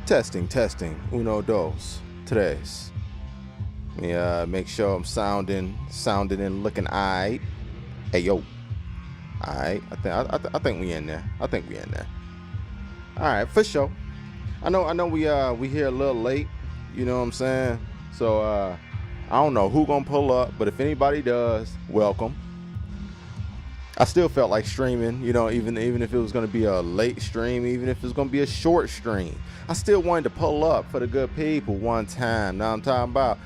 Testing, testing. Uno, dos, tres. Let me make sure I'm sounding and looking aight. Hey yo. Alright. I think we in there. I think we in there. Alright, for sure. I know we here a little late, you know what I'm saying? So I don't know who gonna pull up, but if anybody does, welcome. I still felt like streaming, you know, even if it was gonna be a late stream, even if it was gonna be a short stream. I still wanted to pull up for the good people one time. Now I'm talking about.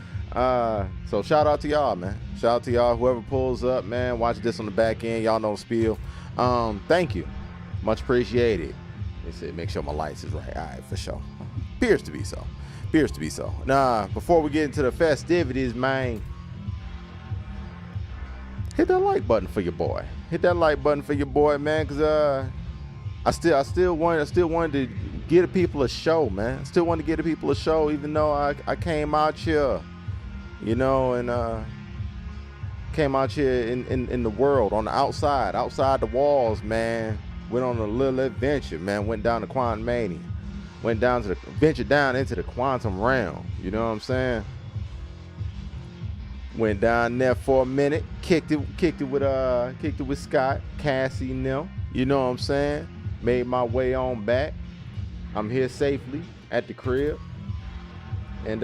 So shout out to y'all, man. Shout out to y'all, whoever pulls up, man. Watch this on the back end. Y'all know the spiel. Thank you. Much appreciated. They said make sure my lights is right. All right, for sure. Appears to be so. Appears to be so. Nah, before we get into the festivities, man, hit that like button for your boy. Hit that like button for your boy, man, cause I still wanted to get the people a show, man. I still wanted to get the people a show, even though I came out here, you know, and came out here in the world, on the outside the walls, man. Went on a little adventure, man. Went down to Quantumania. Ventured down into the quantum realm. You know what I'm saying? Went down there for a minute, kicked it with Scott, Cassie, and them. You know what I'm saying? Made my way on back. I'm here safely at the crib, and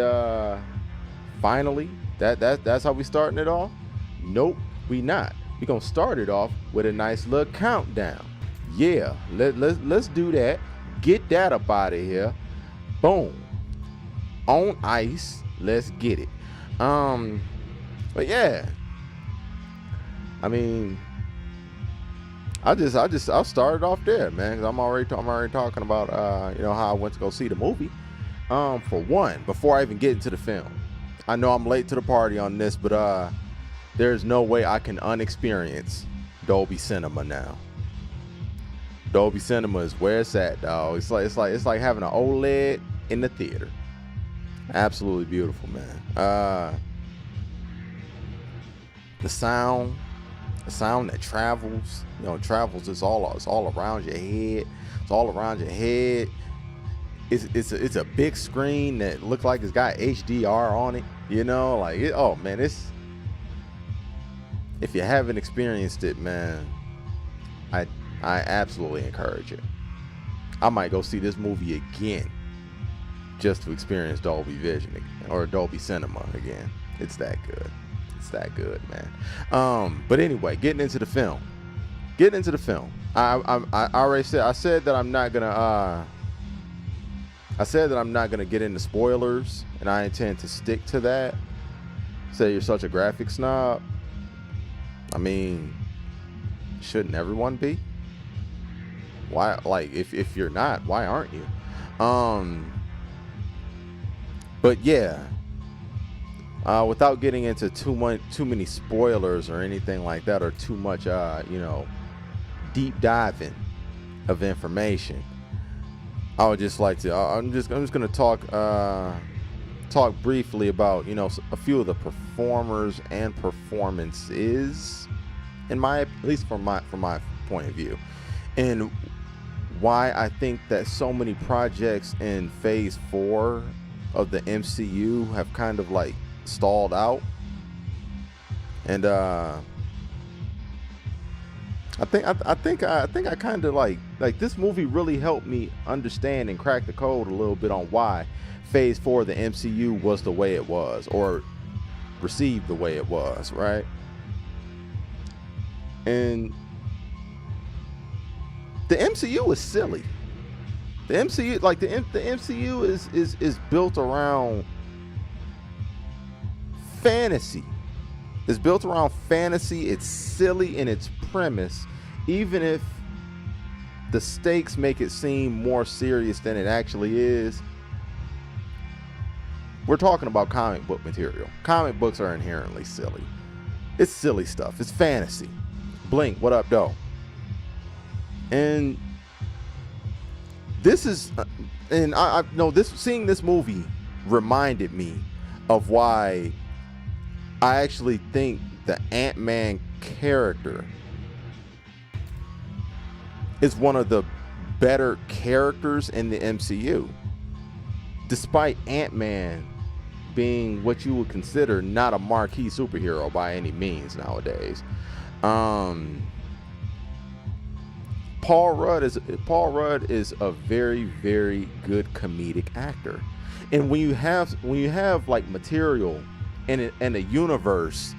finally, that's how we starting it off. Nope, we not. We gonna start it off with a nice little countdown. Yeah, let's do that. Get that up out of here. Boom, on ice. Let's get it. But yeah, I mean, I'll start it off there, man, because I'm already talking about you know, how I went to go see the movie. For one, before I even get into the film, I know I'm late to the party on this, but there's no way I can unexperience Dolby Cinema now. Dolby Cinema is where it's at, dog. It's like having an OLED in the theater. Absolutely beautiful, man. The sound that travels, you know, it's all around your head. It's all around your head. It's a big screen that looks like it's got HDR on it. You know, like oh man, if you haven't experienced it, man, I absolutely encourage it. I might go see this movie again just to experience Dolby Vision again, or Dolby Cinema again. It's that good. It's that good, man. But anyway, getting into the film. I already said that I'm not gonna get into spoilers, and I intend to stick to that. Say you're such a graphic snob. I mean, shouldn't everyone be? Why, like, if you're not, why aren't you? But yeah, without getting into too many spoilers or anything like that, or too much you know, deep diving of information, I would just like to I'm just gonna talk briefly about, you know, a few of the performers and performances, at least from my point of view, and why I think that so many projects in phase 4 of the MCU have kind of like stalled out. And I think I kind of like this movie really helped me understand and crack the code a little bit on why phase 4 of the MCU was the way it was, or received the way it was, right? And the MCU is silly. The MCU, like the MCU is built around fantasy. It's built around fantasy. It's silly in its premise, even if the stakes make it seem more serious than it actually is. We're talking about comic book material. Comic books are inherently silly. It's silly stuff. It's fantasy. Blink, what up, though? And this is, and I know this. Seeing this movie reminded me of why I actually think the Ant-Man character is one of the better characters in the MCU. despite Ant-Man being what you would consider not a marquee superhero by any means nowadays, Paul Rudd is a very, very good comedic actor. And when you have like material in a universe,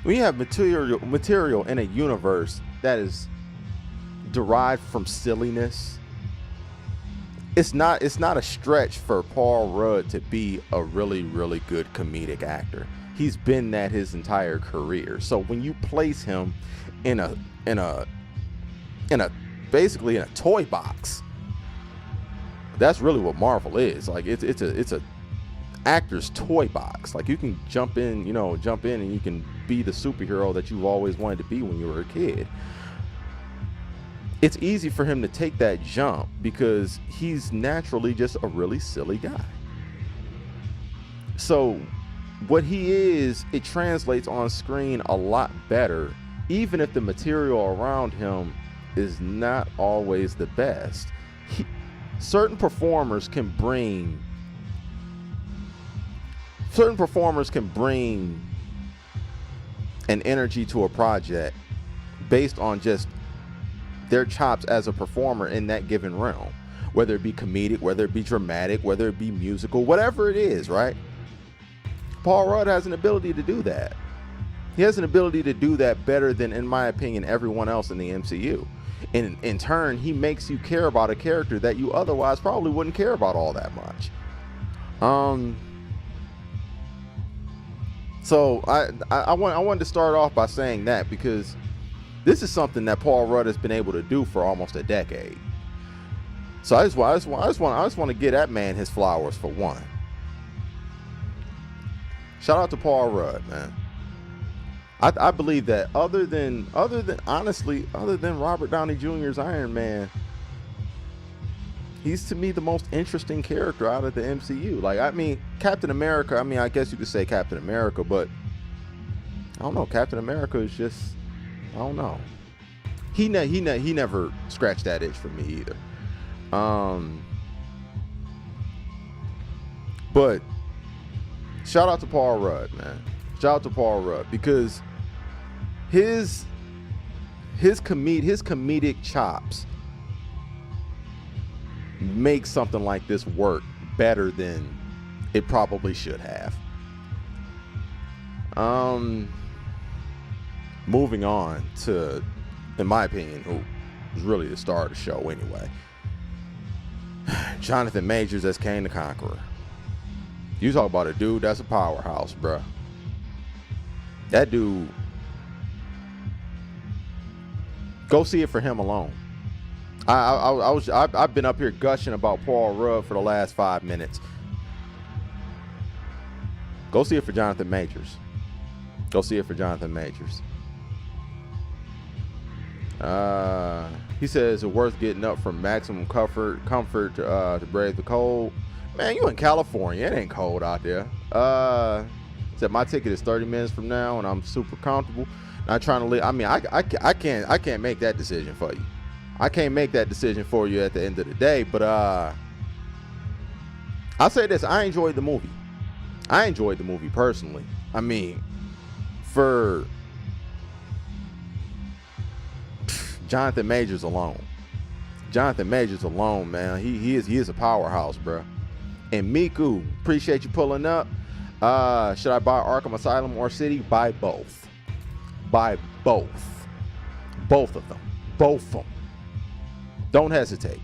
when you have material in a universe that is derived from silliness, it's not a stretch for Paul Rudd to be a really, really good comedic actor. He's been that his entire career. So when you place him in a basically in a toy box, that's really what Marvel is. Like it's a actor's toy box. Like you can jump in and you can be the superhero that you've always wanted to be when you were a kid. It's easy for him to take that jump because he's naturally just a really silly guy. So what he is, it translates on screen a lot better, even if the material around him is not always the best. Certain performers can bring an energy to a project based on just their chops as a performer in that given realm, whether it be comedic, whether it be dramatic, whether it be musical, whatever it is, right? Paul Rudd has an ability to do that. He has an ability to do that better than, in my opinion, everyone else in the MCU. And in turn, he makes you care about a character that you otherwise probably wouldn't care about all that much. So I wanted to start off by saying that because this is something that Paul Rudd has been able to do for almost a decade. So I just want to give that man his flowers for one. Shout out to Paul Rudd, man. I believe that other than Robert Downey Jr.'s Iron Man, he's to me the most interesting character out of the MCU. Like, I mean, Captain America, I guess you could say Captain America, but I don't know. Captain America is just, I don't know. He never scratched that itch for me either. But shout out to Paul Rudd, man. Shout out to Paul Rudd because his comedic chops make something like this work better than it probably should have. Moving on to, in my opinion, who was really the star of the show anyway. Jonathan Majors as Kane the Conqueror. You talk about a dude that's a powerhouse, bruh. That dude, go see it for him alone. I've been up here gushing about Paul Rudd for the last 5 minutes. Go see it for Jonathan Majors. Go see it for Jonathan Majors. He says it's worth getting up from maximum comfort to brave the cold. Man, you in California. It ain't cold out there. Said my ticket is 30 minutes from now and I'm super comfortable. Not trying to live. I mean, I can't make that decision for you. I can't make that decision for you at the end of the day, but I'll say this, I enjoyed the movie. I enjoyed the movie personally. I mean, for Jonathan Majors alone, man, he is a powerhouse, bro. And Miku, appreciate you pulling up. Should I buy Arkham Asylum or City? Buy both. Buy both. Both of them. Both of them. Don't hesitate.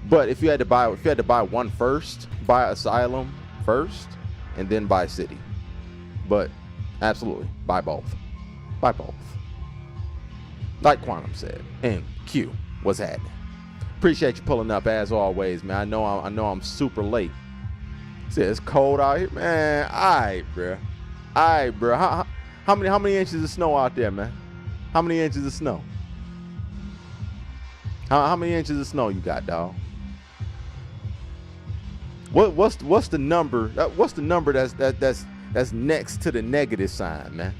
But if you had to buy one first, buy Asylum first, and then buy City. But absolutely, buy both. Buy both. Like Quantum said, and Q, what's happening? Appreciate you pulling up as always, man. I know I'm super late. See, it's cold out here, man. Alright, bro. How many inches of snow out there, man? How many inches of snow? How many inches of snow you got, dog? What's the number? What's the number that's next to the negative sign, man?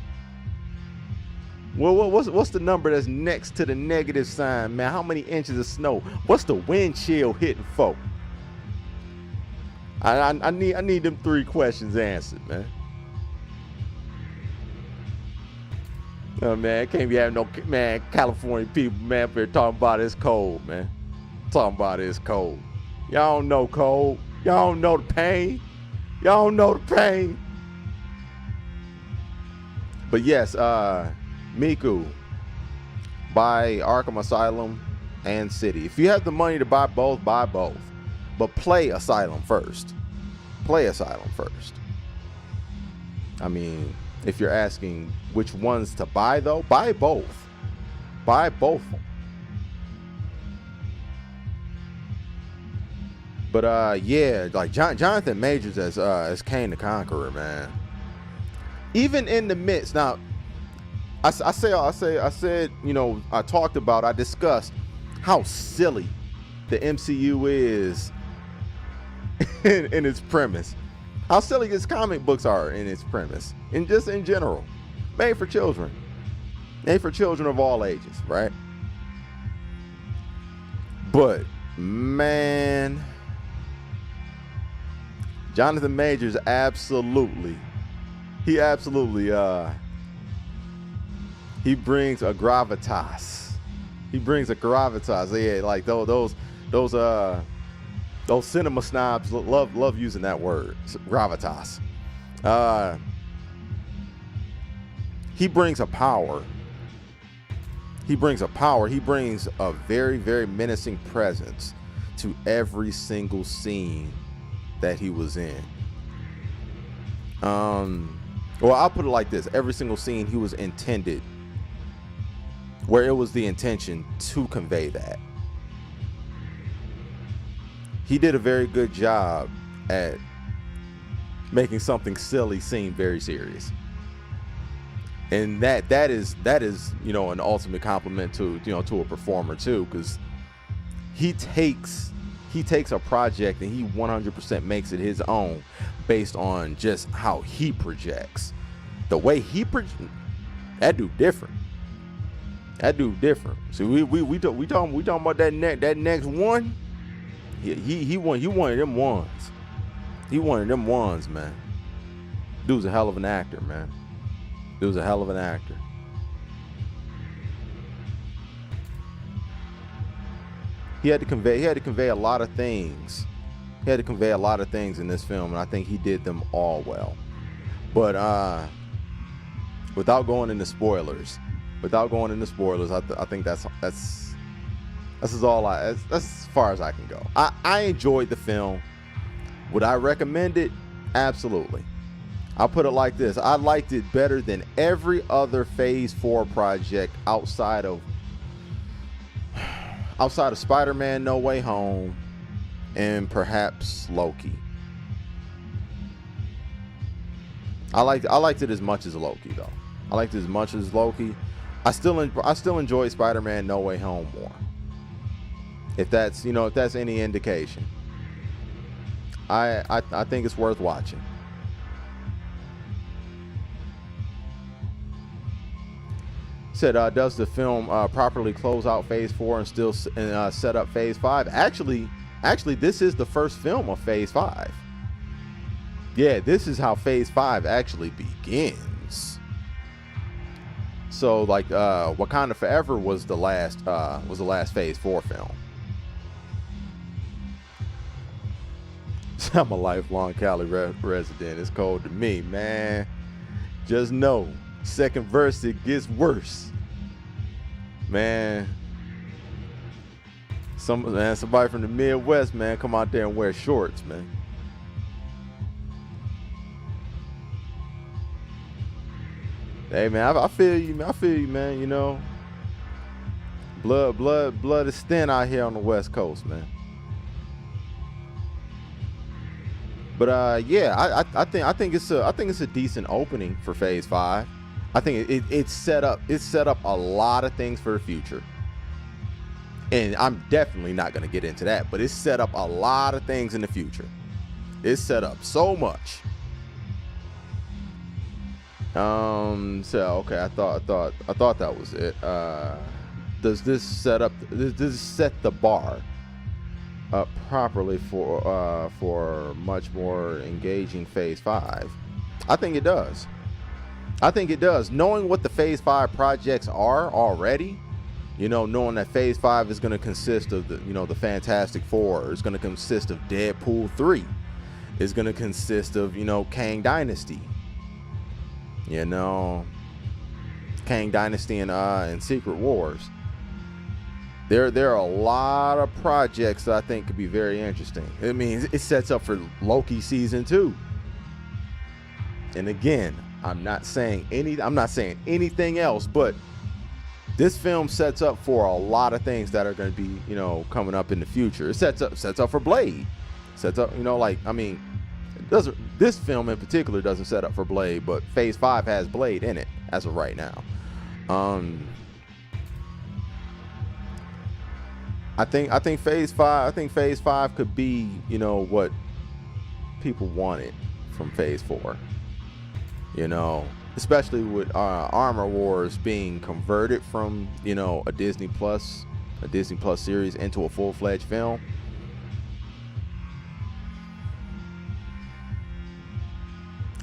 Well, what's the number that's next to the negative sign, man? How many inches of snow? What's the wind chill hitting for? I need them 3 questions answered, man. Oh, man, can't be having no, man, California people, man, up here talking about it's cold, man. Talking about it's cold. Y'all don't know cold. Y'all don't know the pain. Y'all don't know the pain. But yes, Miku, buy Arkham Asylum and City. If you have the money to buy both, buy both. But play Asylum first. Play Asylum first. I mean, if you're asking which ones to buy, though, buy both. Buy both of them. But yeah, like Jonathan Majors as Kane the Conqueror, man. Even in the midst, now, I said, you know, I discussed how silly the MCU is in its premise. How silly its comic books are in its premise. And just in general. Made for children. Made for children of all ages, right? But, man, Jonathan Majors he brings a gravitas. Yeah, like those cinema snobs love using that word, gravitas. He brings a power. He brings a very, very menacing presence to every single scene that he was in. Well, I'll put it like this. Every single scene he was intended, where it was the intention to convey that. He did a very good job at making something silly seem very serious. And that is, you know, an ultimate compliment to, you know, to a performer too, because he takes a project and he 100% makes it his own based on just how he projects. The way he that dude different. So we talking about that next one. He one of them ones. He one of them ones, man. Dude's a hell of an actor, man. Dude's a hell of an actor. He had to convey a lot of things. He had to convey a lot of things in this film, and I think he did them all well. But without going into spoilers, I think that's as far as I can go. I enjoyed the film. Would I recommend it? Absolutely. I'll put it like this. I liked it better than every other Phase 4 project outside of Spider-Man No Way Home and perhaps Loki. I liked it as much as Loki, though. I liked it as much as Loki. I still enjoy Spider-Man No Way Home more. If that's any indication. I think it's worth watching. Said, does the film properly close out Phase 4 and still set up Phase 5? Actually, this is the first film of Phase 5. Yeah, this is how Phase 5 actually begins. So, like, Wakanda Forever was the last Phase 4 film. I'm a lifelong Cali resident. It's cold to me, man. Just know, second verse, it gets worse. Man, somebody from the Midwest, man, come out there and wear shorts, man. Hey, man, I feel you, man. You know, blood is thin out here on the West Coast, man. But yeah, I think it's a decent opening for Phase 5. I think it set up a lot of things for the future. And I'm definitely not going to get into that, but it set up a lot of things in the future. It set up so much. So okay, I thought that was it. Does this set up? Does this set the bar up properly for much more engaging Phase 5? I think it does. I think it does. Knowing what the Phase 5 projects are already, knowing that Phase 5 is going to consist of the Fantastic Four, is going to consist of Deadpool 3, is going to consist of Kang Dynasty, Kang Dynasty and Secret Wars. There are a lot of projects that I think could be very interesting. I mean, it sets up for Loki season 2. And again, I'm not saying anything else, but this film sets up for a lot of things that are going to be, coming up in the future. It sets up for Blade. Sets up, this film in particular doesn't set up for Blade, but Phase 5 has Blade in it as of right now. I think Phase 5 could be, what people wanted from Phase 4. Especially with Armor Wars being converted from, a Disney Plus series into a full-fledged film.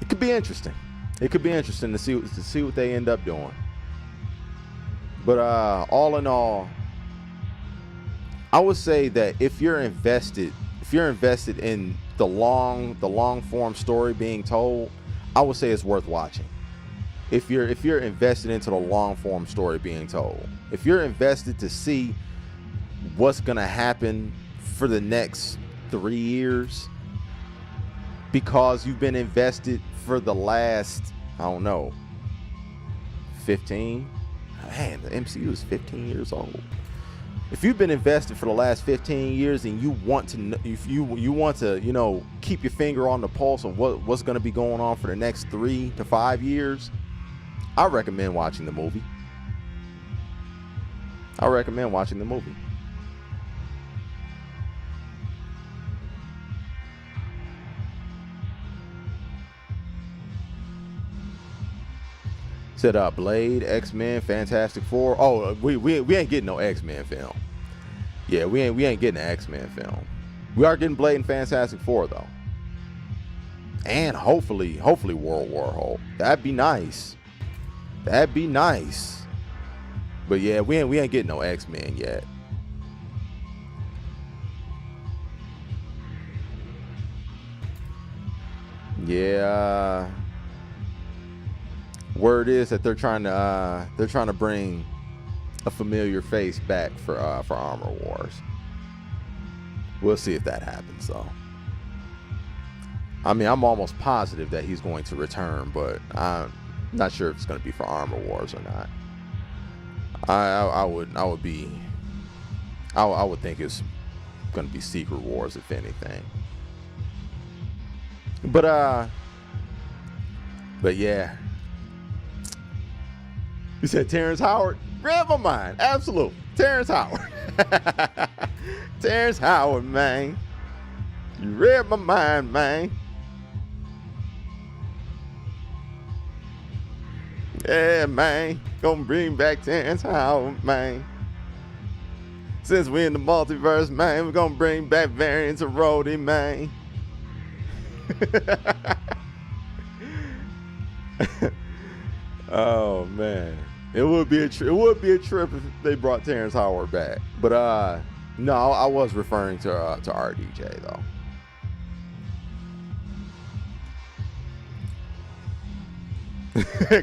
It could be interesting. It could be interesting to see what they end up doing. But all in all, I would say that if you're invested in the long form story being told, I would say it's worth watching. If you're invested into the long form story being told, if you're invested to see what's gonna happen for the next 3 years, because you've been invested for the last, 15. Man, the MCU is 15 years old. If you've been invested for the last 15 years and you want to, if you want to, keep your finger on the pulse of what's going to be going on for the next 3 to 5 years, I recommend watching the movie. Said Blade, X-Men, Fantastic Four. Oh, we ain't getting no X-Men film. Yeah, we ain't getting an X-Men film. We are getting Blade and Fantastic Four though, and hopefully World War Hulk. That'd be nice. But yeah, we ain't getting no X-Men yet. Yeah. Word is that they're trying to bring a familiar face back for Armor Wars. We'll see if that happens though. I mean, I'm almost positive that he's going to return, but I'm not sure if it's going to be for Armor Wars or not. I would think it's going to be Secret Wars if anything. But yeah. You said Terrence Howard? Read my mind. Absolutely. Terrence Howard. Terrence Howard, man. You read my mind, man. Yeah, man. Gonna bring back Terrence Howard, man. Since we in the multiverse, man, we're gonna bring back variants of Rhodey, man. Oh man, it would be a trip if they brought Terrence Howard back. But no, I was referring to RDJ though.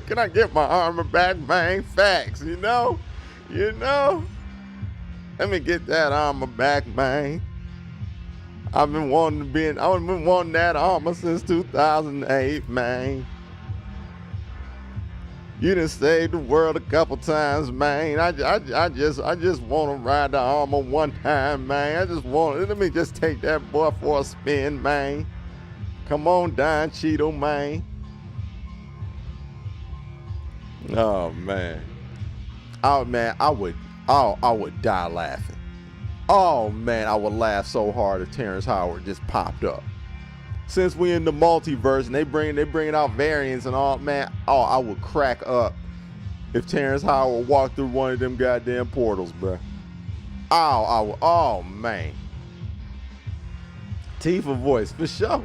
Can I get my armor back, man? Facts, you know. Let me get that armor back, man. I've been wanting that armor since 2008, man. You done saved the world a couple times, man. I just want to ride the armor one time, man. Let me just take that boy for a spin, man. Come on, Don Cheeto, man. Oh man. Oh man, I would die laughing. Oh man, I would laugh so hard if Terrence Howard just popped up. since we in the multiverse and they bringing out variants and all, man. Oh, I would crack up if Terrence Howard walked through one of them goddamn portals, bro. Oh man. Tifa voice for sure,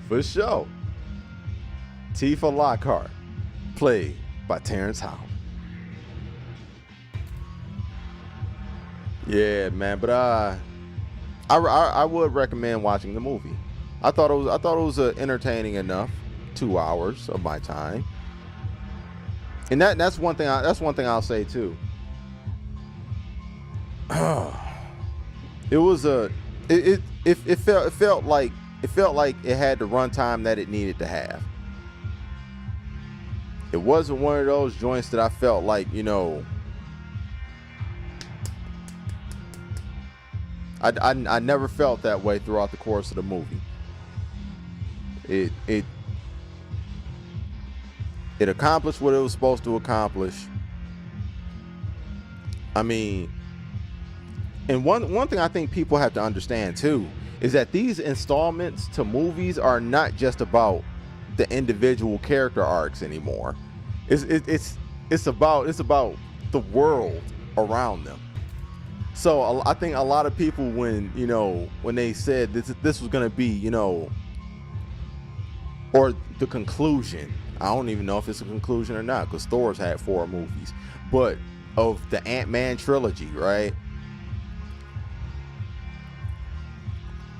for sure. Tifa Lockhart, played by Terrence Howard. Yeah, man, but I would recommend watching the movie. I thought it was entertaining enough. 2 hours of my time, and that's one thing. That's one thing I'll say too. It was it felt like it had the runtime that it needed to have. It wasn't one of those joints that I felt like, you know, I never felt that way throughout the course of the movie. It accomplished what it was supposed to accomplish. I mean, and one thing I think people have to understand too is that these installments to movies are not just about the individual character arcs anymore. It's about the world around them. So I think a lot of people, when they said this was going to be, you know, or the conclusion, I don't even know if it's a conclusion or not, because Thor's had 4 movies, but of the Ant-Man trilogy, right?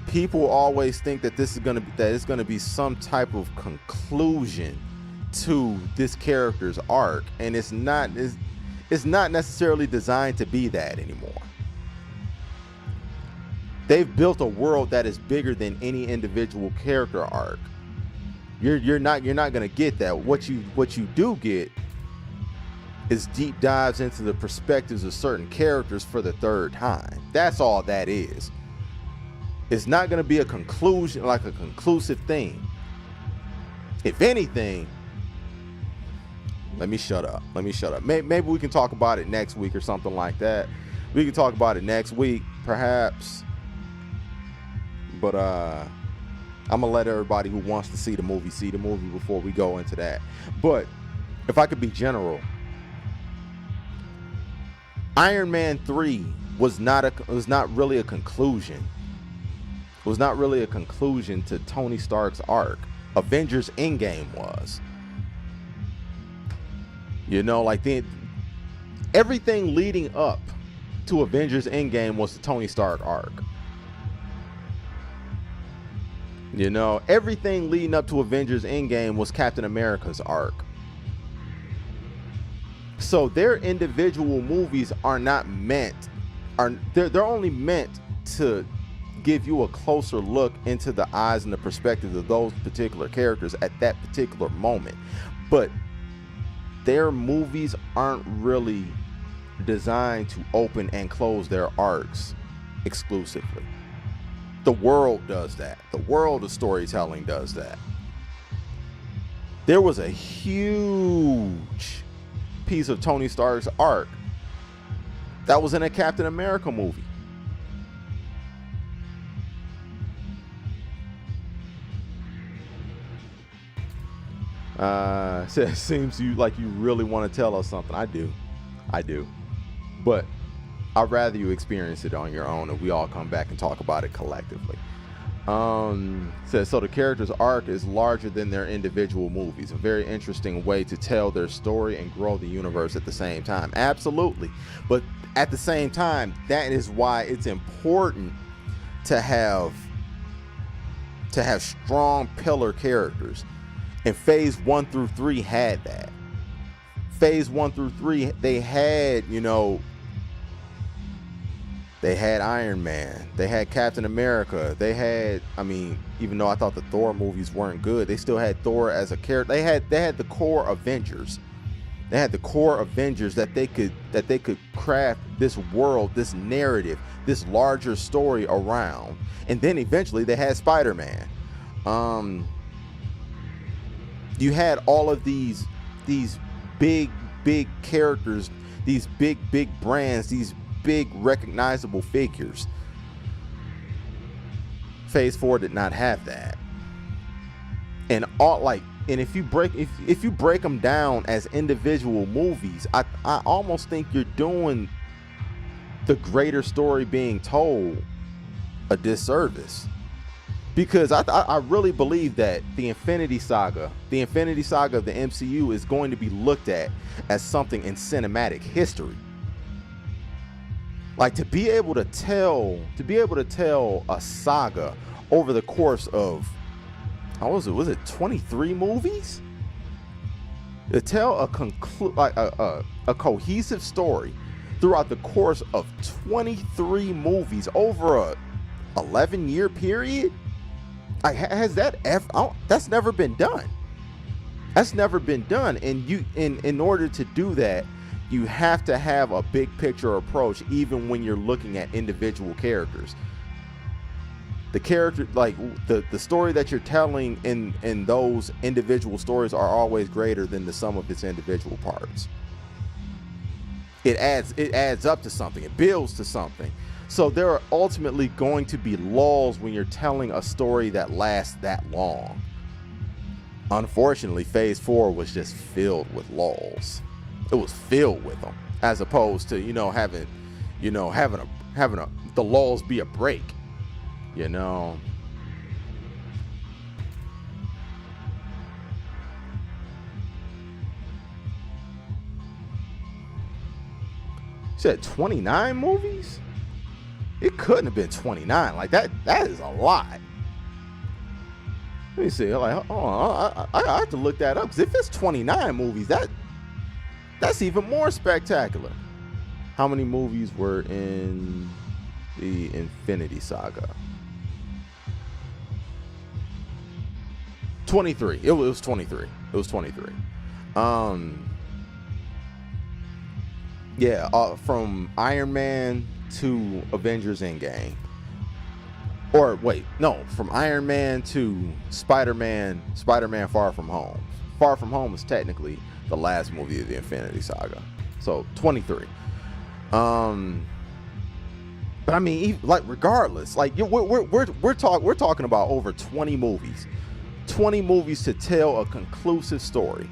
People always think that it's going to be some type of conclusion to this character's arc, and it's not necessarily designed to be that anymore. They've built a world that is bigger than any individual character arc. You're not going to get that. What you do get is deep dives into the perspectives of certain characters for the 3rd time. That's all that is. It's not going to be a conclusion, like a conclusive thing. If anything, let me shut up. Maybe we can talk about it next week or something like that. We can talk about it next week, perhaps. But I'm gonna let everybody who wants to see the movie before we go into that. But if I could be general, Iron Man 3 was not really a conclusion. It was not really a conclusion to Tony Stark's arc. Avengers Endgame was. You know, like everything leading up to Avengers Endgame was the Tony Stark arc. You know, everything leading up to Avengers Endgame was Captain America's arc. So their individual movies are not meant, they're only meant to give you a closer look into the eyes and the perspectives of those particular characters at that particular moment. But their movies aren't really designed to open and close their arcs exclusively. The world does that. The world of storytelling does that. There was a huge piece of Tony Stark's arc that was in a Captain America movie. It seems like you really want to tell us something. I do. But I'd rather you experience it on your own and we all come back and talk about it collectively. So the character's arc is larger than their individual movies. A very interesting way to tell their story and grow the universe at the same time. Absolutely. But at the same time, that is why it's important to have strong pillar characters. And phase 1 through 3 had that. Phase 1 through 3, they had, they had Iron Man, they had Captain America, they had, even though I thought the Thor movies weren't good, they still had Thor as a character. They had the core Avengers. They had the core Avengers that they could craft this world, this narrative, this larger story around. And then eventually they had Spider-Man. You had all of these big characters, these big brands, these big recognizable figures. Phase 4 did not have that. And all like, and if you break them down as individual movies, I almost think you're doing the greater story being told a disservice. Because I really believe that the Infinity Saga of the MCU is going to be looked at as something in cinematic history. Like, to be able to tell a saga over the course of, how was it 23 movies? To tell a cohesive story throughout the course of 23 movies over a 11-year period. Has that ever? That's never been done. That's never been done. And in order to do that, you have to have a big picture approach, even when you're looking at individual characters. The character, like the story that you're telling in those individual stories, are always greater than the sum of its individual parts. It adds up to something. It builds to something. So there are ultimately going to be lulls when you're telling a story that lasts that long. Unfortunately, Phase 4 was just filled with lulls. It was filled with them, as opposed to having the lulls be a break. Said 29 movies? It couldn't have been 29. Like, that is a lot. Let me see. Like, I have to look that up, because if it's 29 movies, that's even more spectacular. How many movies were in the Infinity Saga? 23. It was 23. It was 23. Yeah, from Iron Man to Avengers Endgame. Or wait, no, from Iron Man to Spider-Man Far From Home. Far From Home is technically the last movie of the Infinity Saga. So 23. But I mean, like, regardless, like, we're talking about over 20 movies. 20 movies to tell a conclusive story,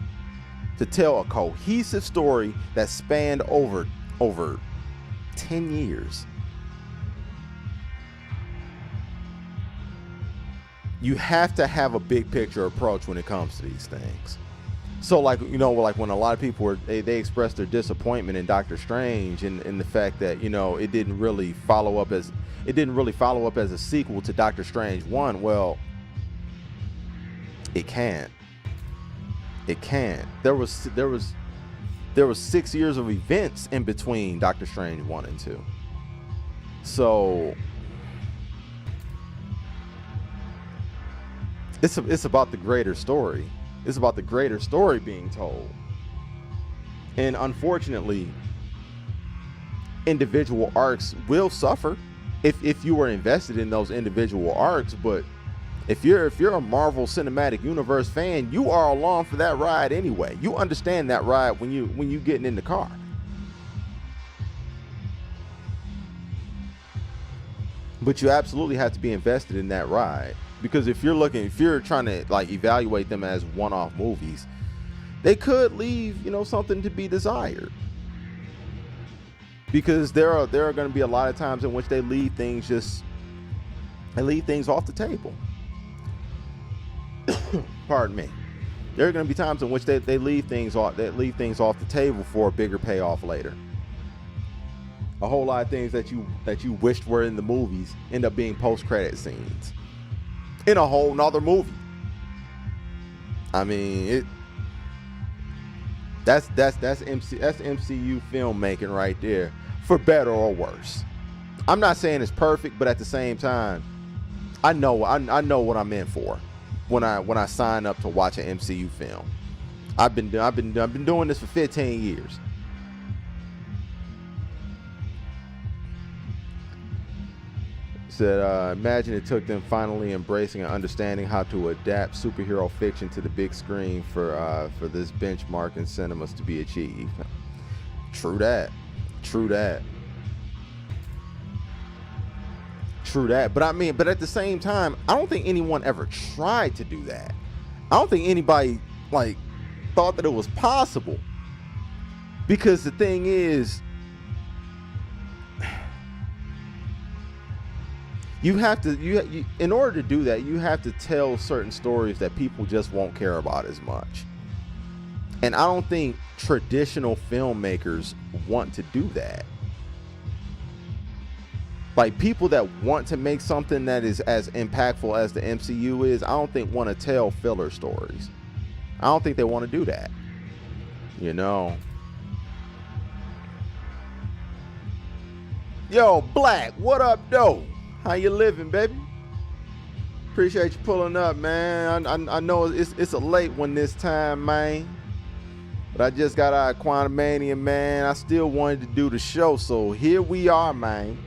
to tell a cohesive story that spanned over 10 years. You have to have a big picture approach when it comes to these things. So, like, like when a lot of people they expressed their disappointment in Doctor Strange and the fact that it didn't really follow up as a sequel to Doctor Strange 1. Well, it can't. There was 6 years of events in between Doctor Strange 1 and 2. So it's about the greater story. It's about the greater story being told. And unfortunately, individual arcs will suffer if you were invested in those individual arcs. But if you're a Marvel Cinematic Universe fan, you are along for that ride anyway. You understand that ride when you getting in the car. But you absolutely have to be invested in that ride, because if you're trying to like evaluate them as one-off movies, they could leave something to be desired. Because there are going to be a lot of times in which they leave things off the table. Pardon me. There are going to be times in which they leave things off the table for a bigger payoff later. A whole lot of things that you wished were in the movies end up being post-credit scenes in a whole nother movie. I mean, that's MCU filmmaking right there, for better or worse. I'm not saying it's perfect, but at the same time, I know what I'm in for when I sign up to watch an MCU film. I've been doing this for 15 years. Said, imagine it took them finally embracing and understanding how to adapt superhero fiction to the big screen for this benchmark in cinemas to be achieved. True that. But at the same time, I don't think anyone ever tried to do that. I don't think anybody like thought that it was possible, because the thing is, you have to in order to do that, you have to tell certain stories that people just won't care about as much. And I don't think traditional filmmakers want to do that. Like, people that want to make something that is as impactful as the MCU is, I don't think want to tell filler stories. I don't think they want to do that. You know? Yo, Black, what up, though? How you living, baby? Appreciate you pulling up, man. I know it's a late one this time, man. But I just got out of Quantumania, man. I still wanted to do the show, so here we are, man.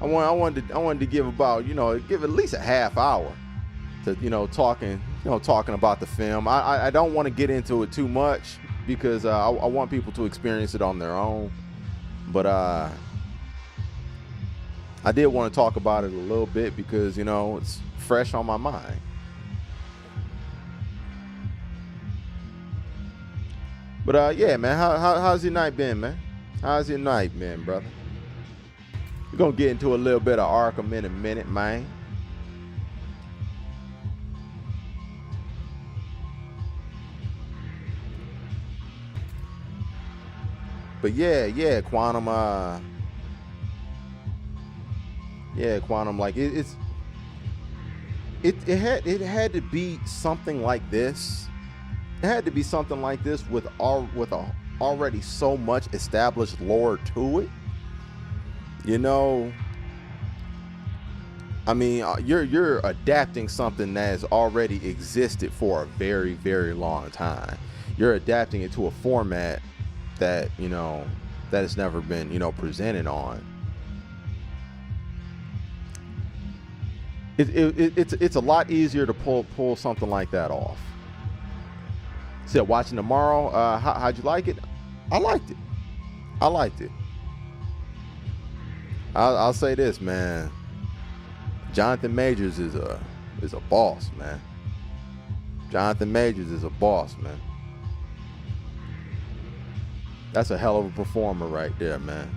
I wanted to give about, give at least a half hour to, talking about the film. I don't want to get into it too much, because I want people to experience it on their own. But I did want to talk about it a little bit because, it's fresh on my mind. But yeah, man, how's your night been, man? How's your night been, brother? We're going to get into a little bit of Arkham in a minute, man. But yeah, Quantum, Quantum, like it had to be something like this. It had to be something like this with already so much established lore to it. I mean, you're adapting something that has already existed for a very, very long time. You're adapting it to a format that that has never been presented on. It's a lot easier to pull something like that off. Said watching tomorrow. How'd you like it? I liked it. I'll say this, man. Jonathan Majors is a boss, man. Jonathan Majors is a boss, man. That's a hell of a performer right there, man.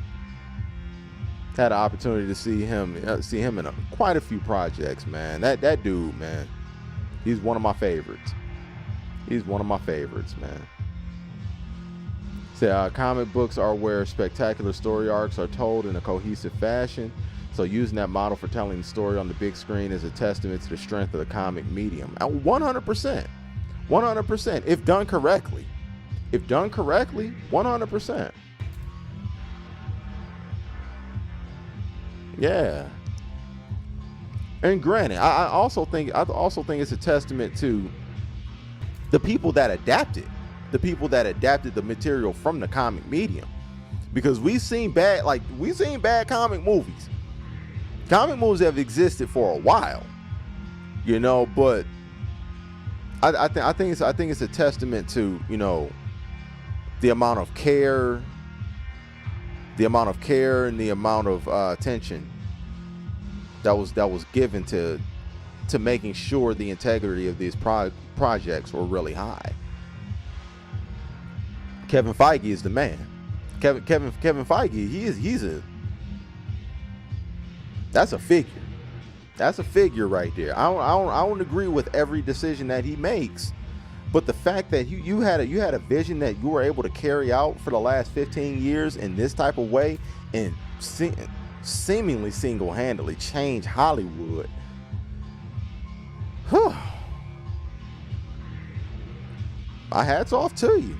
Had an opportunity to see him in quite a few projects, man. That dude, man. He's one of my favorites. Man. Comic books are where spectacular story arcs are told in a cohesive fashion. So using that model for telling the story on the big screen is a testament to the strength of the comic medium. 100%. 100%. If done correctly. 100%. Yeah. And granted, I also think it's a testament to the people that adapted the material from the comic medium, because we've seen bad comic movies. Comic movies have existed for a while, but I think it's a testament to the amount of care and the amount of attention that was given to making sure the integrity of these projects were really high. Kevin Feige is the man. Kevin Feige, that's a figure. That's a figure right there. I don't agree with every decision that he makes, but the fact that you had a vision that you were able to carry out for the last 15 years in this type of way, and seemingly single-handedly change Hollywood. Whew. My hat's off to you.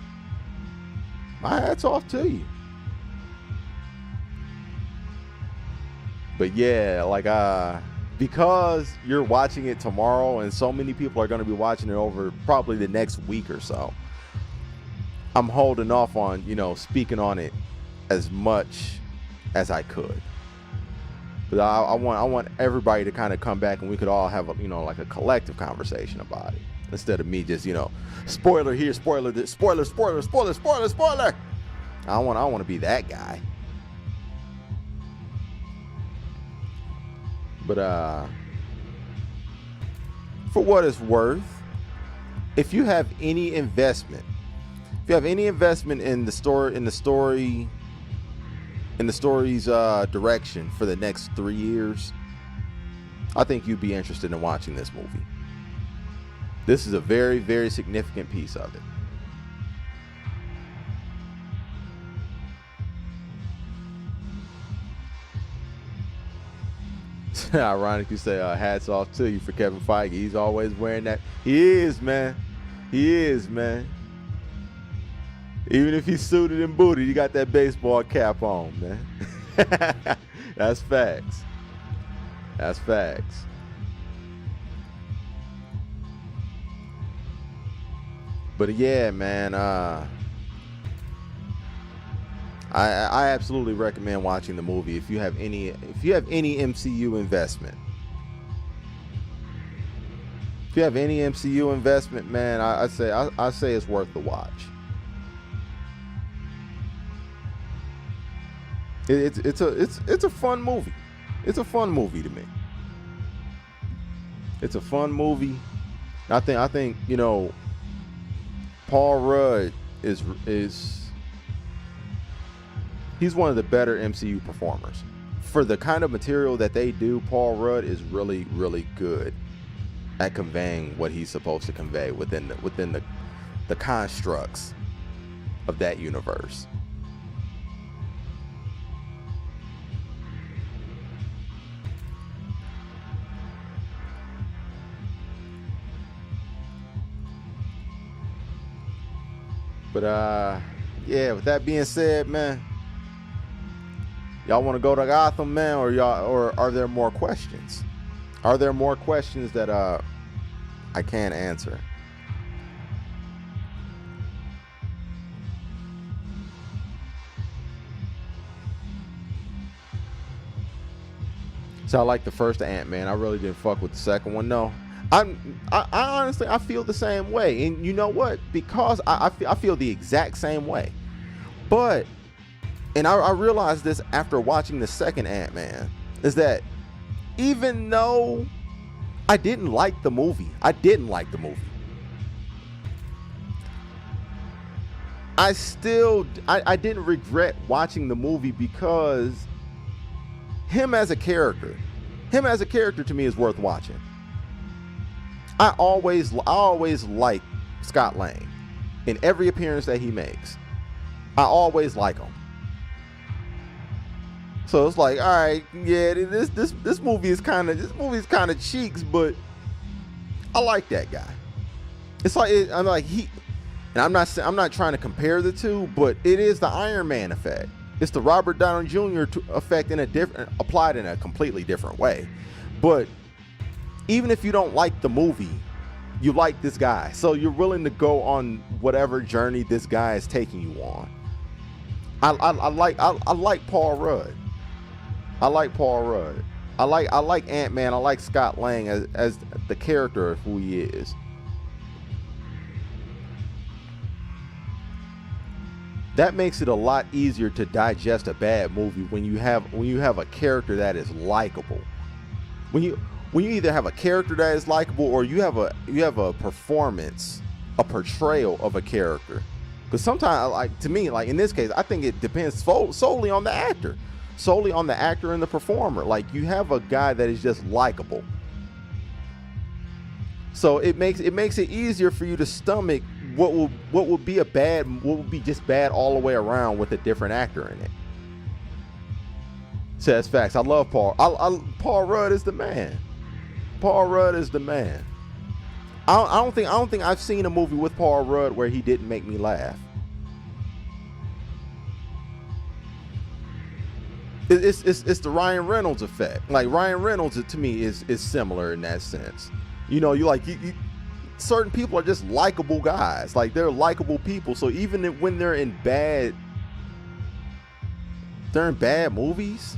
But yeah, because you're watching it tomorrow and so many people are going to be watching it over probably the next week or so, I'm holding off on, speaking on it as much as I could. But I want everybody to kind of come back and we could all have a collective conversation about it, instead of me just spoiler here, spoiler this, spoiler. I want to be that guy. But for what it's worth, if you have any investment, in the story's direction for the next 3 years, I think you'd be interested in watching this movie. This is a very, very significant piece of it. Ironic you say hats off to you for Kevin Feige. He's always wearing that. He is, man. Even if he's suited and booted, he got that baseball cap on, man. That's facts. But yeah, man, I absolutely recommend watching the movie if you have any MCU investment. If you have any MCU investment, man, I say it's worth the watch. It's a fun movie. It's a fun movie to me. It's a fun movie. I think you know, Paul Rudd is he's one of the better MCU performers. For the kind of material that they do, Paul Rudd is really, really good at conveying what he's supposed to convey within the constructs of that universe. But yeah, with that being said, man, y'all want to go to Gotham, man, or are there more questions? Are there more questions that I can't answer? So I like the first Ant-Man. I really didn't fuck with the second one. No, I honestly feel the same way, and you know what? Because I feel the exact same way. But I realized this after watching the second Ant-Man, is that even though I didn't like the movie, I didn't regret watching the movie, because him as a character to me is worth watching. I always like Scott Lang in every appearance that he makes. I always like him. So it's like, all right, yeah, this movie is kind of cheeks, but I like that guy. It's like I'm not trying to compare the two, but it is the Iron Man effect. It's the Robert Downey Jr. effect applied in a completely different way. But even if you don't like the movie, you like this guy, so you're willing to go on whatever journey this guy is taking you on. I like Paul Rudd. I like Ant-Man. I like Scott Lang as the character of who he is. That makes it a lot easier to digest a bad movie when you have a character that is likable. When you either have a character that is likable, or you have a performance, a portrayal of a character. Because sometimes, like, to me, like in this case, I think it depends solely on the actor. Solely on the actor and the performer. Like, you have a guy that is just likable, so it makes it easier for you to stomach what will be just bad all the way around with a different actor in it. So that's facts. I love Paul. Paul Rudd is the man. Paul Rudd is the man. I don't think I've seen a movie with Paul Rudd where he didn't make me laugh. It's the Ryan Reynolds effect. Like, Ryan Reynolds to me is similar in that sense. You know, certain people are just likable guys. Like, they're likable people. So even when they're in bad movies,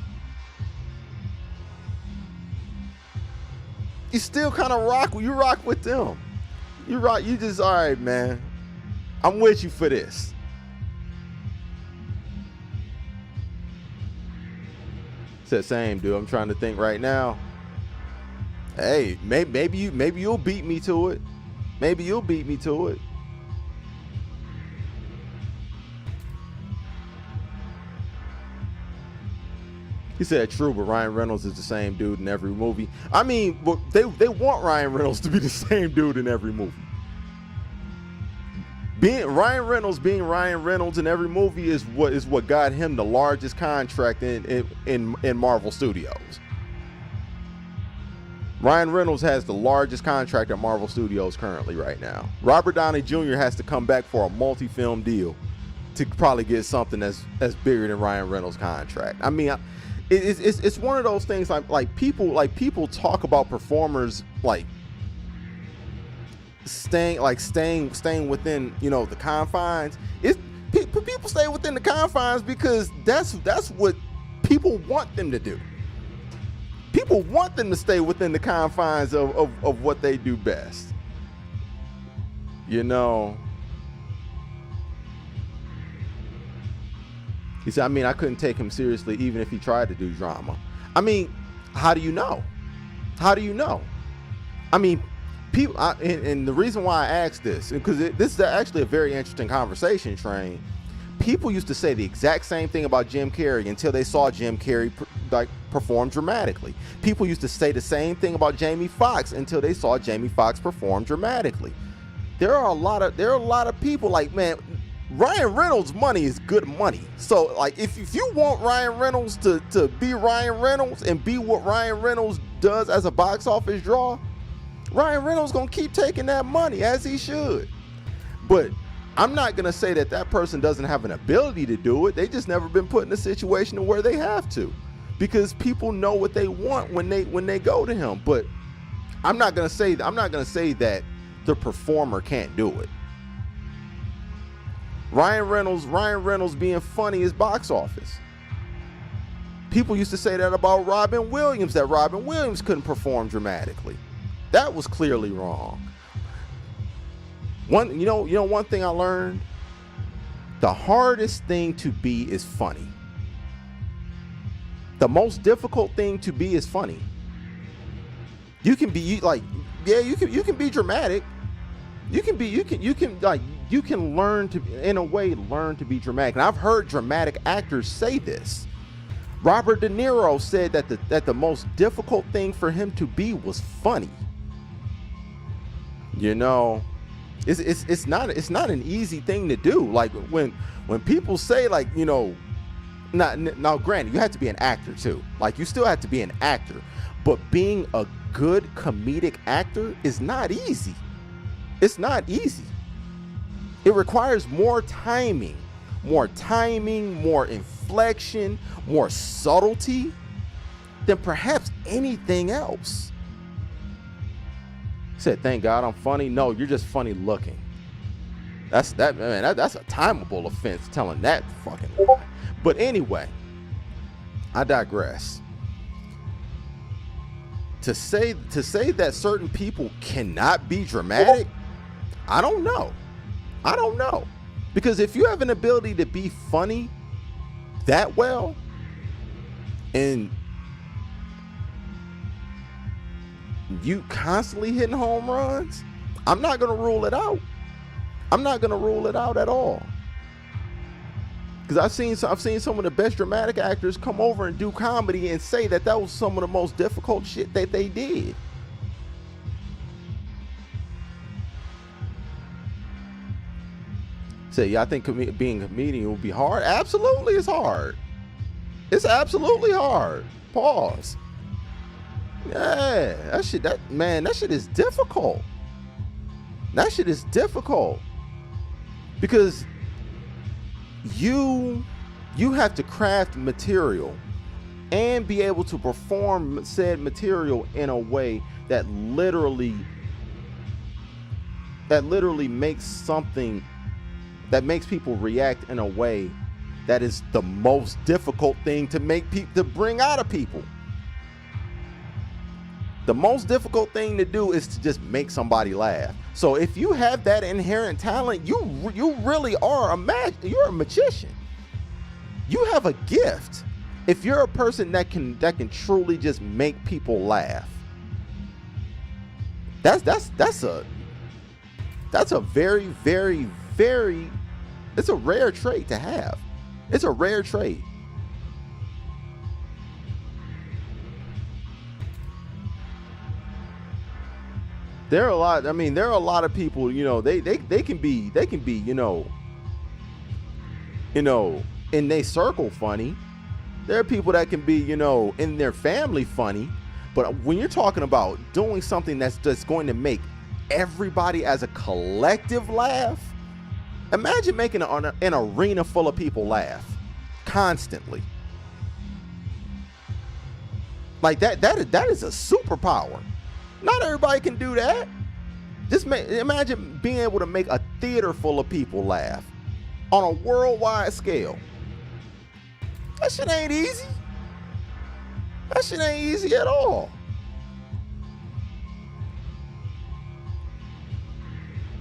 you still kind of rock with them. You just, all right, man, I'm with you for this. It's that same, dude. I'm trying to think right now. Hey, maybe you'll beat me to it. Maybe you'll beat me to it. He said, true, but Ryan Reynolds is the same dude in every movie. I mean, they want Ryan Reynolds to be the same dude in every movie. Being Ryan Reynolds in every movie is what got him the largest contract in Marvel Studios. Ryan Reynolds has the largest contract at Marvel Studios currently right now. Robert Downey Jr. has to come back for a multi-film deal to probably get something that's bigger than Ryan Reynolds' contract. I mean, it's one of those things like people talk about performers like staying within, you know, the confines. People stay within the confines because that's what people want them to do. People want them to stay within the confines of what they do best. You know. He said, I mean, I couldn't take him seriously even if he tried to do drama. I mean, how do you know? How do you know? I mean, people, and the reason why I asked this, because this is actually a very interesting conversation, Train. People used to say the exact same thing about Jim Carrey until they saw Jim Carrey perform dramatically. People used to say the same thing about Jamie Foxx until they saw Jamie Foxx perform dramatically. There are a lot of people like, man, Ryan Reynolds' money is good money. So like if you want Ryan Reynolds to be Ryan Reynolds and be what Ryan Reynolds does as a box office draw, Ryan Reynolds gonna keep taking that money, as he should. But I'm not gonna say that person doesn't have an ability to do it. They just never been put in a situation where they have to, because people know what they want when they go to him. But I'm not gonna say that the performer can't do it. Ryan Reynolds being funny is box office. People used to say that about Robin Williams, that Robin Williams couldn't perform dramatically. That was clearly wrong. One thing I learned, the hardest thing to be is funny. The most difficult thing to be is funny. You can be you can be dramatic. You can learn to be dramatic. And I've heard dramatic actors say this. Robert De Niro said that the most difficult thing for him to be was funny. You know, it's not an easy thing to do. Like when people say, like, you know, now granted, you have to be an actor too. Like, you still have to be an actor, but being a good comedic actor is not easy. It's not easy. It requires more timing, more inflection, more subtlety than perhaps anything else. He said, thank God I'm funny. No, you're just funny looking. That's a timeable offense, telling that fucking lie. But anyway, I digress. To say that certain people cannot be dramatic, I don't know. Because if you have an ability to be funny that well, and you constantly hitting home runs, I'm not going to rule it out. I'm not going to rule it out at all. Because I've seen some of the best dramatic actors come over and do comedy and say that was some of the most difficult shit that they did. Say, yeah, I think being a comedian will be hard. Absolutely, it's hard. It's absolutely hard. Pause. Yeah, that shit is difficult. That shit is difficult. Because you have to craft material and be able to perform said material in a way that literally makes something that makes people react in a way that is the most difficult thing to bring out of people. The most difficult thing to do is to just make somebody laugh. So if you have that inherent talent, you really are you're a magician. You have a gift. If you're a person that can truly just make people laugh. That's a very, very, very, it's a rare trait to have. It's a rare trait. There are a lot, I mean, there are a lot of people, you know, they can be, you know, in their circle funny. There are people that can be, you know, in their family funny. But when you're talking about doing something that's just going to make everybody as a collective laugh, imagine making an arena full of people laugh constantly. Like that is a superpower. Not everybody can do that. Just imagine being able to make a theater full of people laugh on a worldwide scale. That shit ain't easy. That shit ain't easy at all.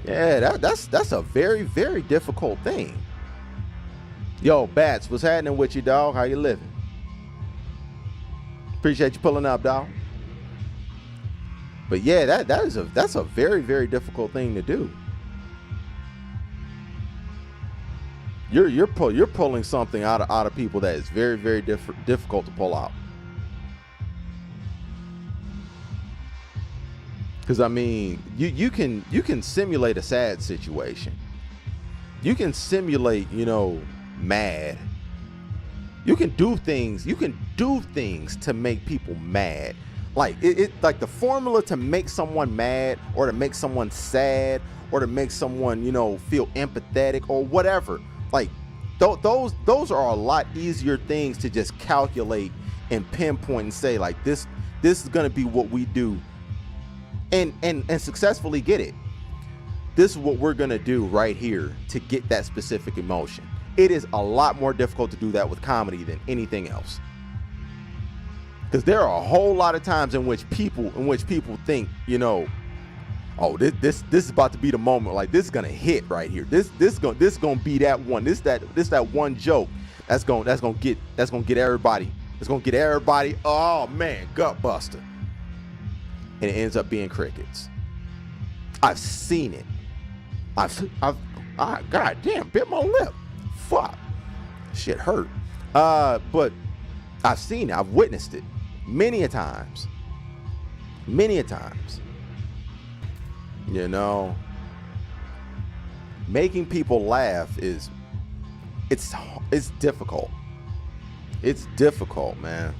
Yeah, that's a very, very difficult thing. Yo, Bats, what's happening with you, dog? How you living? Appreciate you pulling up, dog. But yeah, that's a very, very difficult thing to do. You're pulling something out of people that is very, very difficult to pull out. Because I mean, you can simulate a sad situation. You can simulate, you know, mad. You can do things to make people mad. Like like the formula to make someone mad, or to make someone sad, or to make someone, you know, feel empathetic or whatever. Like those are a lot easier things to just calculate and pinpoint and say, like, this is gonna be what we do, and successfully get it. This is what we're gonna do right here to get that specific emotion. It is a lot more difficult to do that with comedy than anything else. Because there are a whole lot of times in which people think, you know, oh, this is about to be the moment. Like, this is gonna hit right here. This gonna be that one. This that one joke that's gonna get everybody. It's gonna get everybody. Oh man, gut buster. And it ends up being crickets. I've seen it. God damn, bit my lip. Fuck, shit hurt. But I've seen it. I've witnessed it. Many a times, you know, making people laugh it's difficult. It's difficult, man.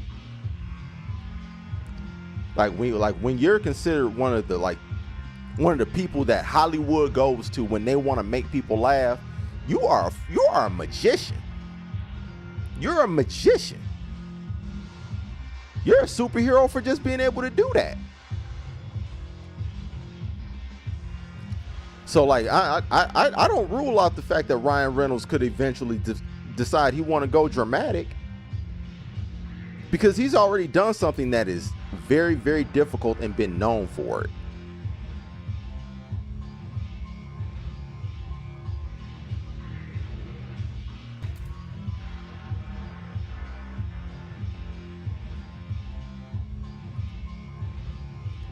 Like when you're considered one of the people that Hollywood goes to when they want to make people laugh, you are a magician. You're a magician. You're a superhero for just being able to do that. So like I don't rule out the fact that Ryan Reynolds could eventually decide he want to go dramatic, because he's already done something that is very, very difficult and been known for it.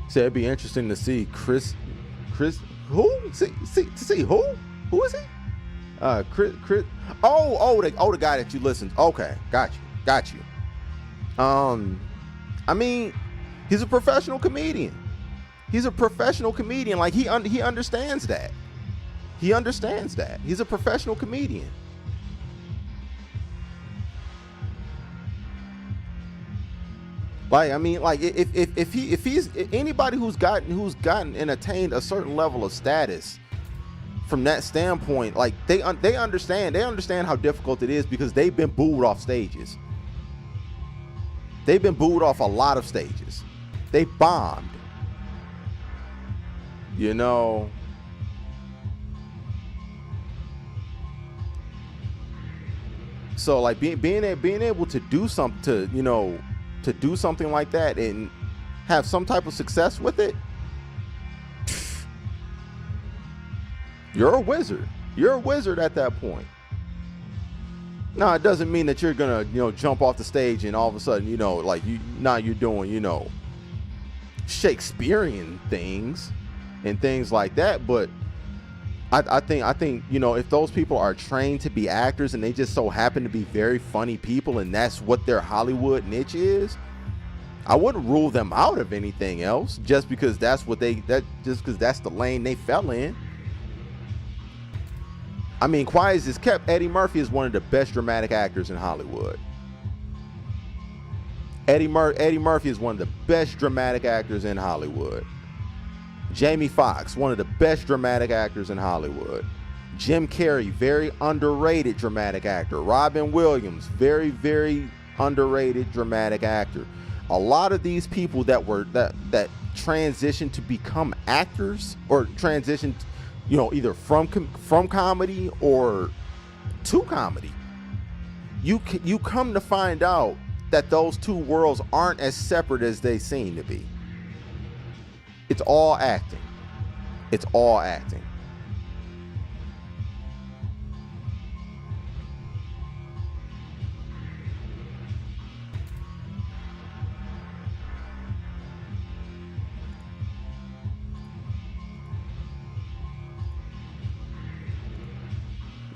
So it'd be interesting to see Chris who? See who? Who is he? Chris. The guy that you listened. Okay, got you. I mean, he's a professional comedian. Like he understands that. He understands that. He's a professional comedian. Like, I mean, like if he's anybody who's gotten and attained a certain level of status from that standpoint, like they understand how difficult it is, because they've been booed off stages. They've been booed off a lot of stages. They bombed. You know. So like being able to do something, to do something like that and have some type of success with it, you're a wizard. You're a wizard at that point. Now, it doesn't mean that you're gonna, jump off the stage and all of a sudden, you're doing, Shakespearean things. and things like that. But I think, you know, if those people are trained to be actors and they just so happen to be very funny people and that's what their Hollywood niche is, I wouldn't rule them out of anything else just because that's what just because that's the lane they fell in. I mean, quiet as it's kept, Eddie Murphy is one of the best dramatic actors in Hollywood. Eddie Murphy is one of the best dramatic actors in Hollywood. Jamie Foxx, one of the best dramatic actors in Hollywood. Jim Carrey, very underrated dramatic actor. Robin Williams, very, very underrated dramatic actor. A lot of these people that transitioned to become actors or transitioned, you know, either from comedy or to comedy, you come to find out that those two worlds aren't as separate as they seem to be. It's all acting. It's all acting.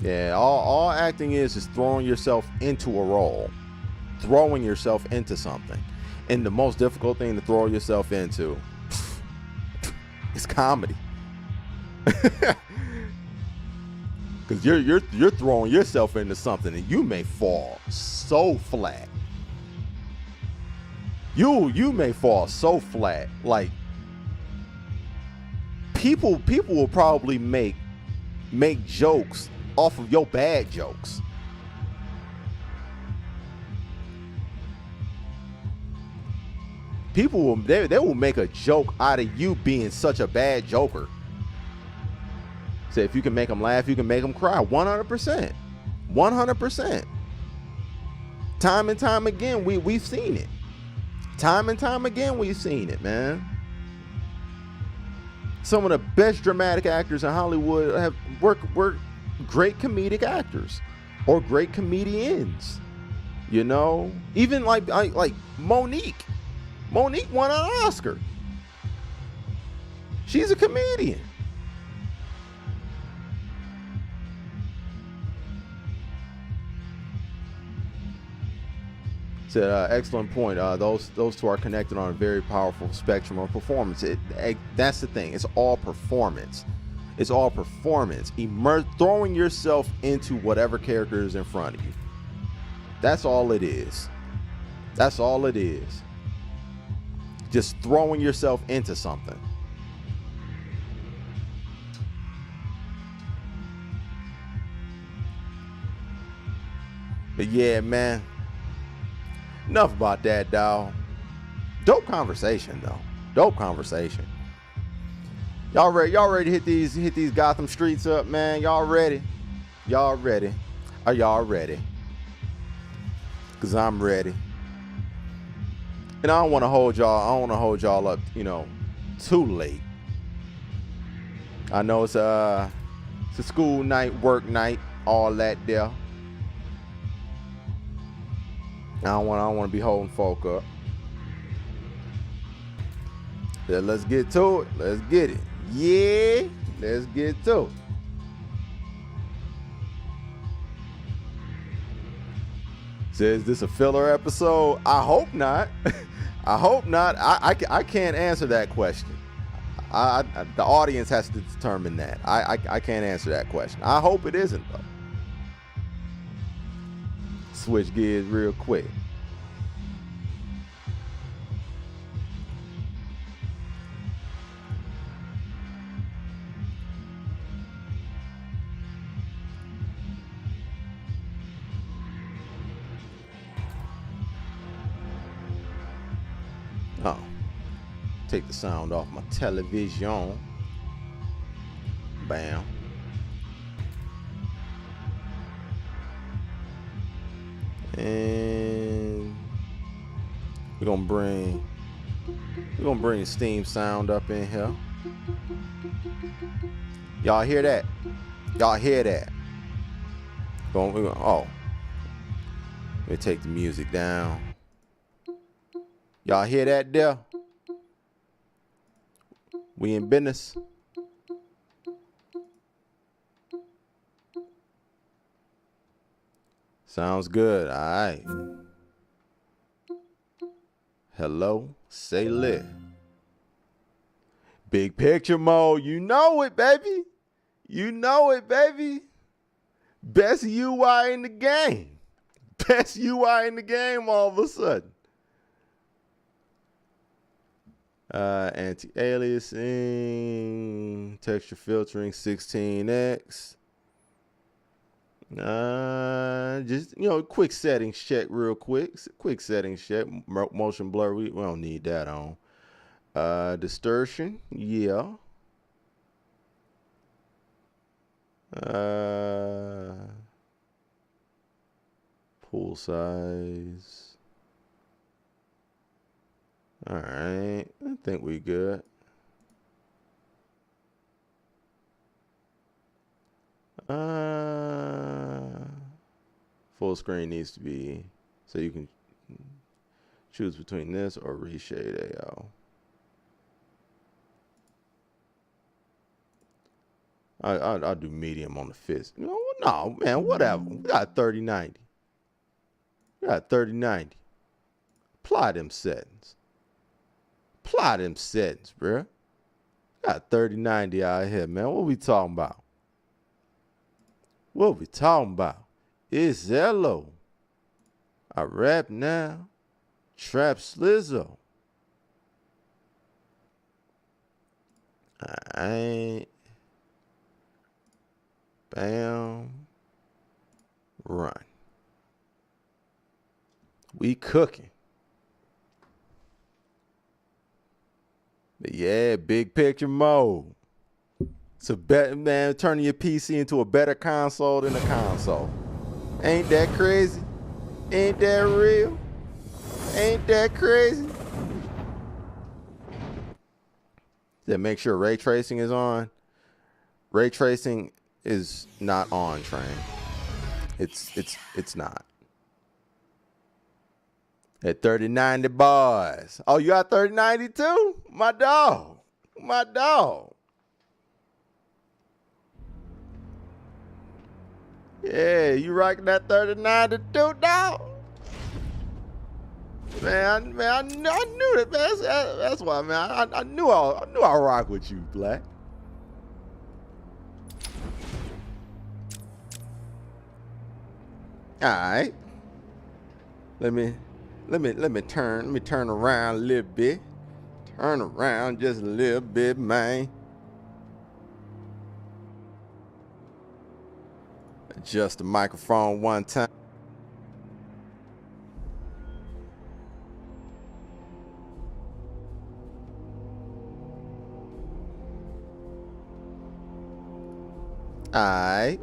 Yeah, all acting is throwing yourself into a role, throwing yourself into something. And the most difficult thing to throw yourself into is comedy. Because you're throwing yourself into something and you may fall so flat. You may fall so flat. Like people will probably make jokes off of your bad jokes. People will they will make a joke out of you being such a bad joker. So if you can make them laugh, you can make them cry. 100%. 100%. Time and time again, we've seen it. Time and time again, we've seen it, man. Some of the best dramatic actors in Hollywood have worked great comedic actors or great comedians. You know, even like Monique. Monique won an Oscar. She's a comedian. Said, excellent point. Those two are connected on a very powerful spectrum of performance. That's the thing. It's all performance. It's all performance. Throwing yourself into whatever character is in front of you. That's all it is. That's all it is. Just throwing yourself into something. But yeah, man. Enough about that, dawg. Dope conversation, though. Dope conversation. Y'all ready to hit these Gotham streets up, man? Y'all ready? Y'all ready? Are y'all ready? Cause I'm ready. And I don't want to hold y'all up, you know, too late. I know it's a school night, work night, all that there. I don't want to be holding folk up. Yeah, let's get to it. Let's get it. Yeah, let's get to it. Says this a filler episode? I hope not. I hope not. I can't answer that question. The audience has to determine that. I can't answer that question. I hope it isn't, though. Switch gears real quick. Oh, take the sound off my television. Bam. And we're gonna bring the Steam sound up in here. Y'all hear that? Y'all hear that? Oh, let me take the music down. Y'all hear that there? We in business. Sounds good. All right. Hello, say lit. Big picture mode. You know it, baby. You know it, baby. Best UI in the game. Best UI in the game all of a sudden. Anti-aliasing, texture filtering 16x. Just, quick settings check real quick. Quick settings check. Motion blur, we don't need that on. Distortion, yeah. Pool size. All right, I think we good. Full screen needs to be, so you can choose between this or reshade AO. I'll do medium on the fist. No, man, whatever. We got 3090. We got 3090. Apply them settings. Apply them settings, bruh. Got 3090 out here, man. What we talking about? What we talking about? It's Zello. I rap now. Trap Slizzo. Alright. Bam. Run. We cooking. But yeah, big picture mode. It's a better, man, turning your PC into a better console than a console. Ain't that crazy? Ain't that real? Ain't that crazy? Then make sure ray tracing is on. Ray tracing is not on, Train. It's not. At 3090 bars. Oh, you got 3090 too? My dog. My dog. Yeah, you rocking that 3090 too, dog? Man, I knew that, man. That's why, man. I knew I'll rock with you, Black. All right. Let me turn around a little bit. Turn around just a little bit, man. Adjust the microphone one time. All right.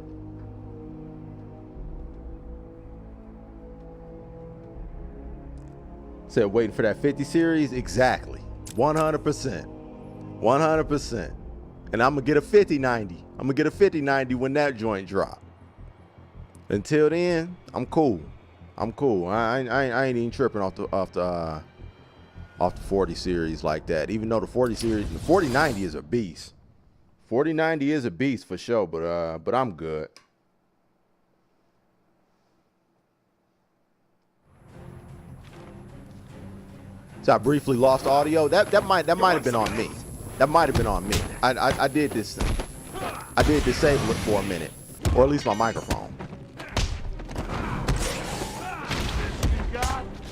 Said waiting for that 50 series? Exactly. 100%. 100%. And I'm going to get a 5090. I'm going to get a 5090 when that joint drop. Until then, I'm cool. I'm cool. I ain't even tripping off the 40 series like that. Even though the 40 series, the 4090 is a beast. 4090 is a beast for sure, but I'm good. So I briefly lost audio. That might have been on me. That might have been on me. I did this. I did disable it for a minute, or at least my microphone.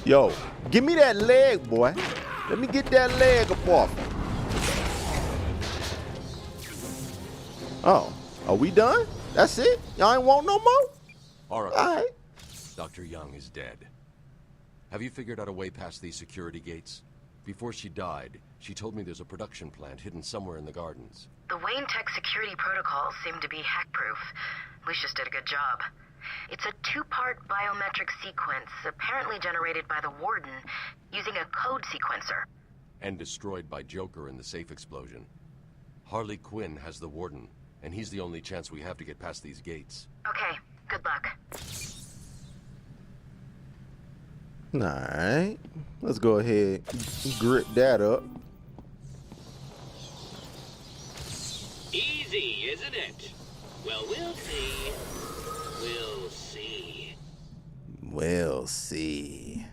Yo, give me that leg, boy. Let me get that leg up off. Oh, are we done? That's it? Y'all ain't want no more? All right. Dr. Young is dead. Have you figured out a way past these security gates? Before she died, she told me there's a production plant hidden somewhere in the gardens. The Wayne Tech security protocols seem to be hack-proof. Lucius did a good job. It's a two-part biometric sequence, apparently generated by the Warden, using a code sequencer. And destroyed by Joker in the safe explosion. Harley Quinn has the Warden, and he's the only chance we have to get past these gates. Okay, good luck. Alright, let's go ahead and grip that up. Easy, isn't it? Well, we'll see. We'll see. We'll see.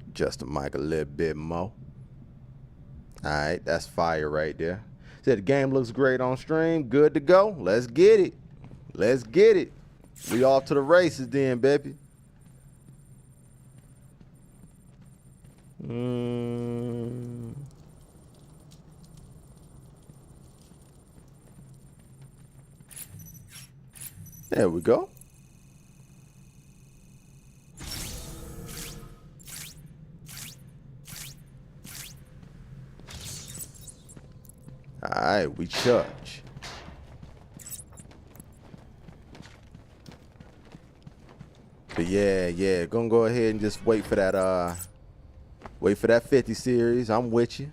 Adjust the mic a little bit more. Alright, that's fire right there. Said the game looks great on stream. Good to go. Let's get it. Let's get it. We off to the races then, baby. There we go. All right, we charge. But yeah, gonna go ahead and just wait for that 50 series. I'm with you.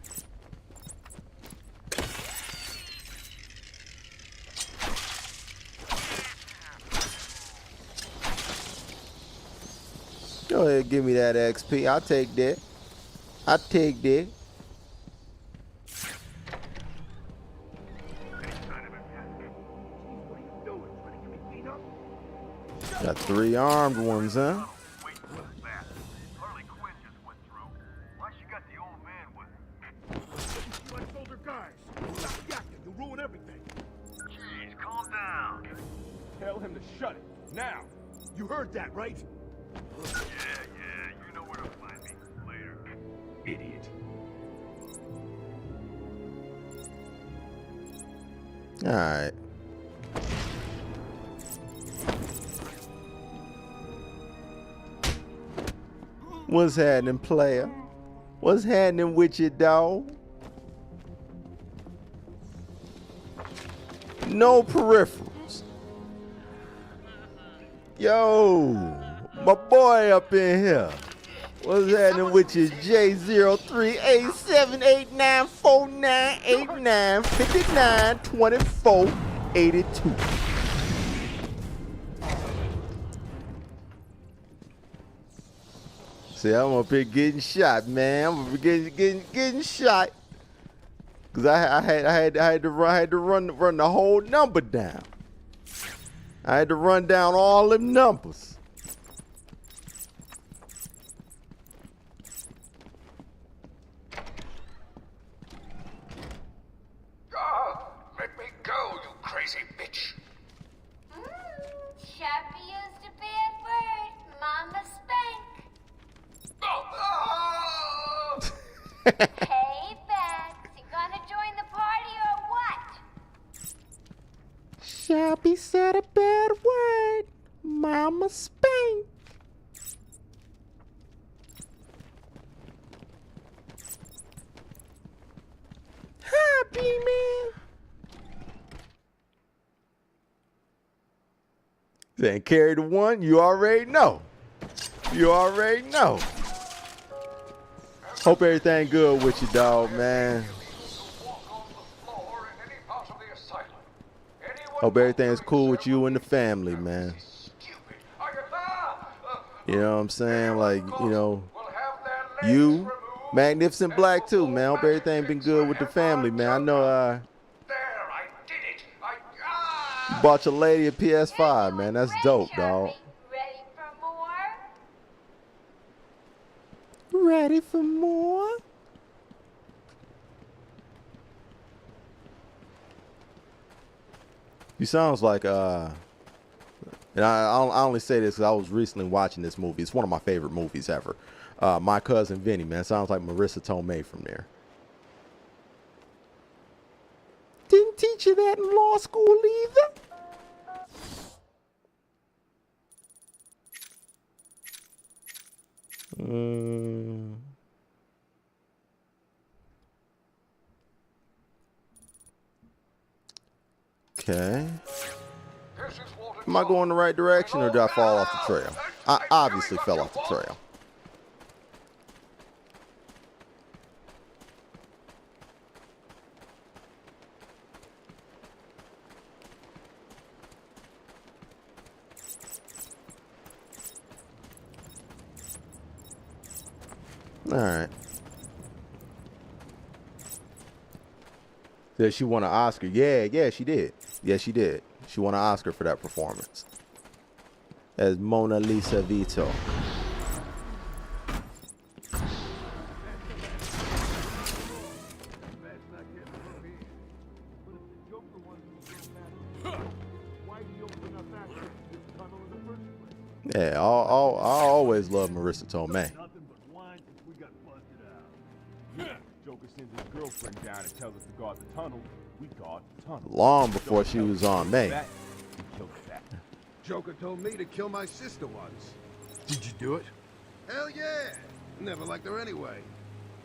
Go ahead, give me that XP. I'll take that. I'll take that. Got 3 armed ones, huh? Tell him to shut it, now! You heard that, right? Yeah, you know where to find me. Later. Idiot. Alright. What's happening, player? What's happening with you, dog? No peripherals. Yo, my boy up in here. What's happening with you, J0387894989592482? See, I'm up here getting shot, man. I'm up here getting shot. Cause I had to run the whole number down. I had to run down all them numbers. Let me go, you crazy bitch. Chappie used a bad word. Mama spank. Hey, Bex, you gonna join the party or what? Shabby said a bad word. Mama spank. Happy man. Saying carry the one, you already know. You already know. Hope everything good with you, dog, man. Hope everything's cool with you and the family, man. You know what I'm saying? Like, you know, you, Magnificent Black too, man. Hope everything been good with the family, man. I know you bought your lady a PS5, man. That's dope, dog. Ready for more? Ready for more? You sounds like and I only say this because I was recently watching this movie. It's one of my favorite movies ever. My Cousin Vinny, man. Sounds like Marissa Tomei from there. Didn't teach you that in law school either. Okay. Am I going the right direction or did I fall off the trail? I obviously fell off the trail. All right. Did she won an Oscar? Yeah, she did. Yeah, she did. She won an Oscar for that performance as Mona Lisa Vito. I always love Marissa Tomei. Nothing but wine since we got busted out. Yeah, Joker sends his girlfriend down and tells us to guard the tunnel. We guard the tunnel. Long before she was on May. That, we killed that. Joker told me to kill my sister once. Did you do it? Hell yeah! Never liked her anyway.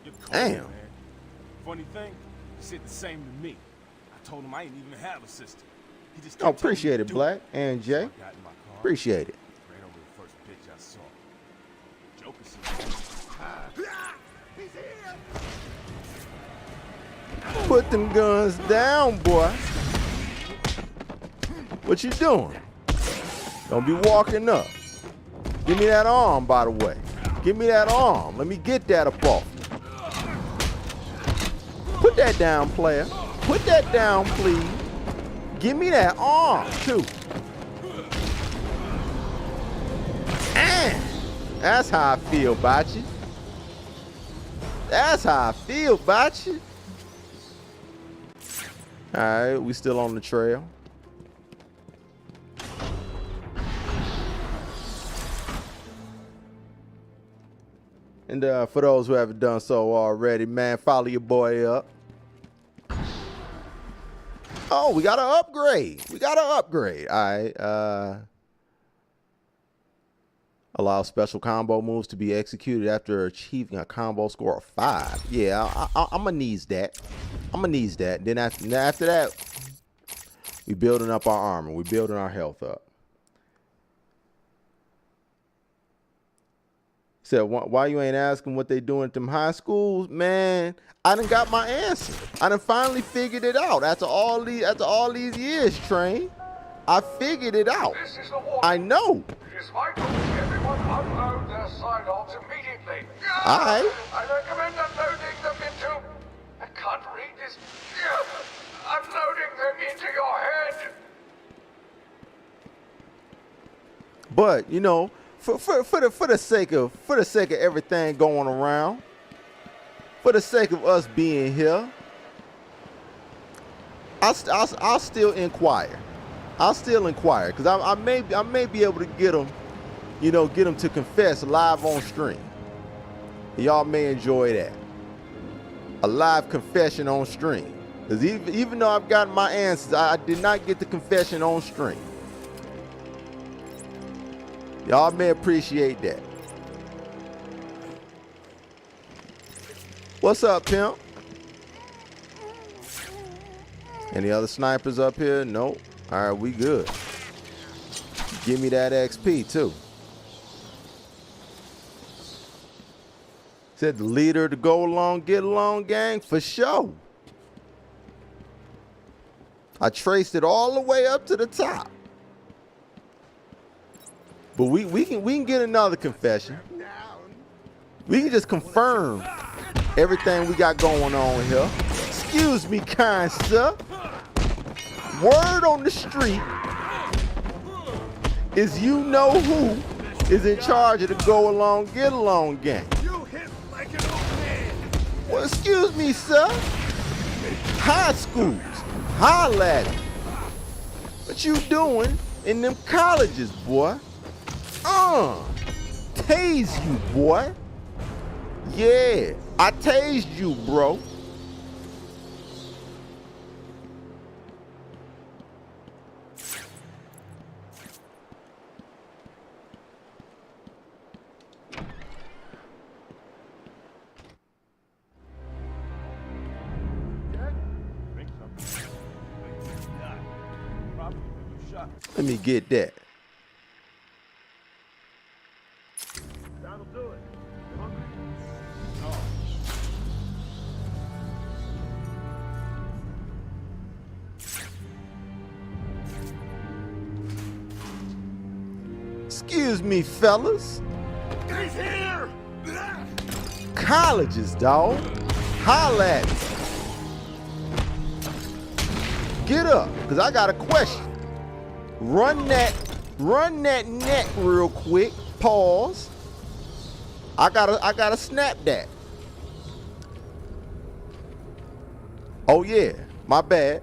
You're cold, Damn. man. Funny thing, he said the same to me. I told him I didn't even have a sister. He just Oh, kept telling me appreciate to it, do Black and So I Jay. got in my car, Appreciate it. ran over the first bitch I saw. Joker said, he's here! Put them guns down, boy. What you doing? Don't be walking up. Give me that arm, by the way. Give me that arm. Let me get that up off. Put that down, player. Put that down, please. Give me that arm, too. That's how I feel about you. That's how I feel about you. All right, we still on the trail. And for those who haven't done so already, man, follow your boy up. Oh, we got to upgrade. We got to upgrade. All right. Allow special combo moves to be executed after achieving a combo score of 5. Yeah, I'm going to need that. I'm going to need that. Then after that, we building up our armor. We building our health up. Said, why you ain't asking what they doing at them high schools? Man, I done got my answer. I done finally figured it out. After all these years, Train, I figured it out. This is the warning. I know. It is vital that everyone unload their sidearms immediately. All right. I recommend unloading them into... I can't read this. Unloading them into your head. But you know, for the sake of everything going around, for the sake of us being here, I'll still inquire. I'll still inquire because I may be able to get them, get them to confess live on stream. Y'all may enjoy that. A live confession on stream. Because even though I've gotten my answers, I did not get the confession on stream. Y'all may appreciate that. What's up, pimp? Any other snipers up here? Nope. All right, we good. Give me that XP too. Said the leader to go along, get along gang, for sure. I traced it all the way up to the top. But we can get another confession. We can just confirm everything we got going on here. Excuse me, kind sir. Word on the street is you know who is in charge of the go along, get along gang. You hit like an old man. Well, excuse me, sir. High schools, holla at me. What you doing in them colleges, boy? Tase you, boy. Yeah, I tased you, bro. Let me get that. That'll do it. You hungry? Excuse me, fellas. He's here! Colleges, dawg. Holla at me. Get up, because I got a question. Run that net real quick. Pause. I gotta snap that. Oh yeah, my bad.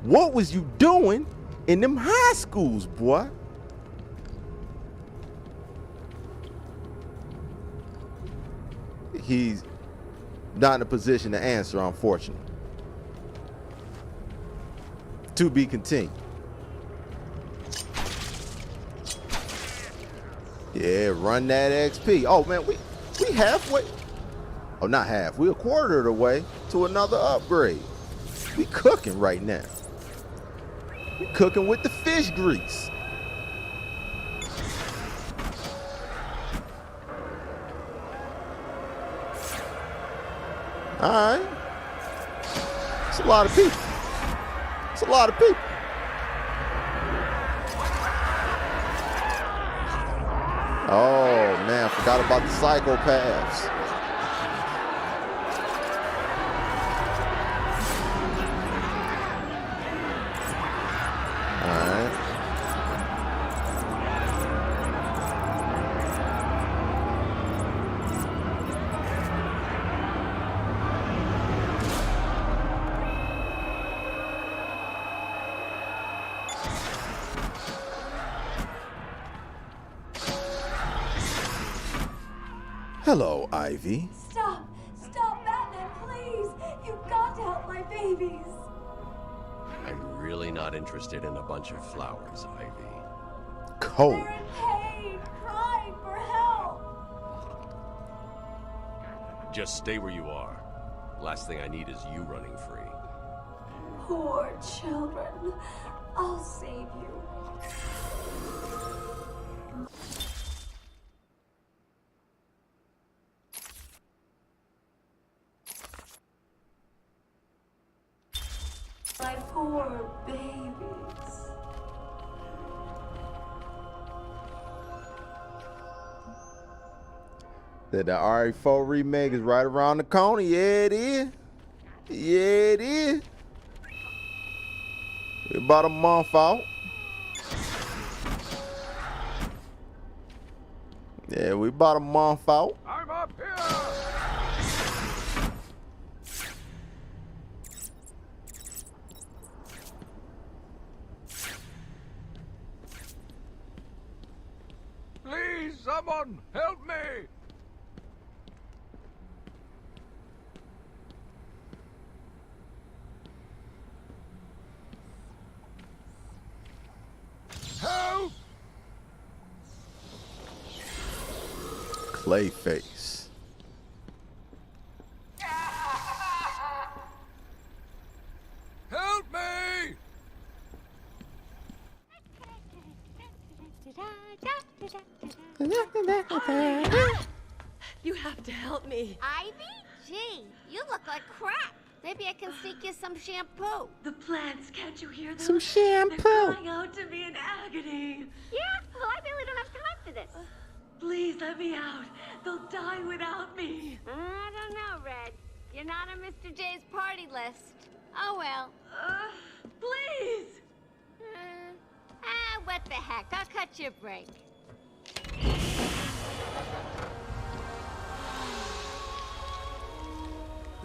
What was you doing in them high schools, boy. He's not in a position to answer, unfortunately. To be continued. Yeah, run that XP. Oh man, we halfway. Oh, not half. We're a quarter of the way to another upgrade. We cooking right now. We cooking with the fish grease. All right. It's a lot of people. It's a lot of people. Oh man, I forgot about the psychopaths. All right. Hello, Ivy. Stop! Stop, Batman, please! You've got to help my babies! I'm really not interested in a bunch of flowers, Ivy. Cold. They're in pain, crying for help! Just stay where you are. Last thing I need is you running free. Poor children. I'll save you. My poor babies. That the RE4 remake is right around the corner. Yeah, it is. Yeah, it is. We're about a month out. Yeah, we about a month out. I'm up here! Please, someone, help me! Help! Clayface. Help me! You have to help me. Ivy? Gee, you look like crap. Maybe I can sneak you some shampoo. The plants, can't you hear them? Some shampoo. They're crying out to me in agony. Yeah? Well, I really don't have time for this. Please let me out. They'll die without me. I don't know, Red. You're not on Mr. J's party list. Oh, well. Please. What the heck? I'll cut you a break.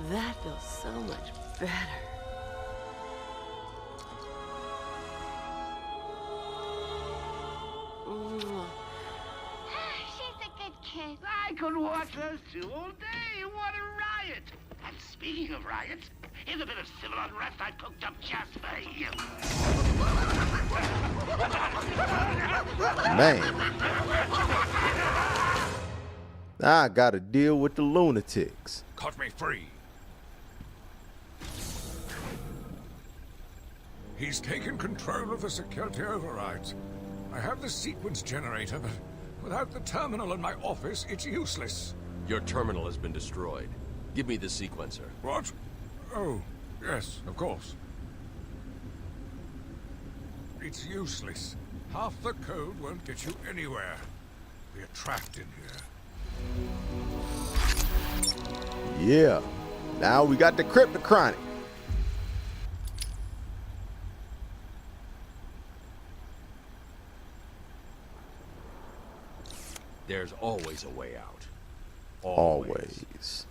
That feels so much better. She's a good kid. I could watch those two all day. What a riot! And speaking of riots, here's a bit of civil unrest I cooked up just for you. Man. I gotta deal with the lunatics. Cut me free. He's taken control of the security overrides. I have the sequence generator, but without the terminal in my office, it's useless. Your terminal has been destroyed. Give me the sequencer. What? Oh, yes, of course. It's useless. Half the code won't get you anywhere. We're trapped in here. Yeah. Now we got the cryptochronic. There's always a way out. Always.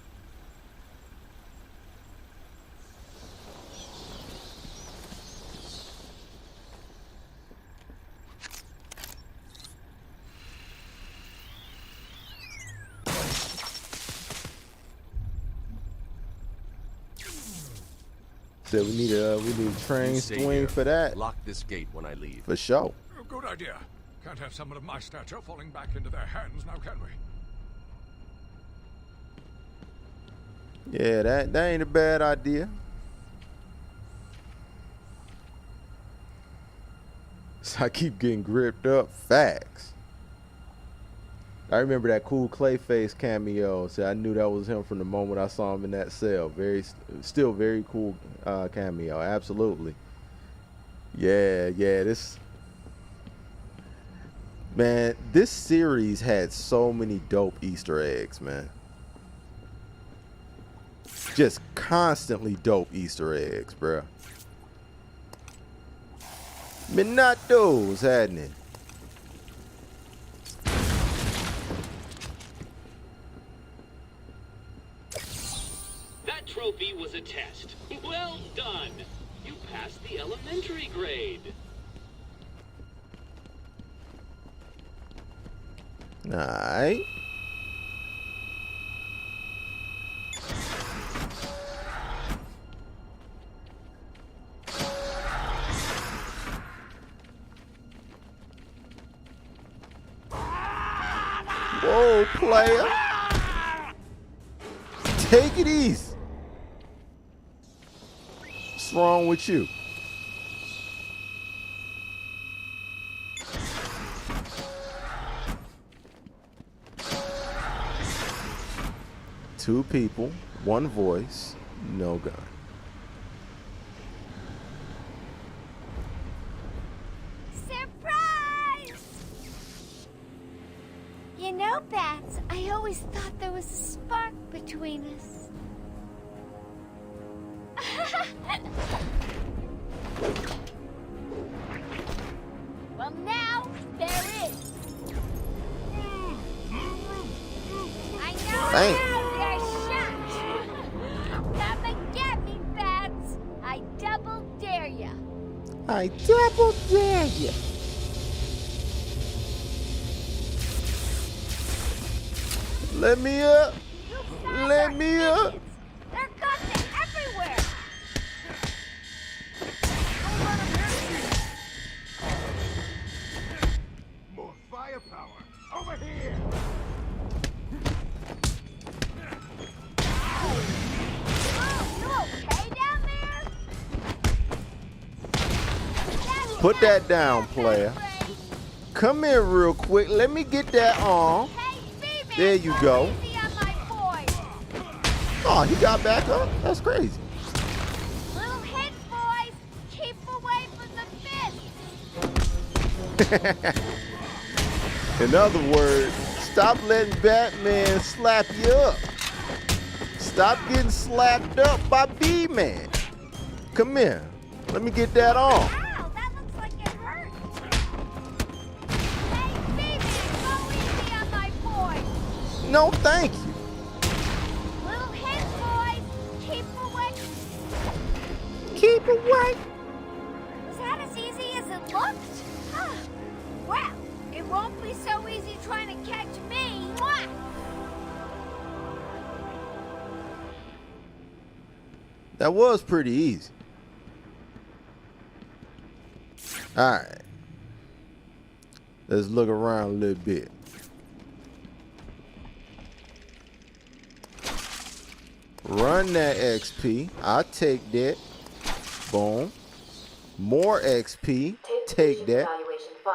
Said we need a train You stay swing here. for that. Lock this gate when I leave. For sure. Good idea. Can't have someone of my stature falling back into their hands now, can we? Yeah, that ain't a bad idea. So I keep getting gripped up. Facts. I remember that cool Clayface cameo. So I knew that was him from the moment I saw him in that cell. Still very cool cameo. Absolutely. Yeah. This series had so many dope Easter eggs, man. Just constantly dope Easter eggs, bruh. Not those, hadn't it? That trophy was a test. Well done. You passed the elementary grade. Alright. Whoa, player. Take it easy. What's wrong with you? Two people, one voice, no gun. Surprise! You know, Bats, I always thought there was a spark between us. Well, now there is. I know Dang. now you're shocked. Come and get me, Bats. I double dare ya. I double dare you. Let me up. Let me up. They're guns everywhere. More firepower. Over here. You okay down there? Put that down, player. Come here real quick. Let me get that arm. There you go. Oh, he got back up? That's crazy. Little hit, boys. Keep away from the fist. In other words, stop letting Batman slap you up. Stop getting slapped up by B-Man. Come here. Let me get that arm. Ow, that looks like it hurt. Hey, B-Man, go easy on my boy. No, thank you. Little hit, boys. Keep away. Keep away. Was that as easy as it looked? Huh. Well, it won't be so easy trying to catch me. Mwah! That was pretty easy. All right. Let's look around a little bit. Run that XP. I'll take that. Boom. More XP. Take that. Evaluation 5.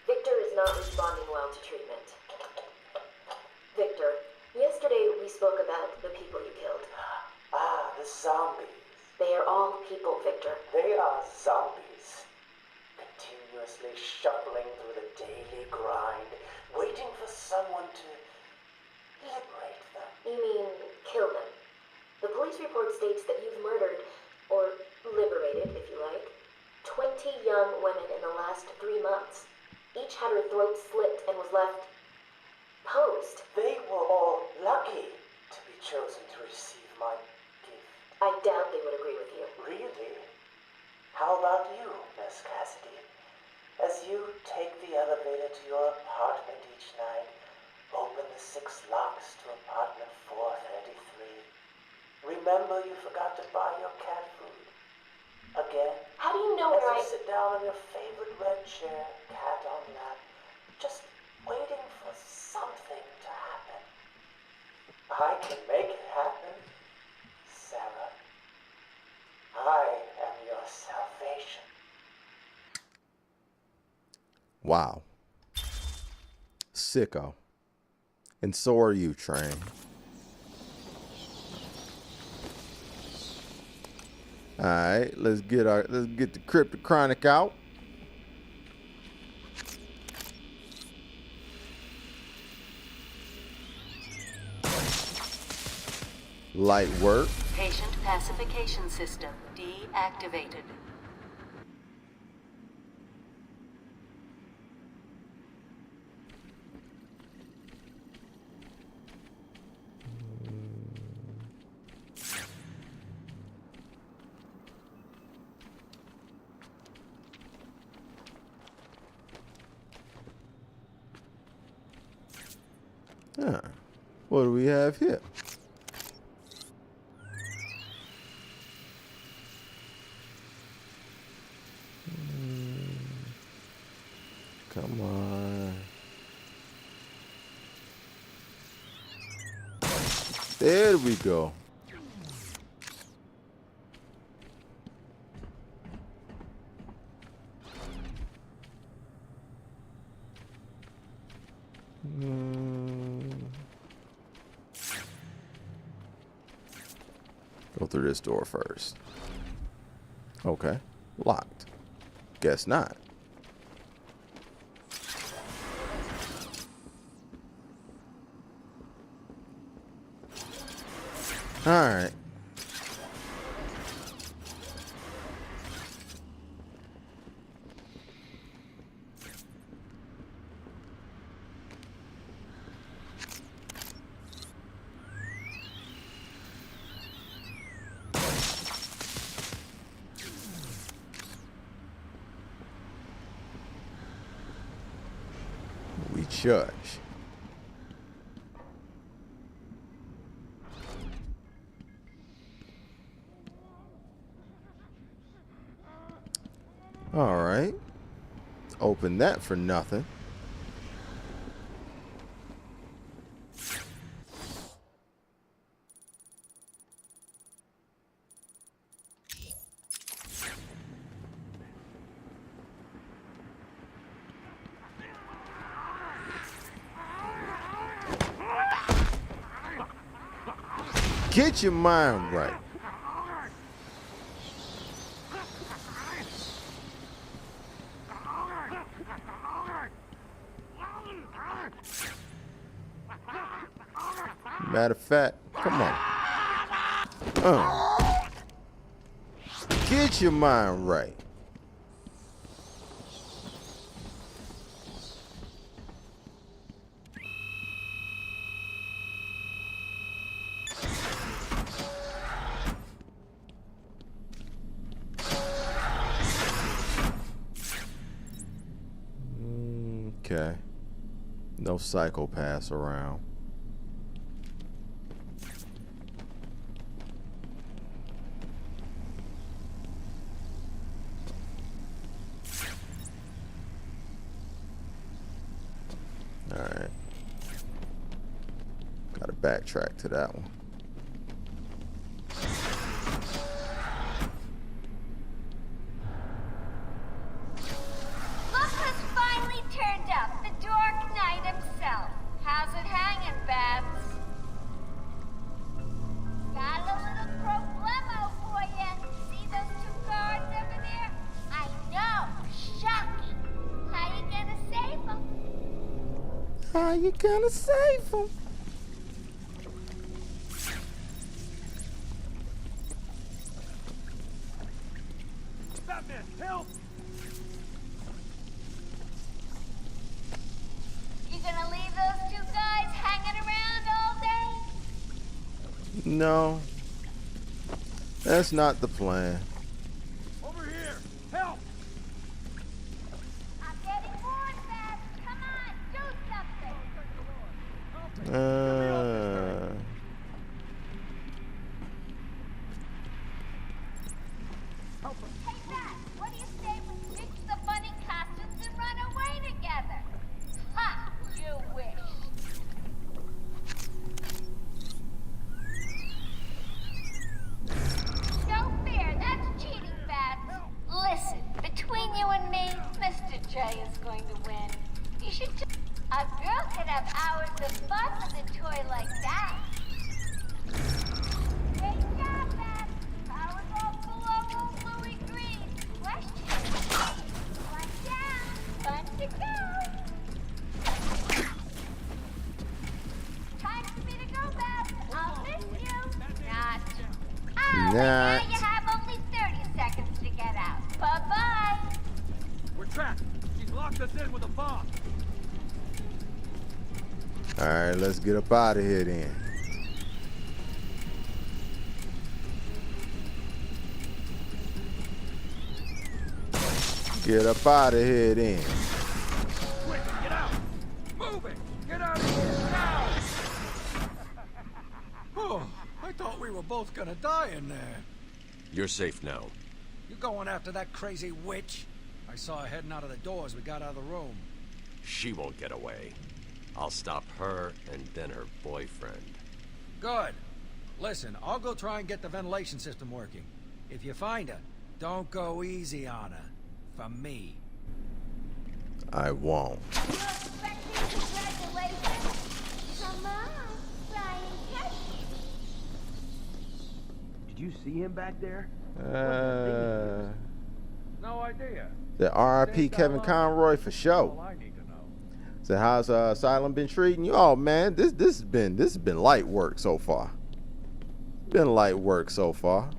Victor is not responding well to treatment. Victor, yesterday we spoke about the people you killed. Ah, the zombies. They are all people, Victor. They are zombies. Continuously shuffling through the daily grind, waiting for someone to liberate them. You mean kill them? The police report states that you've murdered, or liberated if you like, 20 young women in the last 3 months. Each had her throat slit and was left posed. They were all lucky to be chosen to receive my gift. I doubt they would agree with you. Really? How about you, Miss Cassidy? As you take the elevator to your apartment each night, open the 6 locks to apartment 433, Remember you forgot to buy your cat food? Again? How do you know where As you sit down on your favorite red chair, cat on lap, just waiting for something to happen. I can make it happen, Sarah. I am your salvation. Wow. Sicko. And so are you, Train. Alright, let's get the Cryptic Chronic out. Light work. Patient pacification system deactivated. Huh. What do we have here? Come on. There we go. Go through this door first. Okay. Locked. Guess not. Alright. We judge. All right. Open that for nothing. Get your mind right. Matter of fact, come on. Get your mind right. Okay. No psychopaths around. Alright. Gotta backtrack to that one. Look who's finally turned up, the Dark Knight himself. How's it hanging, Babs? Got a little problemo for you. See those two guards over there? I know, shocking. How you gonna save them? How you gonna save them? Batman, help! You gonna leave those two guys hanging around all day? No. That's not the plan. Over here! Help! I'm getting bored, Babs. Come on, do something. love a toy like that. Great job, Beth. Powerball below bluey green. Question. One down. Fun to go. Time for me to go, Beth. I'll miss you. Not. Oh, and now you have only 30 seconds to get out. Bye-bye. We're trapped. She's locked us in with a bomb. All right, let's get up out of here then. Get up out of here then. Quick, get out. Move it. Get out of here now. Oh, I thought we were both gonna die in there. You're safe now. You going after that crazy witch? I saw her heading out of the door as we got out of the room. She won't get away. I'll stop her and then her boyfriend. Good. Listen, I'll go try and get the ventilation system working. If you find her, don't go easy on her. For me. I won't. You're expecting congratulations? Come on, Brian, catch it. Did you see him back there? No idea. The RIP Kevin Conroy for sure. I need to know. So how's Asylum been treating you? Oh man, this has been light work so far. Been light work so far.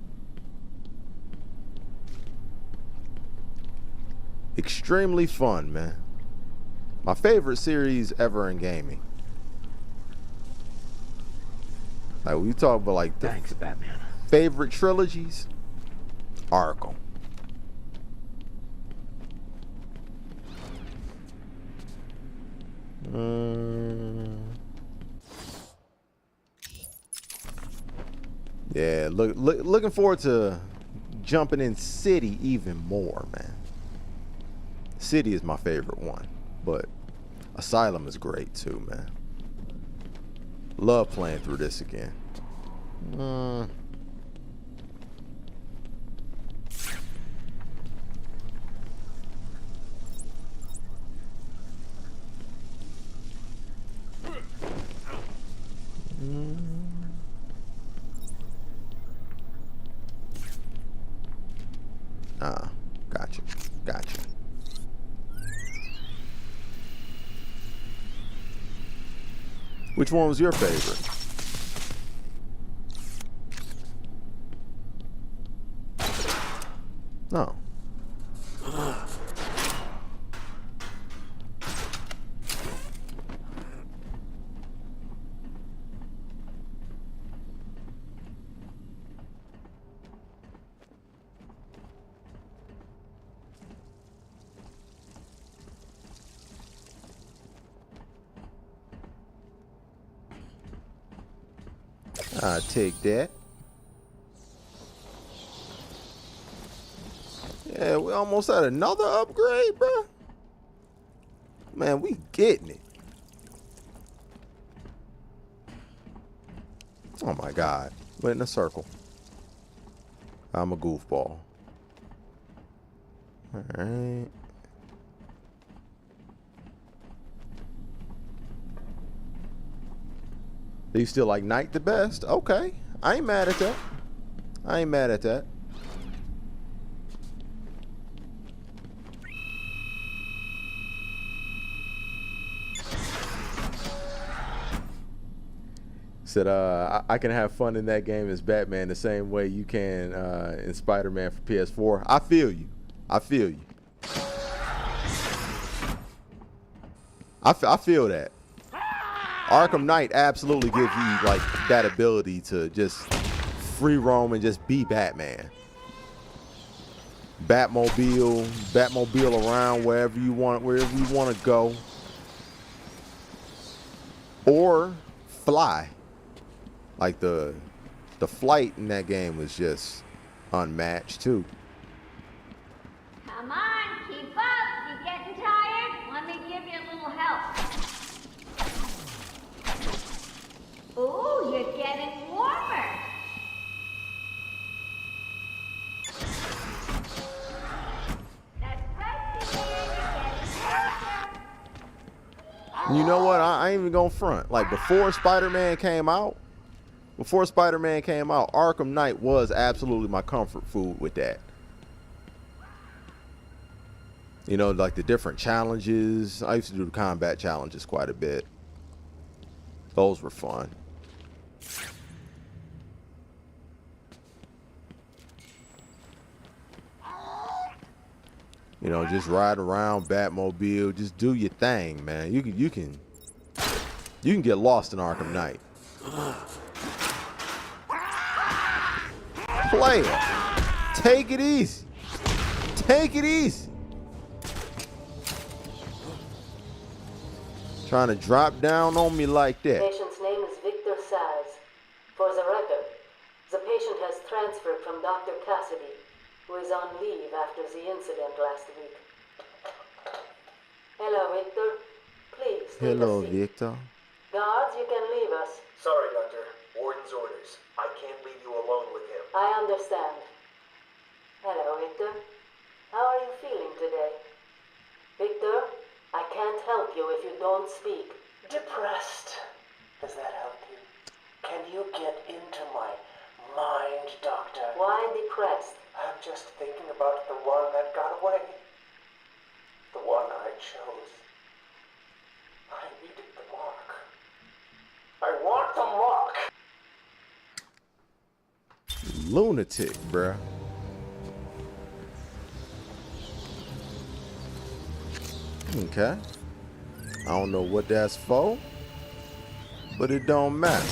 Extremely fun, man. My favorite series ever in gaming. Like when you talk about like the Thanks, Batman. favorite trilogies, Arkham. Yeah, looking forward to jumping in City even more, man. City is my favorite one, but Asylum is great too, man. Love playing through this again. Gotcha. Which one was your favorite? No. I'll take that. Yeah, we almost had another upgrade, bro. Man, we getting it. Oh my God. Went in a circle. I'm a goofball. All right. Do you still like night the best? Okay. I ain't mad at that. I ain't mad at that. Said I can have fun in that game as Batman the same way you can in Spider-Man for PS4. I feel you. I feel you. I feel that. Arkham Knight absolutely gives you like that ability to just free roam and just be Batman. Batmobile around wherever you want to go, or fly. Like the flight in that game was just unmatched too. Come on, keep up. You getting tired? Let me give you a little help. Ooh, you're getting warmer. That's right, dear. You're getting closer. You know what? I ain't even gonna front. Like before Spider-Man came out, Arkham Knight was absolutely my comfort food with that. You know, like the different challenges. I used to do the combat challenges quite a bit. Those were fun. You know, just ride around Batmobile, just do your thing, man. You can get lost in Arkham Knight. Player, take it easy. Take it easy. Trying to drop down on me like that. Patient's name is Victor Saz. For the record, the patient has transferred from Dr. Cassidy, who is on leave after the incident last week. Hello, Victor. Please take Hello, a seat. Victor. Guards, you can leave us. Sorry, Doctor. Warden's orders. I can't leave you alone with him. I understand. Hello, Victor. How are you feeling today? Victor, I can't help you if you don't speak. Depressed. Does that help you? Can you get into my mind, Doctor? Why depressed? I'm just thinking about the one that got away. The one I chose. I needed the mark. I want the mark! Lunatic, bruh. Okay. I don't know what that's for, but it don't matter.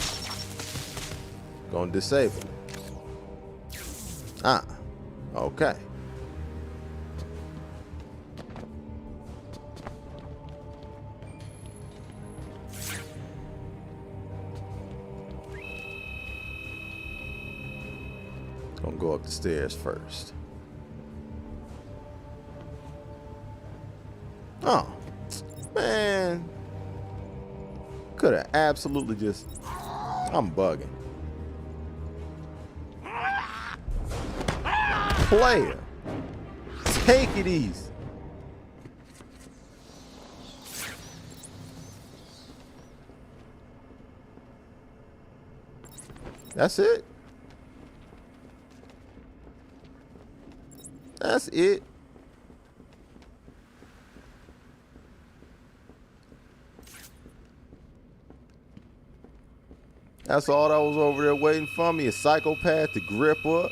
Gonna disable it. Ah, okay. Gonna go up the stairs first. Oh, man. Could have absolutely just... I'm bugging. Player, take it easy. That's it. That's it. That's all that was over there waiting for me, a psychopath to grip up.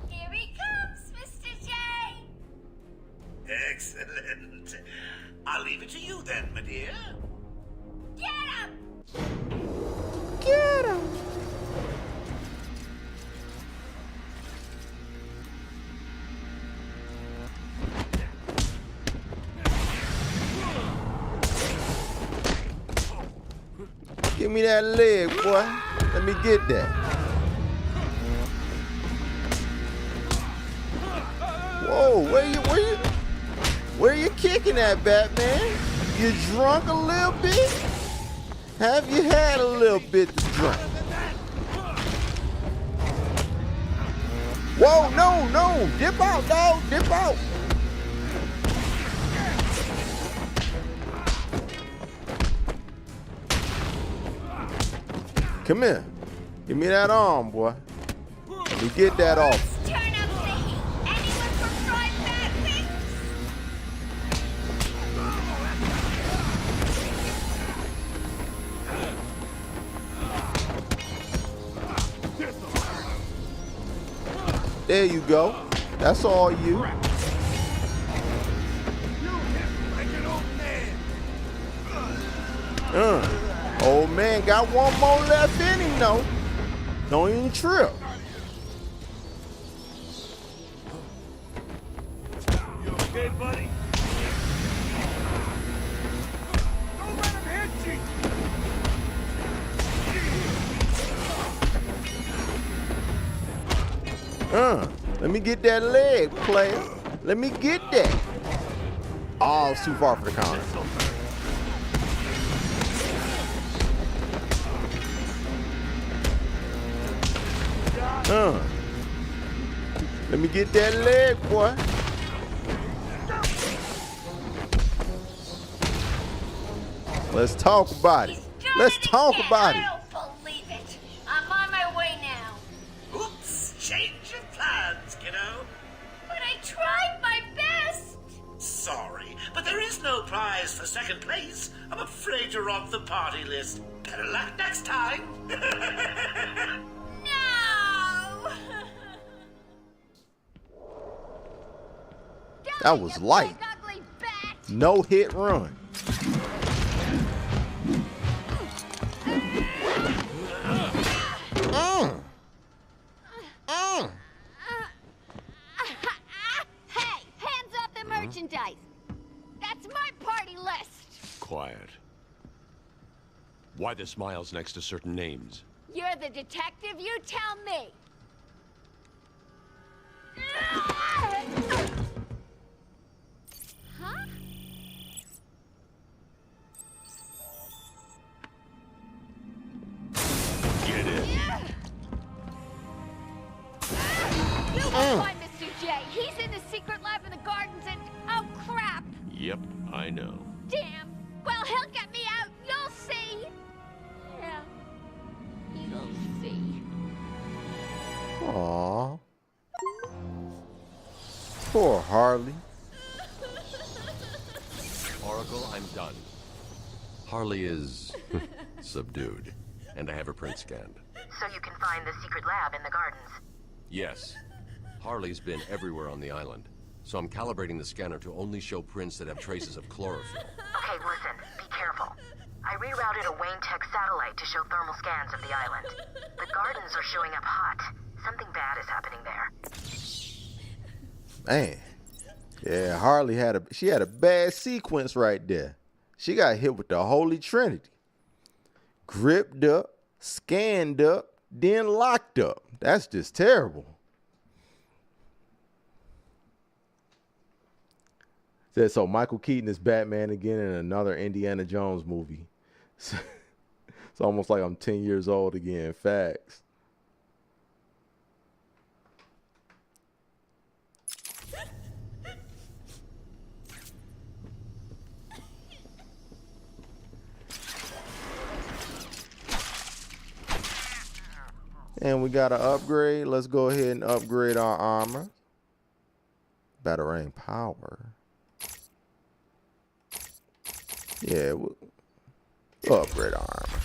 Here he comes, Mr. J! Excellent. I'll leave it to you then, my dear. Get him! Get him! Give me that leg, boy. Let me get that. Whoa, where you kicking at, Batman? You drunk a little bit? Have you had a little bit to drink? Whoa, no. Dip out, dog. Dip out. Come here. Give me that arm, boy. Let me get that off. Turn up the heat. Anyone for fried bad things? There you go. That's all you. Old man got one more left in him, though. Don't even trip. You okay, buddy? Don't let him hit you! Let me get that leg, player. Let me get that. Oh, it's too far for the counter. Let me get that leg, boy. Let's talk about it. Let's talk about it. I don't believe it. I'm on my way now. Oops, change of plans, kiddo. But I tried my best. Sorry, but there is no prize for second place. I'm afraid you're off the party list. Better luck next time. No! That was light. No hit run. Hey, hands off the merchandise. That's my party list. Quiet. Why the smiles next to certain names? You're the detective, you tell me. Huh? Get it. You won't find Mr. J. He's in the secret lab in the gardens and... oh, crap. Yep, I know. Damn. Well, he'll get me out. You'll see. Yeah. You'll see. Aww. Poor Harley. Oracle, I'm done. Harley is subdued, and I have her print scanned. So you can find the secret lab in the gardens. Yes. Harley's been everywhere on the island, so I'm calibrating the scanner to only show prints that have traces of chlorophyll. Okay, listen. Be careful. I rerouted a Wayne Tech satellite to show thermal scans of the island. The gardens are showing up hot. Something bad is happening there. Man. Yeah, Harley had a bad sequence right there. She got hit with the Holy Trinity. Gripped up, scanned up, then locked up. That's just terrible. Said so Michael Keaton is Batman again in another Indiana Jones movie. It's almost like I'm 10 years old again. Facts. And we got an upgrade. Let's go ahead and upgrade our armor. Batarang power. Yeah, we'll upgrade our armor.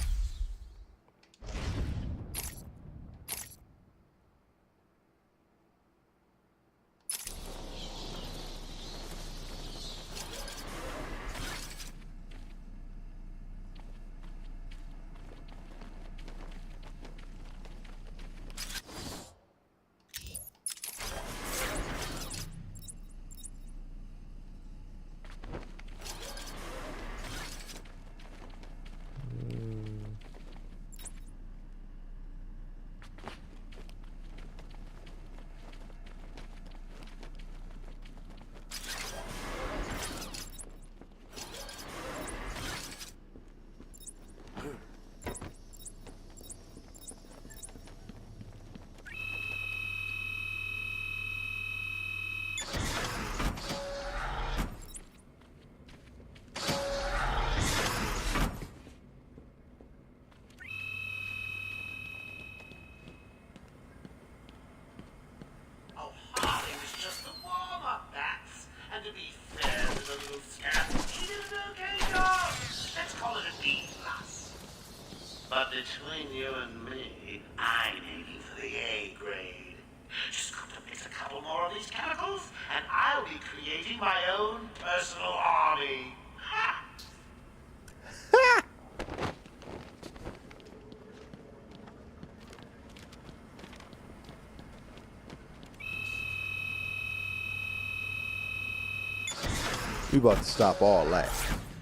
But between you and me, I'm aiming for the A grade. Just got to mix a couple more of these chemicals, and I'll be creating my own personal army. Ha! We about to stop all that.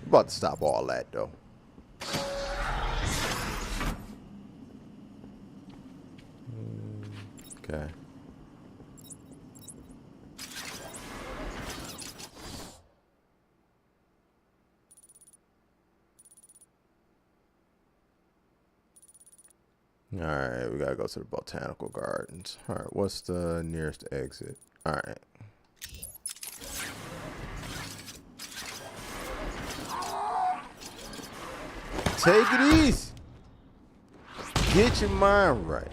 We about to stop all that though. Okay. All right, we gotta go to the botanical gardens. All right, what's the nearest exit? All right. Take it easy. Get your mind right.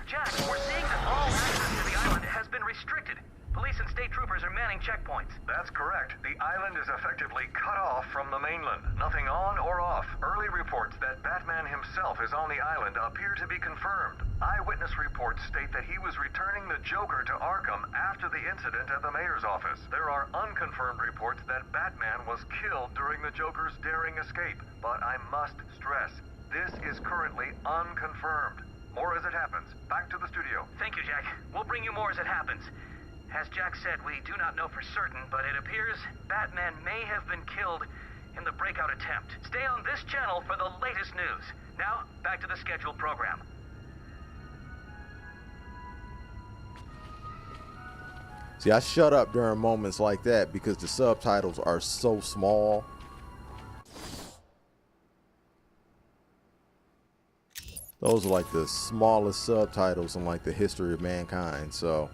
Jack, we're seeing that all access to the island has been restricted. Police and state troopers are manning checkpoints. That's correct. The island is effectively cut off from the mainland. Nothing on or off. Early reports that Batman himself is on the island appear to be confirmed. Eyewitness reports state that he was returning the Joker to Arkham after the incident at the mayor's office. There are unconfirmed reports that Batman was killed during the Joker's daring escape. But I must stress, this is currently unconfirmed. More as it happens. Back to the studio. Thank you, Jack. We'll bring you more as it happens. As Jack said, we do not know for certain, but it appears Batman may have been killed in the breakout attempt. Stay on this channel for the latest news. Now, back to the scheduled program. See, I shut up during moments like that because the subtitles are so small. Those are like the smallest subtitles in like the history of mankind. So,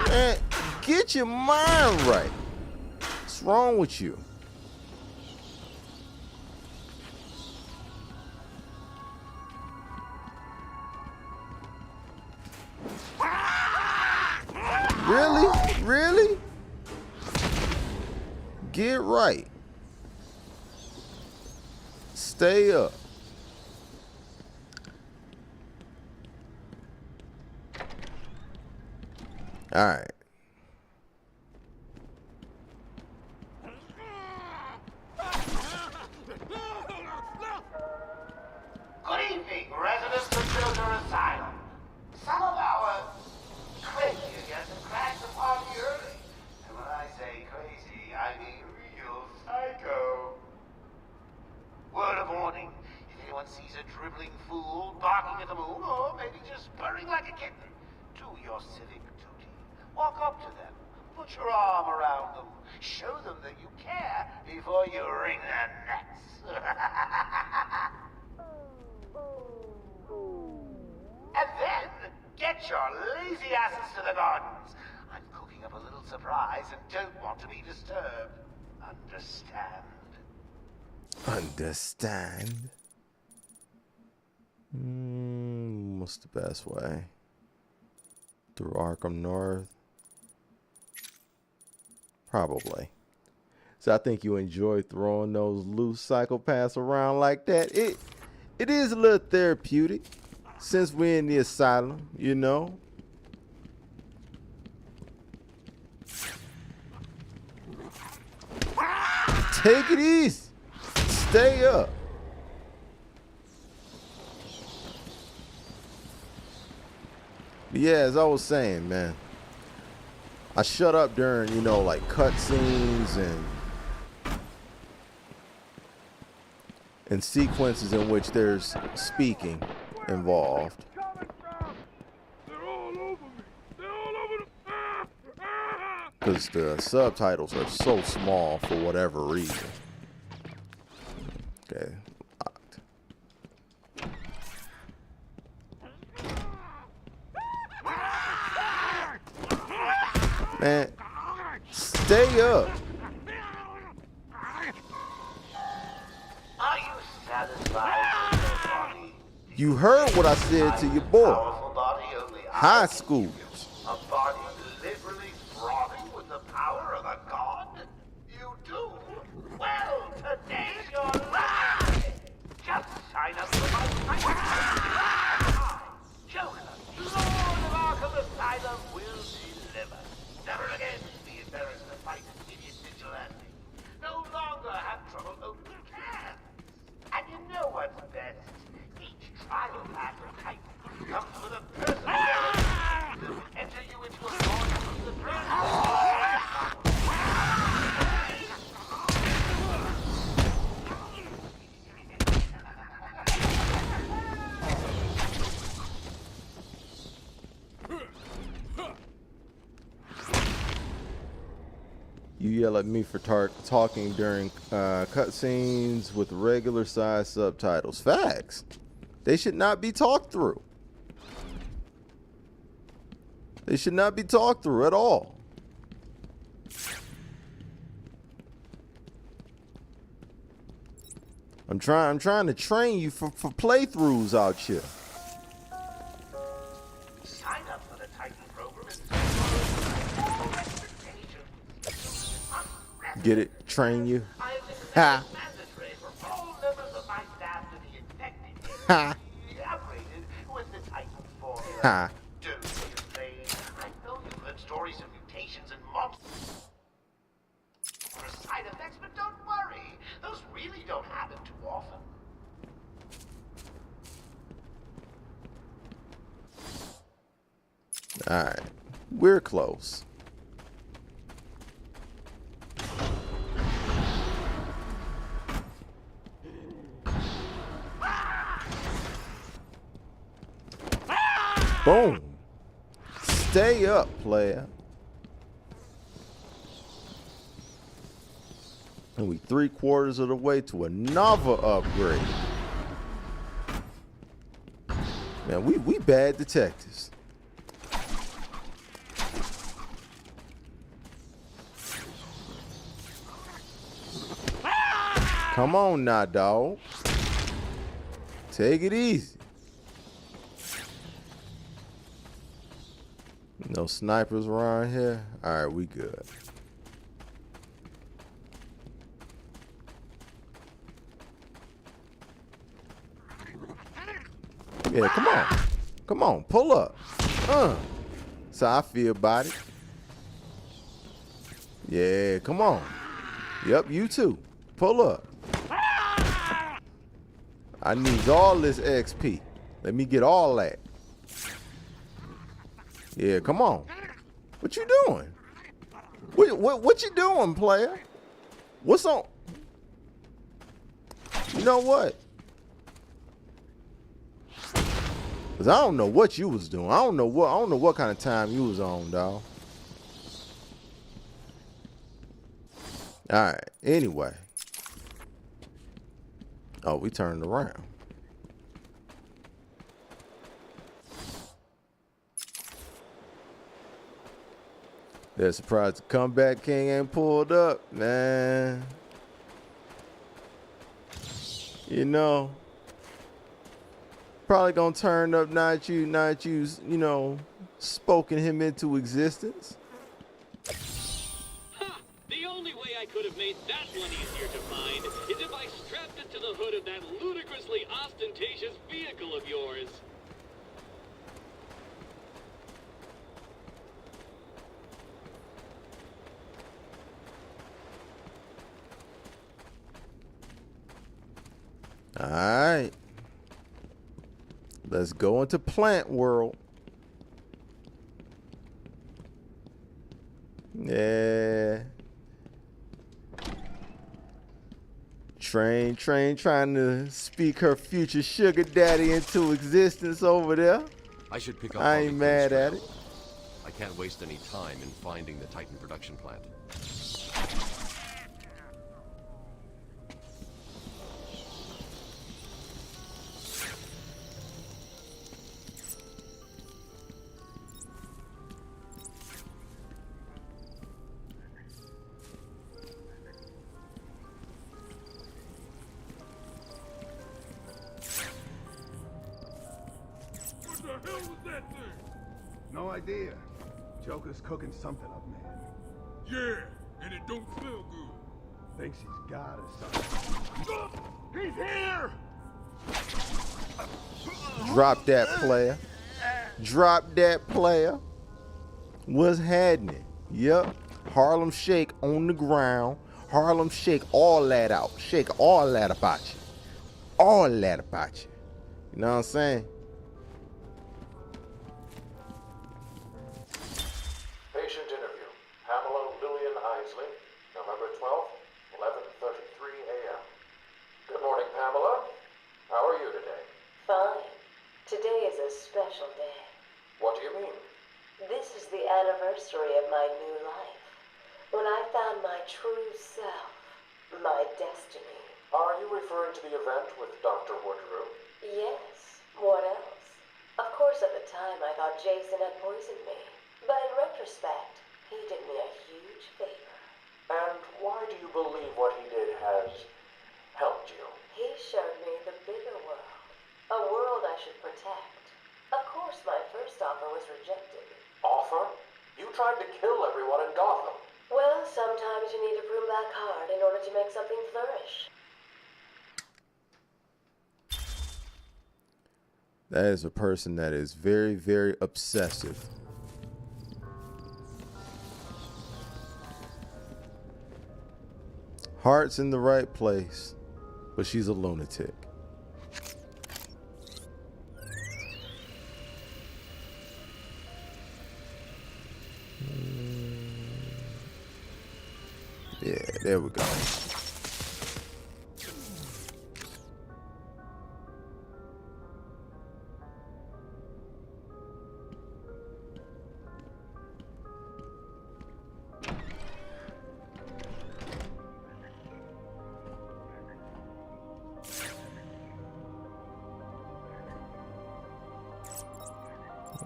man, get your mind right. What's wrong with you? Really? Really? Get right. Stay up. All right. Good evening, residents of Joker Asylum. Some of our crazy guests have crashed the party early. And when I say crazy, I mean real psycho. Word of warning, if anyone sees a dribbling fool barking at the moon, or maybe just purring like a kitten, do your civic duty. Walk up to them, put your arm around them, show them that you care before you wring their necks. And then, get your lazy asses to the gardens. I'm cooking up a little surprise and don't want to be disturbed. Understand? Understand? What's the best way? Through Arkham North? Probably. So I think you enjoy throwing those loose psychopaths around like that. It is a little therapeutic since we're in the asylum, you know. Take it easy. Stay up. But yeah, as I was saying, man, I shut up during, you know, like cutscenes and sequences in which there's speaking involved. Because the subtitles are so small for whatever reason. Okay, locked. Man, stay up. Are you satisfied with your body? You heard what I said to your boy. High school. A body literally throbbing with the power of a god? You do? Well, today's your lucky day. Just sign up for my Joker, Lord of Arkham Asylum will deliver. Never again be embarrassed to fight an idiot vigilante. No longer have trouble opening cans. And you know what's best? Each trial pass type comes with a personality that will enter you into a corner of the You yell at me for talking during cutscenes with regular size subtitles. Facts. They should not be talked through. They should not be talked through at all. I'm trying to train you for playthroughs out here. Sign up for the Titan program and Get it? Train you? Ha! mandatory for all members of my staff to be infected. Ha! Upgraded with the Titan formula. Ha! Don't be afraid. I know you've heard stories of mutations and monsters. Side effects, but don't worry. Those really don't happen too often. Alright. We're close. Boom. Stay up, player. And we 3/4 of the way to another upgrade. Man, we bad detectives. Come on now, dog. Take it easy. No snipers around here. All right, we good. Yeah, come on. Come on, pull up. So I feel about it. Yeah, come on. Yep, you too. Pull up. I need all this XP. Let me get all that. Yeah, come on. What you doing? What you doing, player? What's on? You know what? Cause I don't know what you was doing. I don't know what kind of time you was on, dog. All right. Anyway. Oh, we turned around. They're surprised the comeback king ain't pulled up, man. You know, probably gonna turn up, not you, you know, spoken him into existence. Ha! The only way I could have made that one easier to find is if I strapped it to the hood of that ludicrously ostentatious vehicle of yours. All right. Let's go into plant world. Yeah. Train trying to speak her future sugar daddy into existence over there. I should pick up. I ain't mad at it. I can't waste any time in finding the Titan production plant. What the hell was that thing? No idea. Joker's cooking something up, man. Yeah, and it don't smell good. Thinks he's God or something. He's here! Drop that, player. Drop that, player. What's happening? Yep. Harlem Shake on the ground. Harlem Shake all that out. Shake all that about you. All that about you. You know what I'm saying? Patient interview. Pamela Lillian Isley, November 12th, 11:33 a.m. Good morning, Pamela. How are you today? Fine. Today is a special day. What do you mean? This is the anniversary of my new life. When I found my true self, my destiny. Are you referring to the event with Dr. Woodrow? Yes, what else? Of course, at the time, I thought Jason had poisoned me. But in retrospect, he did me a huge favor. And why do you believe what he did has helped you? He showed me the bigger world. A world I should protect. Of course, my first offer was rejected. Offer? You tried to kill everyone in Gotham. Well, sometimes you need to prove back hard in order to make something flourish. That is a person that is very, very obsessive. Heart's in the right place, but she's a lunatic. Yeah, there we go.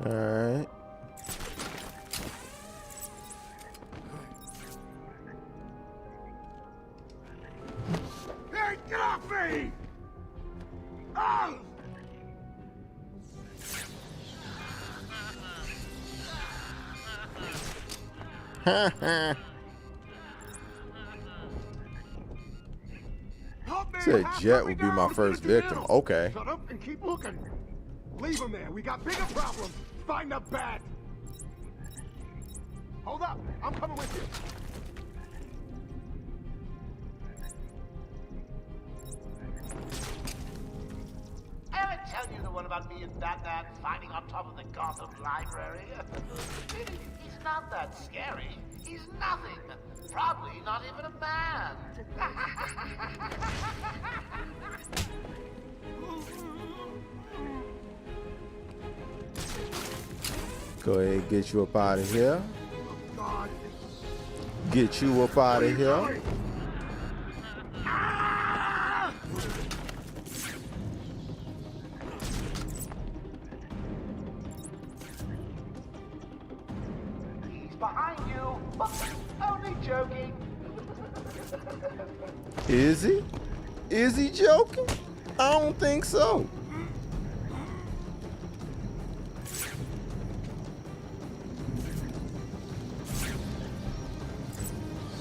All right. Hey, get off me! Oh! Said Jet would be my first victim. Okay. Shut up and keep looking. Leave him there. We got bigger problems. Find the bat. Hold up. I'm coming with you. Ever tell you the one about me and Batman fighting on top of the Gotham Library? He's not that scary. He's nothing. Probably not even a man. Go ahead, get you up out of here. Get you up out of here. He's behind you. Only joking. Is he? Is he joking? I don't think so.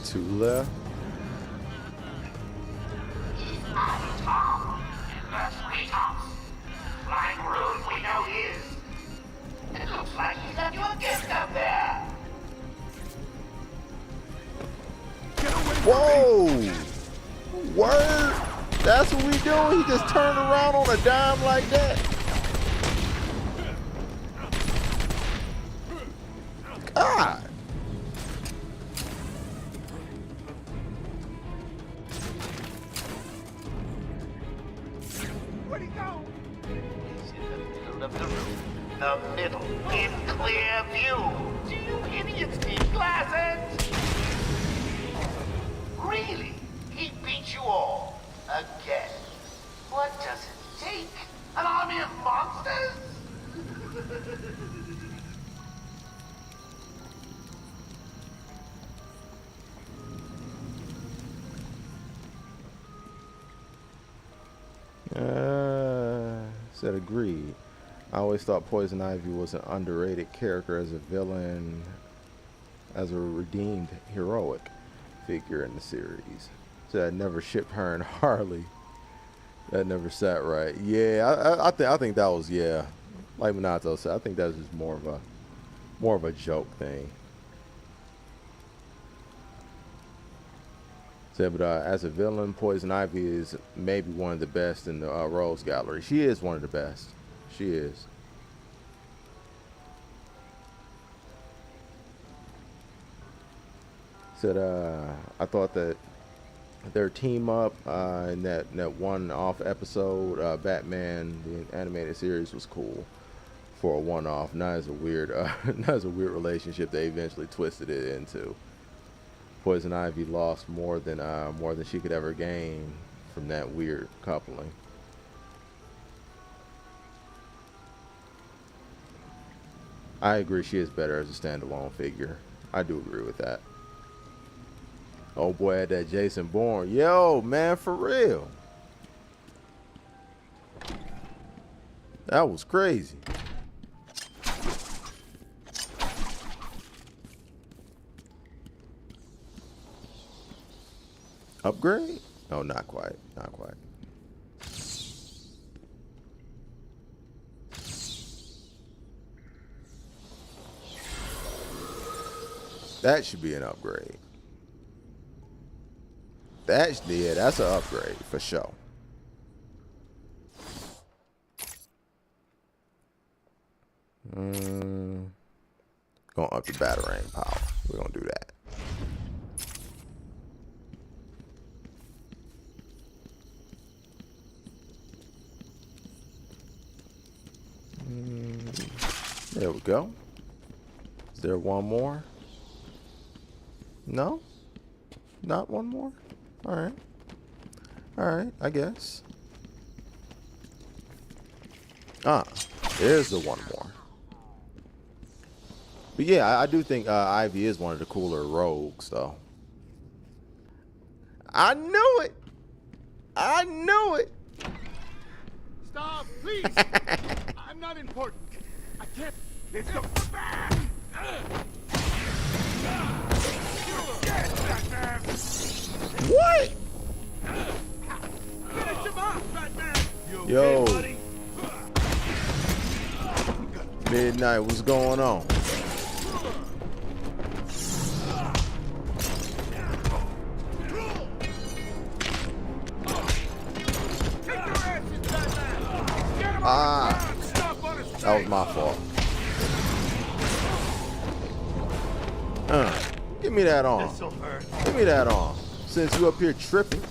Two left. Tom, that's Tom. Flying rude, we know he is. It looks like he's at your gift up there. Whoa! Word! That's what we do. He just turned around on a dime like that. God! Where'd he go? He's in the middle of the room. The middle, in clear view. Do you idiots need glasses? Really? He beat you all. Again. What does it take? An army of monsters? Said agreed. I always thought Poison Ivy was an underrated character as a villain, as a redeemed heroic figure in the series. So I never shipped her and Harley. That never sat right. Yeah, I think that was, yeah. Like Minato said, I think that was just more of a joke thing. But as a villain, Poison Ivy is maybe one of the best in the Rose Gallery. She is one of the best. She is. Said I thought that their team up in that one-off episode, Batman the animated series, was cool for a one-off. Not as a weird relationship they eventually twisted it into. Poison Ivy lost more than she could ever gain from that weird coupling. I agree, she is better as a standalone figure. I do agree with that. Oh boy, had that Jason Bourne. Yo, man, for real. That was crazy. Upgrade? No, not quite. Not quite. That should be an upgrade. That's an upgrade for sure. Gonna up the batarang power. We're gonna do that. There we go. Is there one more? No? Not one more? Alright. Alright, I guess. There's the one more. But yeah, I do think Ivy is one of the cooler rogues, though. I knew it! I knew it! Stop, please! I'm not important. I can't. It's the What? Finish him off, Batman! Yo. Midnight, what's going on? That was my fault. Give me that on. Give me that on. Since you up here tripping.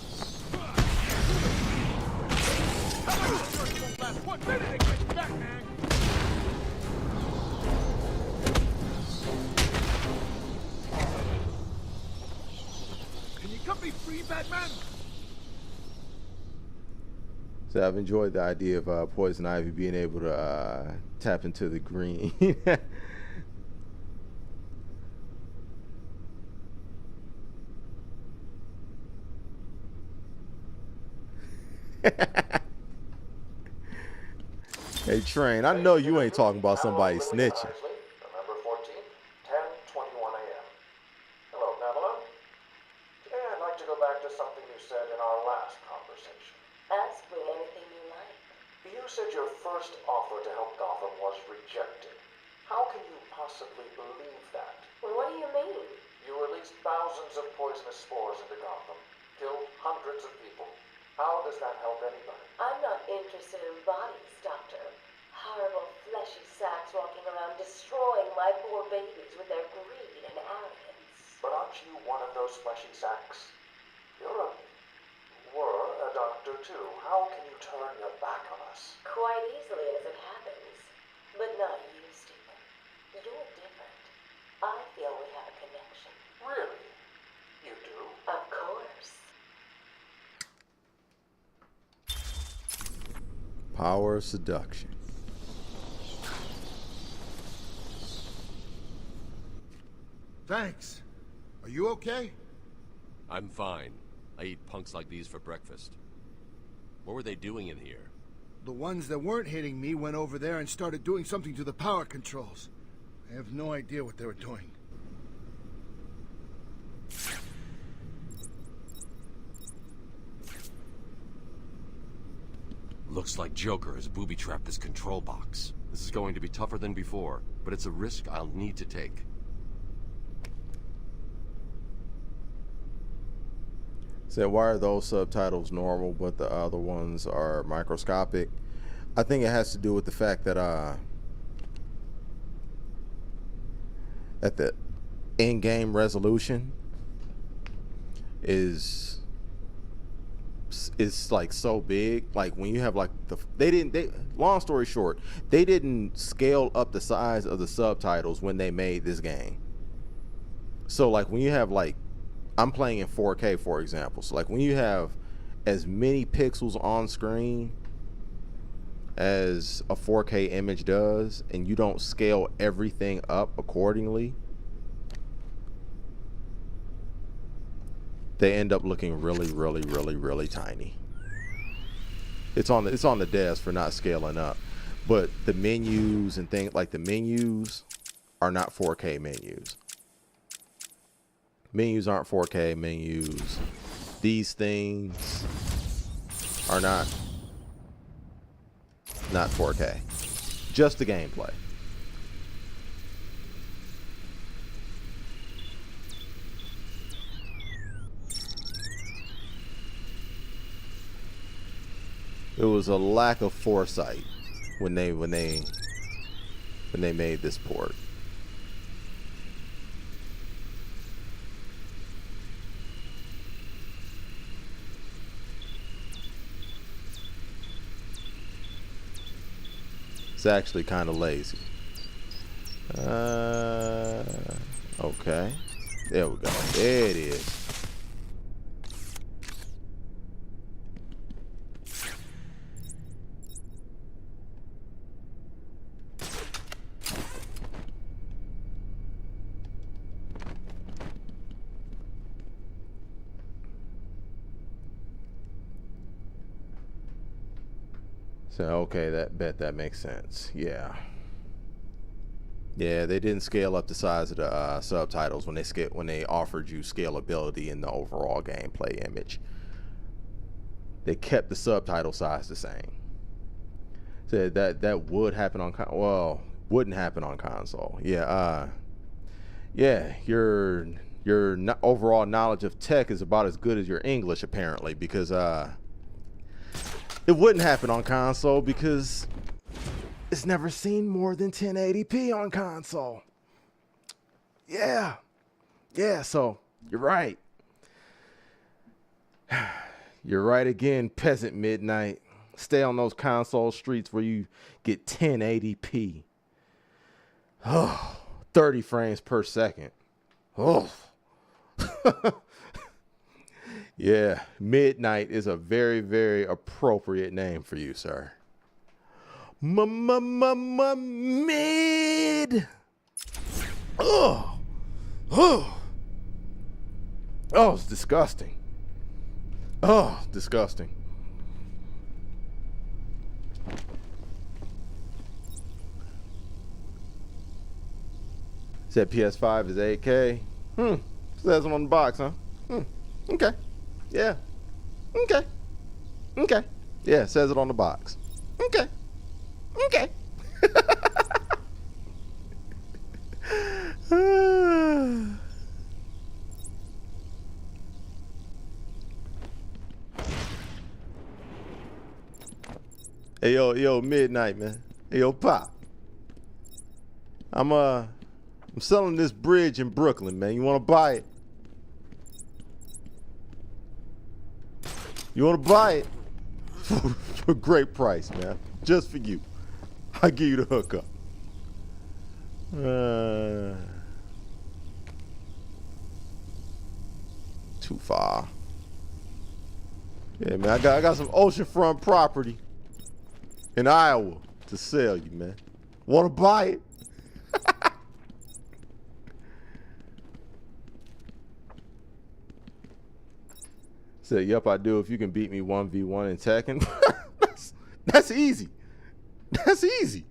Can you cut me free, Batman? So I've enjoyed the idea of Poison Ivy being able to tap into the green. Hey, Train, I know you ain't talking about somebody snitching. November 14th, 10:21 a.m. Hello, Pamela. Today I'd like to go back to something you said in our last conversation. Ask me anything you like. You said your first offer to help Gotham was rejected. How can you possibly believe that? Well, what do you mean? You released thousands of poisonous spores into Gotham, killed hundreds of people. How does that help anybody? I'm not interested in bodies, Doctor. Horrible fleshy sacks walking around destroying my poor babies with their greed and arrogance. But aren't you one of those fleshy sacks? Were a doctor too. How can you turn your back on us? Quite easily as it happens. But not you, Stephen. You're different. I feel we have a connection. Really? You do? Of course. Power of seduction. Thanks. Are you okay? I'm fine. I eat punks like these for breakfast. What were they doing in here? The ones that weren't hitting me went over there and started doing something to the power controls. I have no idea what they were doing. Looks like Joker has booby-trapped this control box. This is going to be tougher than before, but it's a risk I'll need to take. So why are those subtitles normal but the other ones are microscopic? I think it has to do with the fact that that the in-game resolution is like so big. Like when you have like long story short, they didn't scale up the size of the subtitles when they made this game. So like when you have like I'm playing in 4K, for example. So like when you have as many pixels on screen as a 4K image does, and you don't scale everything up accordingly, they end up looking really, really, really, really tiny. It's on the desk for not scaling up, but the menus and things like the menus are not 4K menus. Menus aren't 4K menus. These things are not 4K. Just the gameplay. It was a lack of foresight when they made this port. It's actually kind of lazy. Okay. There we go. There it is. So, okay, that makes sense. Yeah. Yeah, they didn't scale up the size of the subtitles when they offered you scalability in the overall gameplay image. They kept the subtitle size the same. So that would happen on wouldn't happen on console. Yeah. Yeah, your overall knowledge of tech is about as good as your English apparently, because it wouldn't happen on console because it's never seen more than 1080p on console. Yeah. Yeah, so you're right. You're right again, Peasant Midnight. Stay on those console streets where you get 1080p. Oh, 30 frames per second. Oh. Yeah, Midnight is a very, very appropriate name for you, sir. Mid. Oh. Oh. Oh, it's disgusting. Oh, disgusting. Said PS5 is 8K. Says it on the box, huh? Okay. Yeah. Okay. Okay. Yeah, says it on the box. Okay. Okay. Hey, yo, Midnight, man. Hey, yo, Pop. I'm selling this bridge in Brooklyn, man. You want to buy it? You want to buy it? For a great price, man. Just for you. I'll give you the hookup. Too far. Yeah, man. I got some oceanfront property in Iowa to sell you, man. Want to buy it? Said, yep, I do. If you can beat me 1v1 in Tekken. That's easy. That's easy.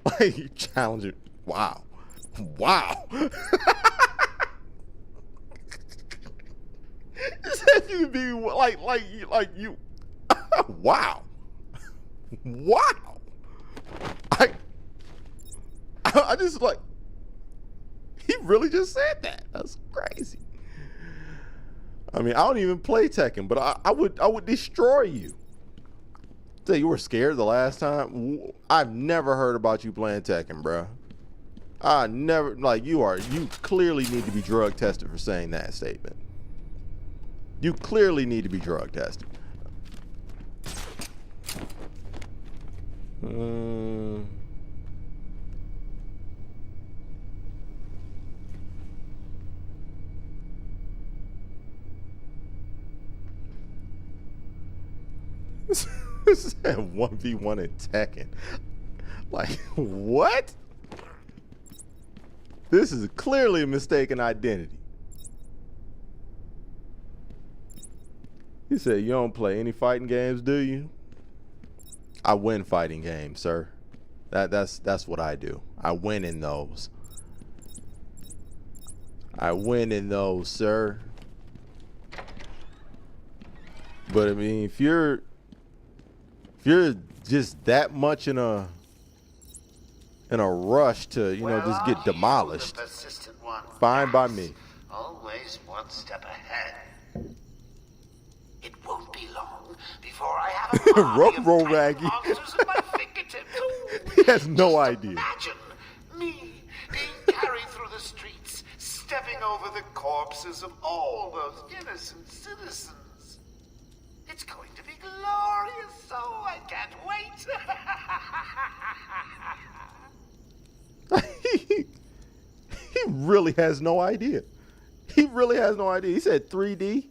Like, you challenge it. Wow. Wow. If you can be like you. Wow. Wow. I just like, he really just said that. That's crazy. I mean, I don't even play Tekken, but I would destroy you. Say you were scared the last time. I've never heard about you playing Tekken, bro. I never, like, you clearly need to be drug tested for saying that statement. You clearly need to be drug tested. This is 1v1 in Tekken. Like, what? This is clearly a mistaken identity. He said, you don't play any fighting games, do you? I win fighting games, sir. That's what I do. I win in those. I win in those, sir. But I mean, if you're just that much in a rush to, you know, just get demolished, fine by me. Always one step ahead. It won't be long before I have a Roll Raggy. monsters at my fingertips. He has no idea. Imagine me being carried through the streets, stepping over the corpses of all those innocent citizens. It's going to be glorious, so I can't wait. He really has no idea. He really has no idea. He said 3D.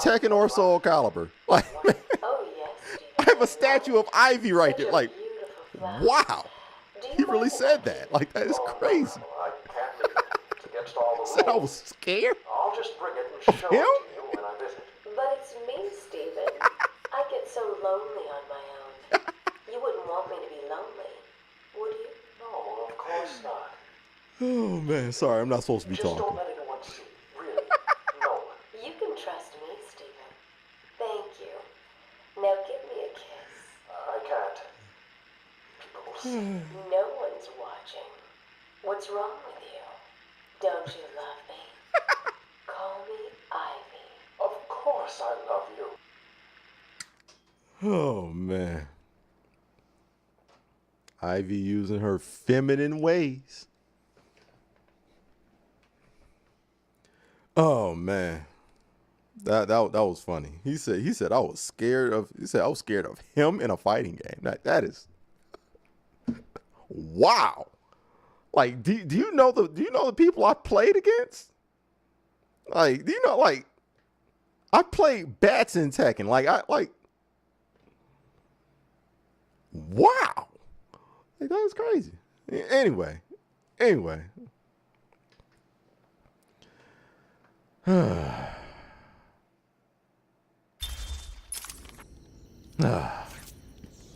Tekken or Soul Calibur. Like, man, I have a statue of Ivy right there. Like, wow. He really said that. Like, that is crazy. I can't leave it. It's against all the rules. Said I was scared. I'll just bring it and show it to you when I visit. But it's me, Steven. I get so lonely on my own. You wouldn't want me to be lonely, would you? No, of course not. Oh, man. Sorry, I'm not supposed to be Just talking. don't let anyone see. Really. No. You can trust me, Steven. Thank you. Now give me a kiss. I can't. People will see. No one's watching. What's wrong with you? Don't you love me? Call me Ivy. Of course I love you. Oh, man. Ivy using her feminine ways. Oh, man. That was funny. He said I was scared of him in a fighting game. That is wow. Like, do you know the people I played against? Like, do you know, like, I played bats in Tekken. Wow. Like, that was crazy. Anyway.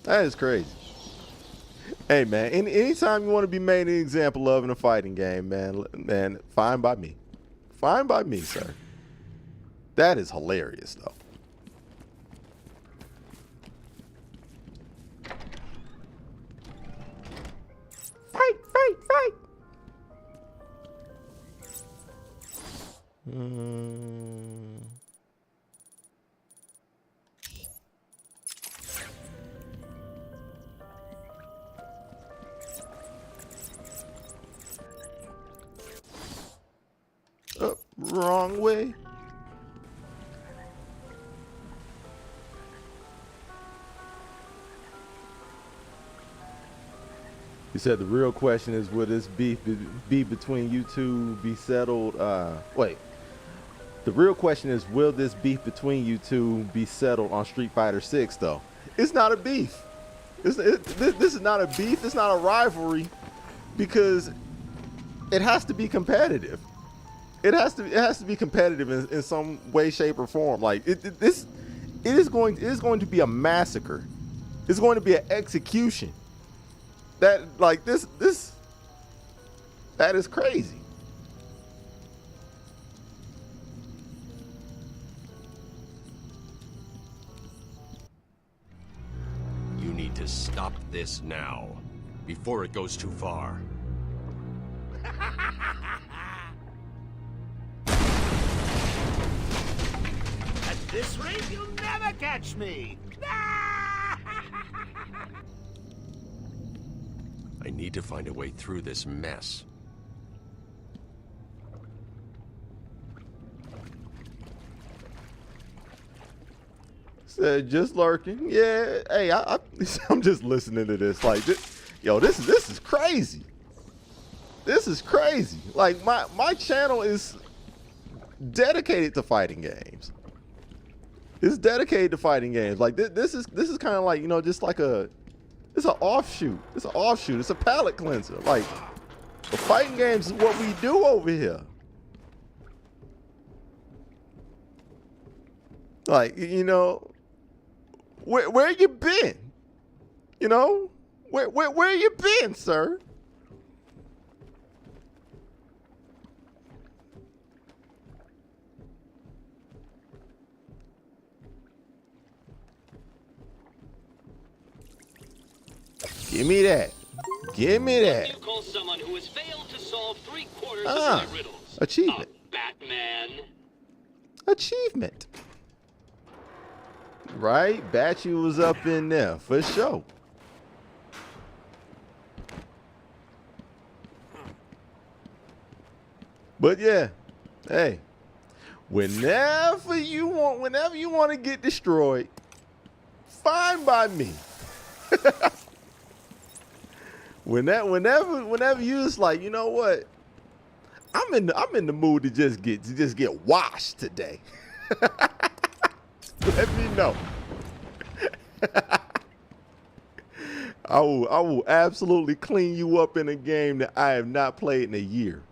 That is crazy. Hey, man, anytime you want to be made an example of in a fighting game, man, fine by me. Fine by me, sir. That is hilarious, though. Fight! Wrong way. He said the real question is, will this beef be between you two be settled? Wait. The real question is, will this beef between you two be settled on Street Fighter 6, though? It's not a beef. This is not a beef. It's not a rivalry, because it has to be competitive. It has to be competitive in some way, shape, or form. Like it is going to be a massacre. It's going to be an execution. That is crazy. You need to stop this now, before it goes too far. At this rate, you'll never catch me! I need to find a way through this mess. Said just lurking. Yeah. Hey, I'm just listening to this. Like, this is crazy. This is crazy. Like, my channel is dedicated to fighting games. It's dedicated to fighting games. Like this is kind of like, you know, just like it's an offshoot. It's an offshoot. It's a palate cleanser. Like the fighting games is what we do over here. Like, you know, where you been? You know, where you been, sir? Give me that. Give me that. You call someone who has failed to solve 3/4 of my riddles. Achievement. Batman. Achievement. Right? Batchy was up in there for sure. But yeah, hey, whenever you want to get destroyed, fine by me. Whenever you just like, you know what? I'm in the mood to just get washed today. Let me know. I will absolutely clean you up in a game that I have not played in a year.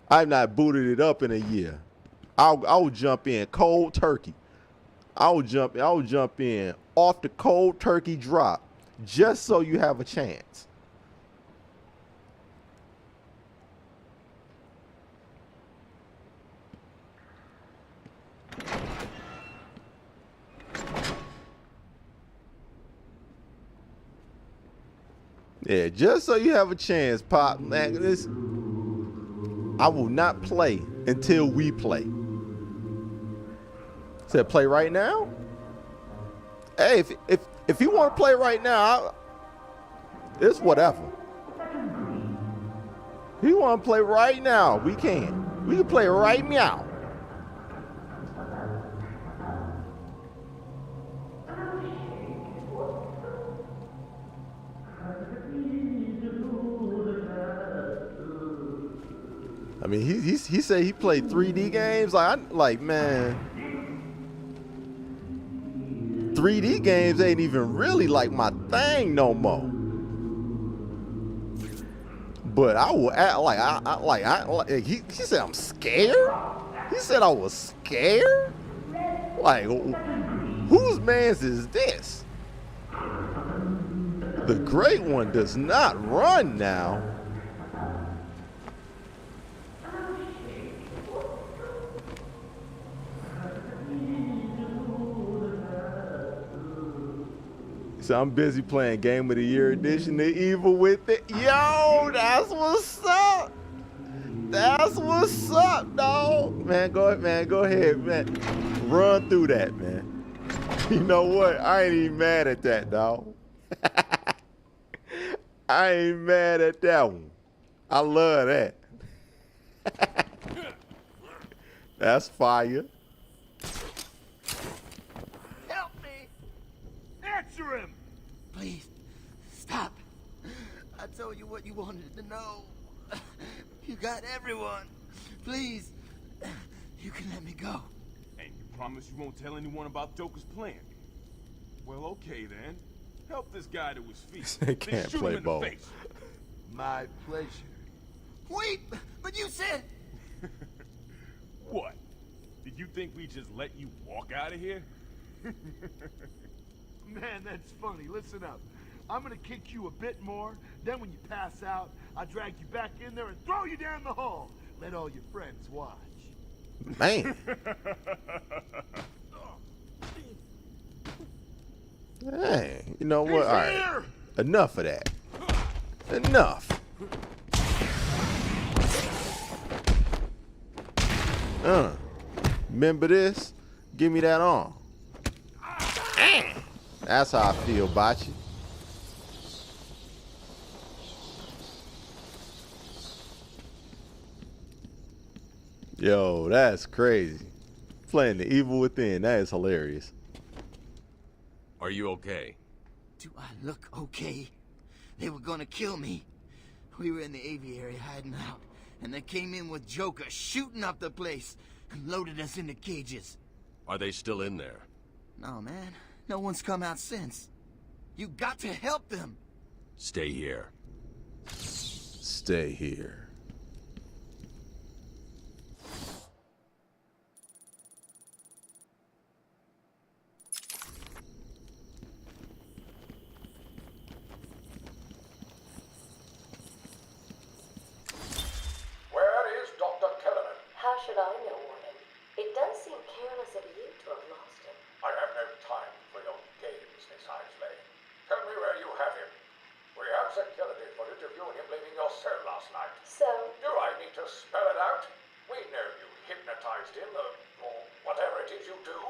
I've not booted it up in a year. I'll jump in cold turkey. I'll jump in off the cold turkey drop just so you have a chance. Yeah, just so you have a chance, Pop. Man, I will not play until we play. Said play right now? Hey, if you want to play right now, it's whatever. If you want to play right now, we can. We can play right now. I mean, he said he played 3D games. Like man, 3D games ain't even really like my thing no more. But I will act like he said I'm scared. He said I was scared. Like, whose man's is this? The Great One does not run now. So I'm busy playing Game of the Year edition of Evil with it. Yo, that's what's up. That's what's up, dog. Man, go ahead, man. Run through that, man. You know what? I ain't even mad at that, dog. I ain't mad at that one. I love that. That's fire. Help me! Answer him! Please, stop. I told you what you wanted to know. You got everyone. Please, you can let me go. And you promise you won't tell anyone about Joker's plan? Well, okay then. Help this guy to his feet. They can't shoot play him in ball. the face. My pleasure. Wait, but you said... What? Did you think we just let you walk out of here? Man, that's funny. Listen up. I'm gonna kick you a bit more, then when you pass out, I'll drag you back in there and throw you down the hall. Let all your friends watch. Man. Hey, you know what? All right. Enough of that. Enough. Remember this? Give me that arm. That's how I feel, Bocce. Yo, that's crazy. Playing the Evil Within, that is hilarious. Are you okay? Do I look okay? They were gonna kill me. We were in the aviary hiding out, and they came in with Joker shooting up the place and loaded us into cages. Are they still in there? No, man. No one's come out since. You got to help them. Stay here. Stay here. Where is Dr. Kellerman? How should I know, Warden? It does seem careless of you to have lost him. I have no time for your games, Miss Isley. Tell me where you have him. We have security footage of you and him leaving your cell last night. So? Do I need to spell it out? We know you hypnotized him, or whatever it is you do.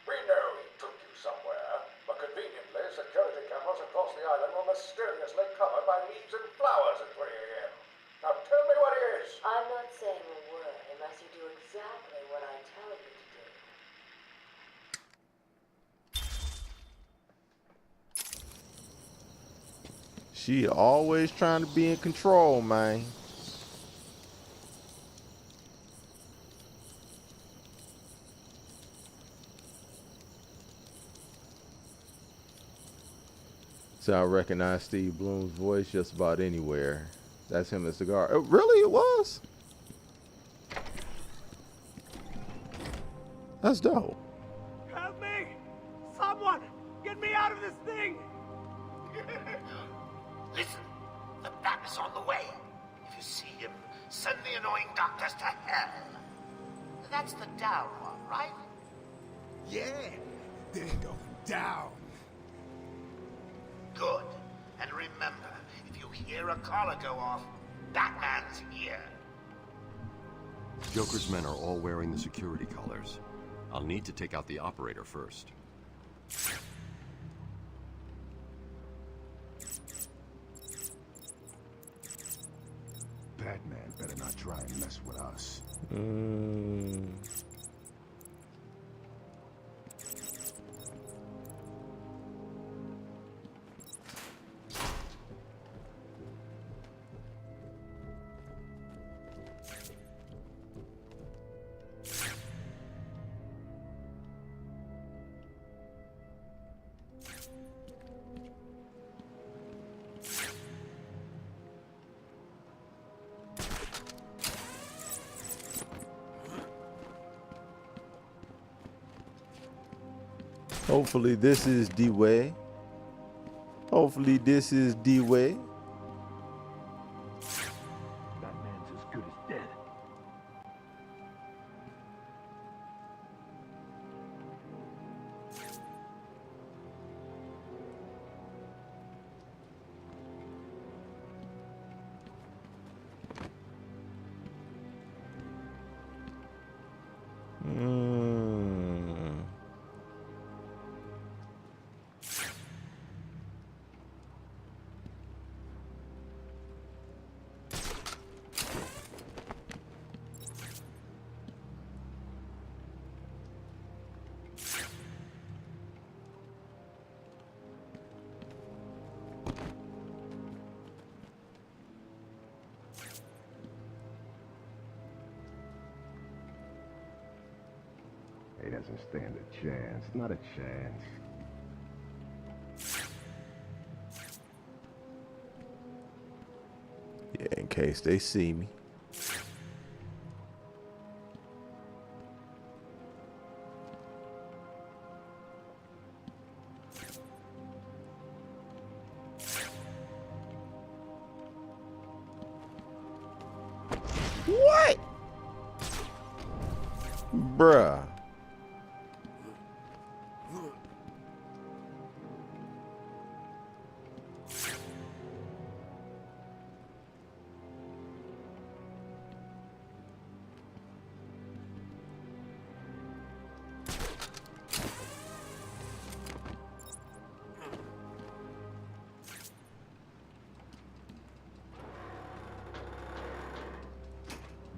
We know he took you somewhere, but conveniently, security cameras across the island were mysteriously covered by leaves and flowers at 3 a.m. Now tell me what it is. I'm not saying a word unless you do exactly what I tell you to do. She always trying to be in control, man. So I recognize Steve Bloom's voice just about anywhere. That's him as the guard. Oh, really? It was? That's dope. Help me! Someone! Get me out of this thing! Listen, the bat is on the way. If you see him, send the annoying doctors to hell. That's the down one, right? Yeah, they're going down. Good. And remember, if you hear a collar go off, Batman's here. Joker's men are all wearing the security collars. I'll need to take out the operator first. Batman better not try and mess with us. Hopefully this is the way. Hopefully this is the way. Batman's as good as dead. He doesn't stand a chance. Not a chance. Yeah, in case they see me. What? Bruh.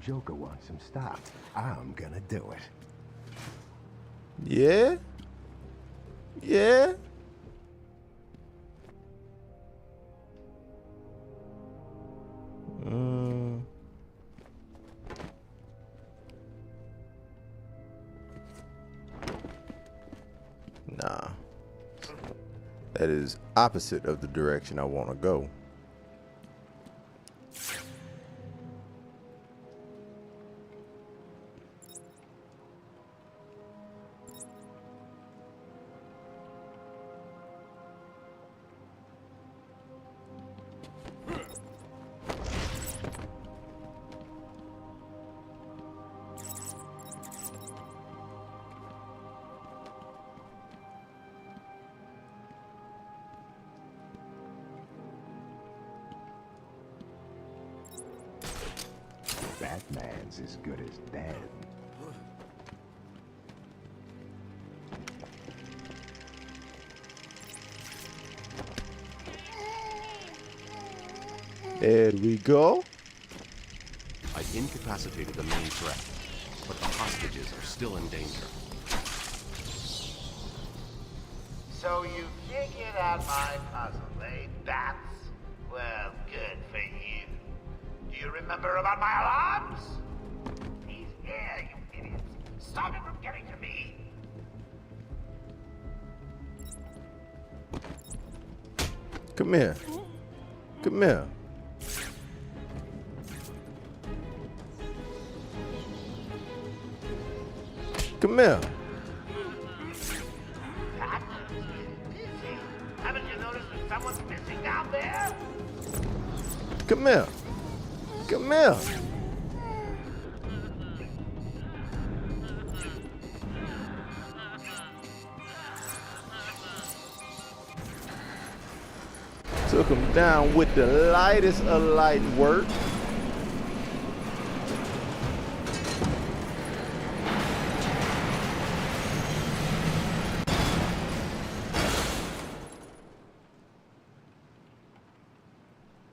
Joker wants him stopped. I'm gonna do it. Yeah? Yeah? That is opposite of the direction I want to go. Batman's as good as dead. There we go. I incapacitated the main threat, but the hostages are still in danger. So you figured out my puzzle, eh, Bats? Well, good for you. Do you remember about my alarms? He's here, you idiots. Stop him from getting to me. Come here. Come here. Come here. Haven't you noticed that someone's missing down there? Come here. Come here. Took him down with the lightest of light work.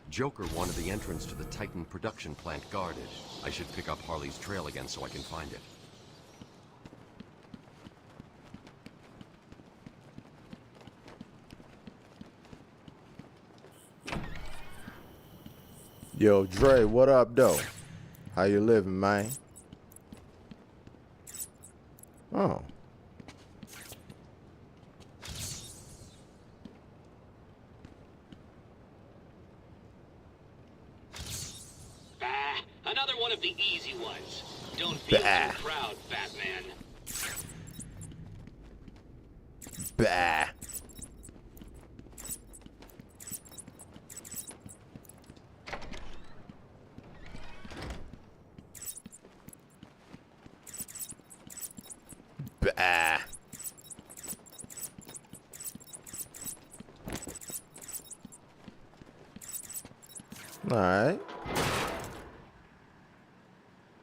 Joker wanted the entrance to the Titan production plant guarded. I should pick up Harley's trail again so I can find it. Yo, Dre, what up, though? How you living, man? Oh. Another one of the easy ones. Don't feel too proud, Batman. Bah. Bah. All right.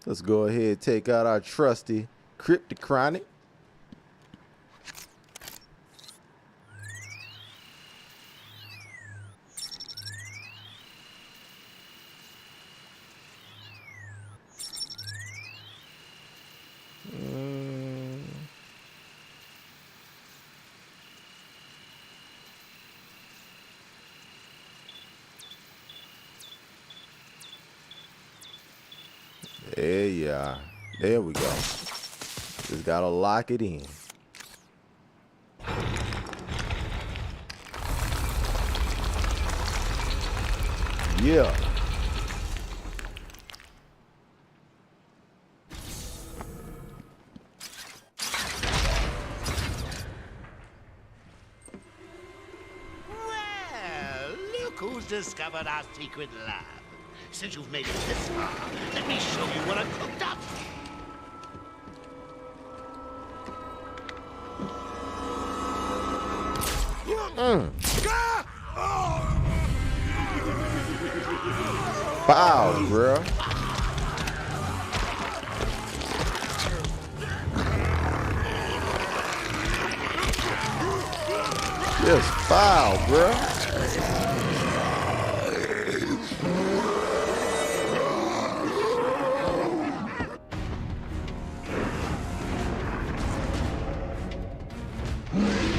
Let's go ahead and take out our trusty Cryptochronic. There you are. There we go. Just gotta lock it in. Yeah. Well, look who's discovered our secret lab. Since you've made it this far, let me show you what I've cooked up. Wow, bro. Just foul, bro.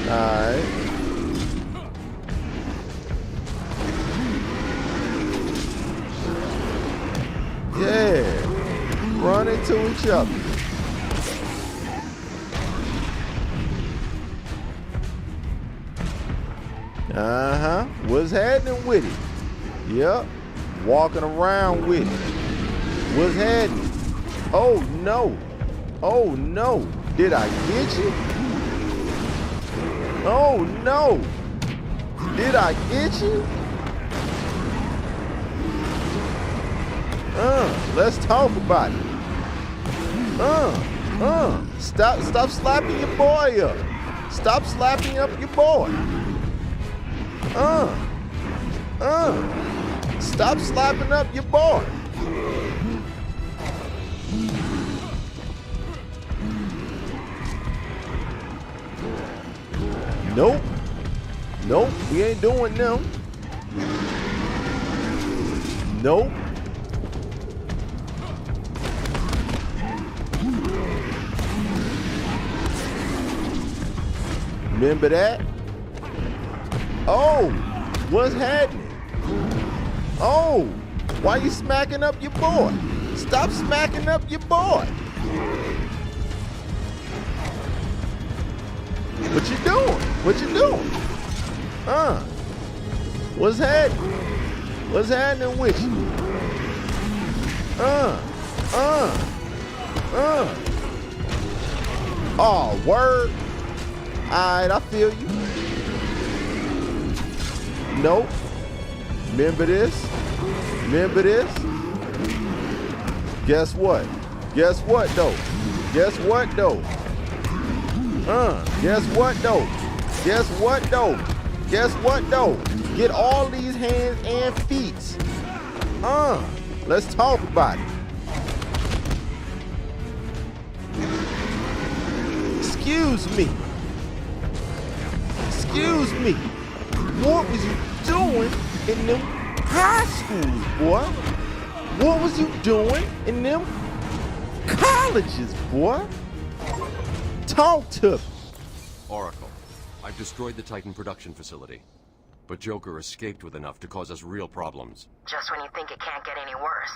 Alright. Yeah. Run into each other. What's happening with it? Yep. Walking around with it. What's happening? Oh no. Oh no. Did I get you? Oh no. Did I get you? Let's talk about it. Stop slapping your boy up. Stop slapping up your boy. Stop slapping up your boy. Nope. Nope, we ain't doing them. Nope. Remember that? Oh, what's happening? Oh, why you smacking up your boy? Stop smacking up your boy. What you doing? What you doing? What's happening? What's happening with you? Oh, word. Alright, I feel you. Nope. Remember this? Remember this? Guess what? Guess what though? Guess what though? Guess what though? Guess what though? Guess what though? Get all these hands and feet. Let's talk about it. Excuse me. Excuse me. What was you doing in them high schools, boy? What was you doing in them colleges, boy? Talk to me. Oracle, I've destroyed the Titan production facility. But Joker escaped with enough to cause us real problems. Just when you think it can't get any worse.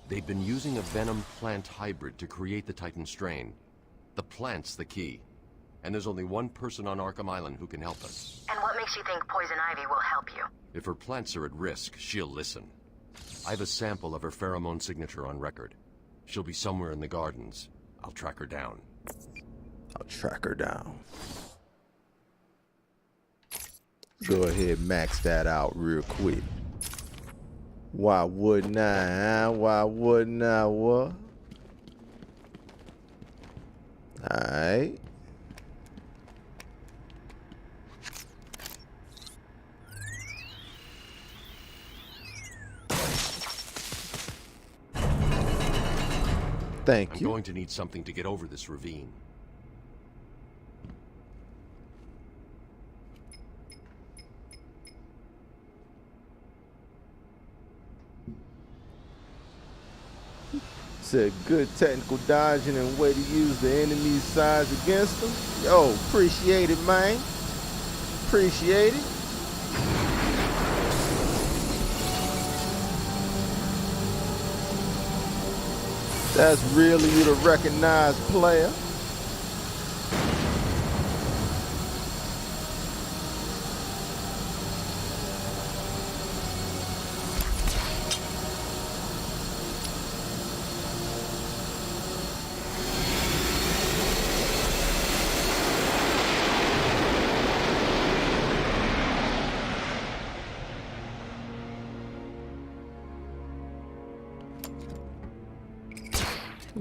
They've been using a venom plant hybrid to create the Titan strain. The plant's the key. And there's only one person on Arkham Island who can help us. And what makes you think Poison Ivy will help you? If her plants are at risk, she'll listen. I have a sample of her pheromone signature on record. She'll be somewhere in the gardens. I'll track her down. I'll track her down. Go ahead, max that out real quick. Why wouldn't I? Why wouldn't I? What? Alright. Thank you. I'm going to need something to get over this ravine. Said good technical dodging and way to use the enemy's size against them. Yo, appreciate it, man. Appreciate it. That's really you the recognized player.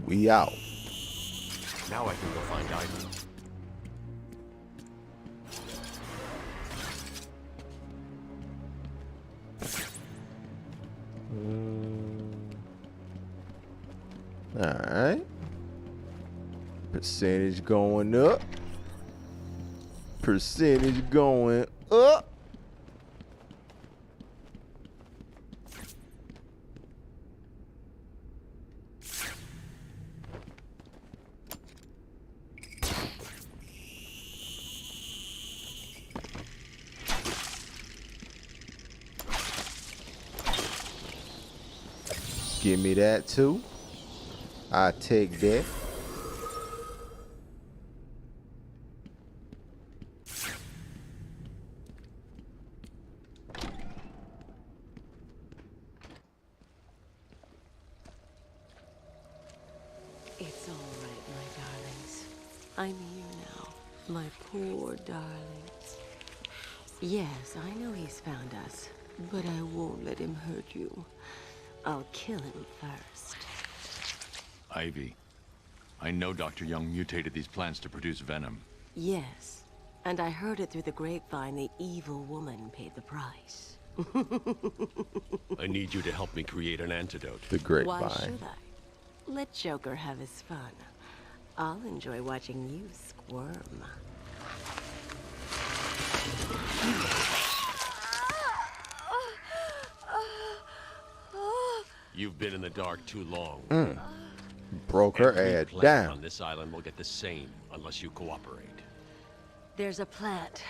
We out. Now I can go find Ivy. Alright. Percentage going up. Percentage going up. Give me that too. I take that. I'm here now, my poor darlings. Yes, I know he's found us, but I won't let him hurt you. I'll kill him first. Ivy, I know Dr. Young mutated these plants to produce venom. Yes, and I heard it through the grapevine the evil woman paid the price. I need you to help me create an antidote. The grapevine. Why should I? Let Joker have his fun. I'll enjoy watching you squirm. You've been in the dark too long. Broke her Every head plant down. on this island will get the same unless you cooperate. There's a plant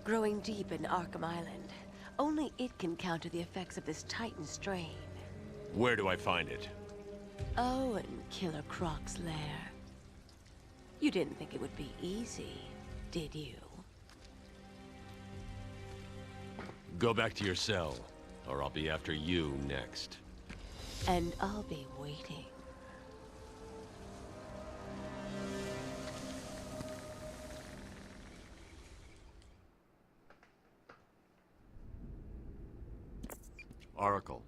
growing deep in Arkham Island. Only it can counter the effects of this Titan strain. Where do I find it? Oh, in Killer Croc's lair. You didn't think it would be easy, did you? Go back to your cell, or I'll be after you next. And I'll be waiting. Oracle,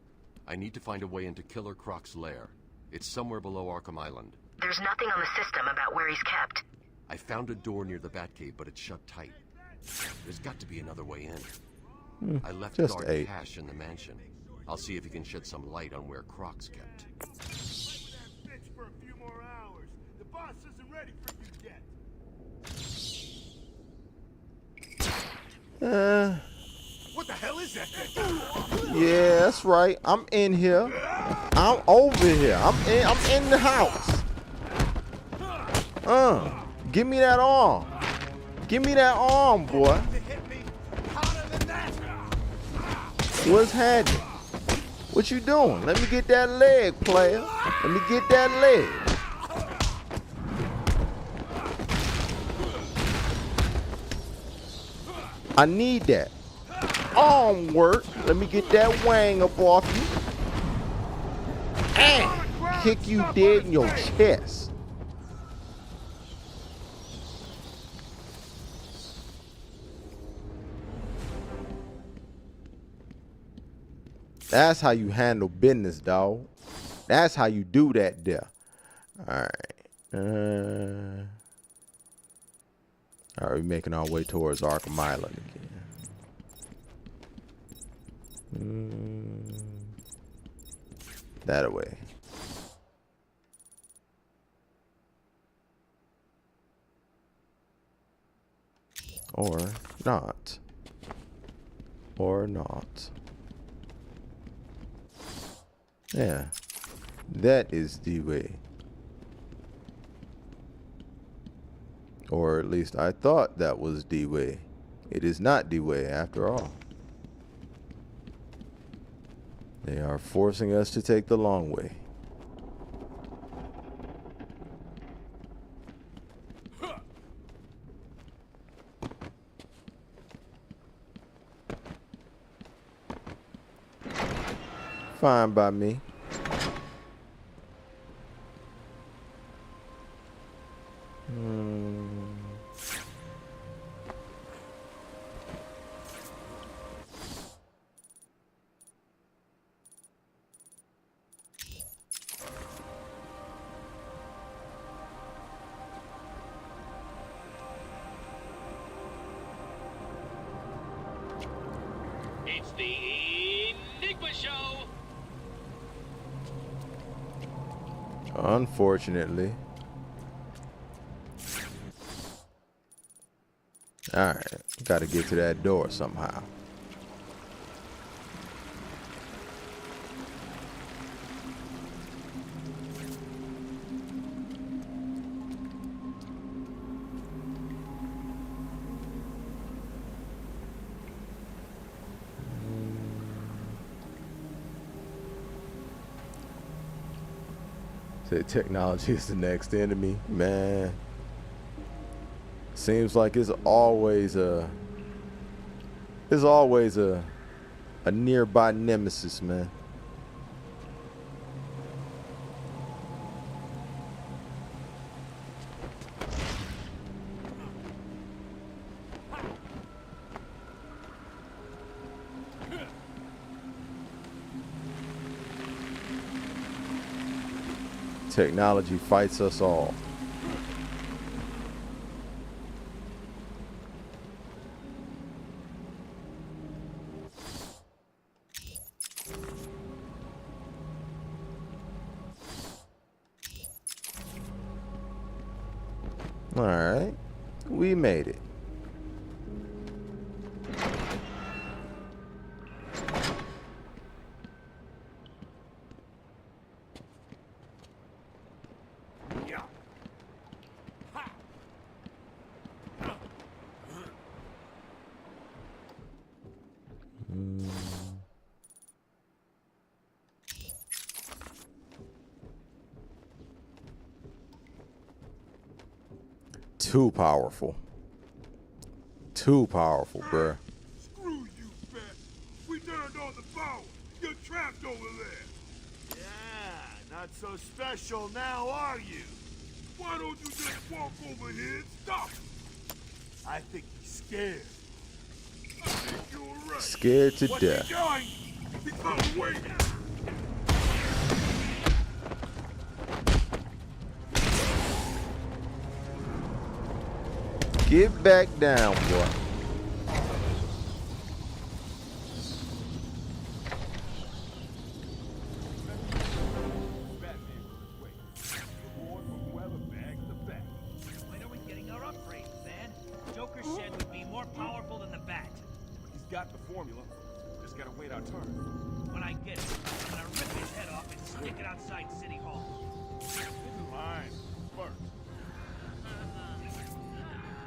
I need to find a way into Killer Croc's lair. It's somewhere below Arkham Island. There's nothing on the system about where he's kept. I found a door near the Batcave, but it's shut tight. There's got to be another way in. I left just guard 8. Cash in the mansion. I'll see if he can shed some light on where Croc's kept. Bitch for a few more hours. The boss isn't ready for you yet. What the hell is that thing? Yeah, that's right. I'm in here. I'm over here. I'm in the house. Give me that arm. Give me that arm, boy. What's happening? What you doing? Let me get that leg, player. Let me get that leg. I need that. Arm work. Let me get that wang up off you. And kick you dead in your chest. That's how you handle business, dog. That's how you do that there. Alright. Alright, we're making our way towards Arkham Island again. That way. Or not. Or not. Yeah. That is the way. Or at least I thought that was the way. It is not the way after all. They are forcing us to take the long way. Fine by me. It's the Enigma Show! Unfortunately. Alright, gotta get to that door somehow. Say technology is the next enemy, man. Seems like it's always a nearby nemesis, man. Technology fights us all. All right, we made it. Too powerful. Too powerful, bruh. Screw you, Bat. We turned on the power. You're trapped over there. Yeah, not so special now, are you? Why don't you just walk over here and stop? I think he's scared. I think you're right. Scared to What's death. he doing? He's on the way now. Get back down, boy. When are we getting our upgrades, man? Joker's shed would be more powerful than the Bat. He's got the formula. Just gotta wait our turn. When I get it, I'm gonna rip his head off and stick it outside City Hall. In line first.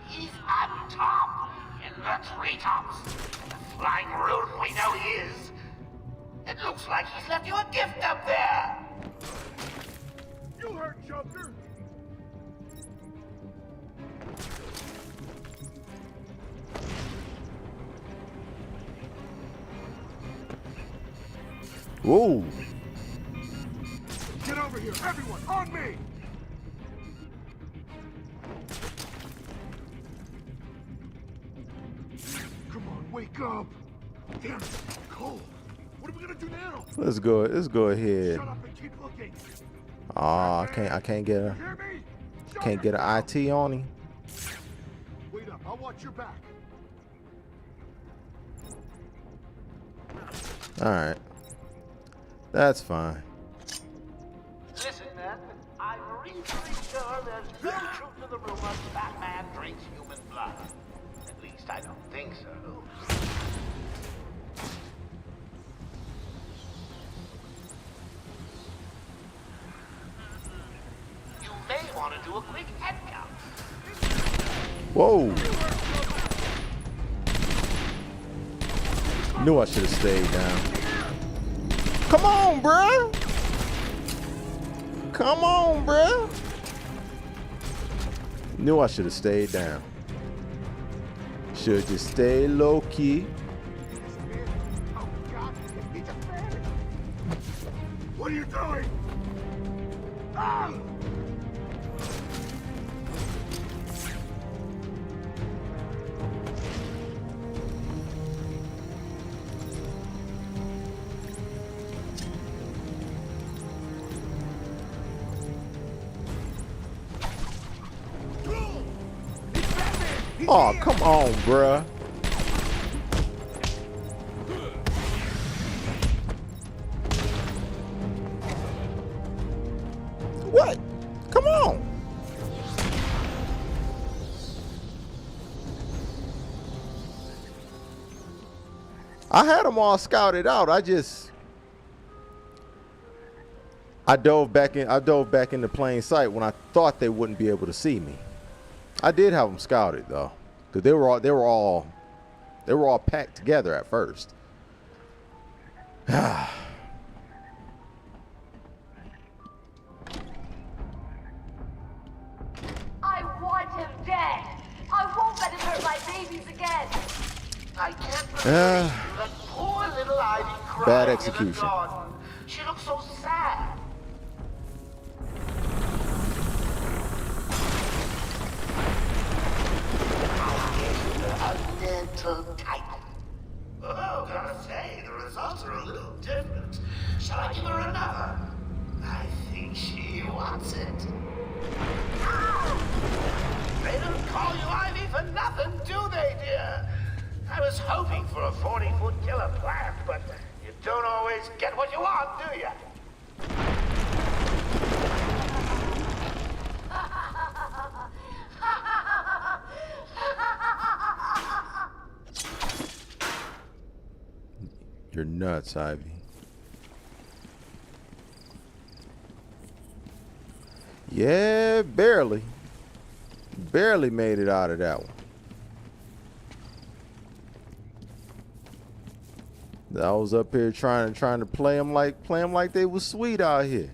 He's on top, in the treetops. The flying rodent we know he is. It looks like he's left you a gift up there. You heard Joker. Whoa. Get over here, everyone, on me! Come on, wake up! Damn it, Cole! What are we gonna do now? Let's go ahead. Shut up and keep looking. Ah, I can't get a Hear me? can't get an IT on him. Wait up, I'll watch your back. All right. That's fine. Listen, then, I'm reasonably sure there's no truth to the rumor Batman drinks human blood. At least I don't think so. You may want to do a quick head count. Whoa. Knew I should have stayed down. Come on, bruh. Come on, bruh. Knew I should have stayed down. Should just stay low key. What are you doing? Ah! Oh, come on, bruh. What? Come on. I had them all scouted out. I dove back into plain sight when I thought they wouldn't be able to see me. I did have them scouted though, because they were all packed together at first. I want him dead. I won't let him hurt my babies again. I can't believe that poor little Ivy crying Bad in execution. the garden. She looks so sad. A little type. Oh, gotta say, the results are a little different. Shall I give her another? I think she wants wants it. They don't call you Ivy for nothing, do they, dear? I was hoping for a 40-foot killer plant, but you don't always get what you want, do you? You're nuts, Ivy. Yeah, barely. Barely made it out of that one. I was up here trying to play them like they was sweet out here.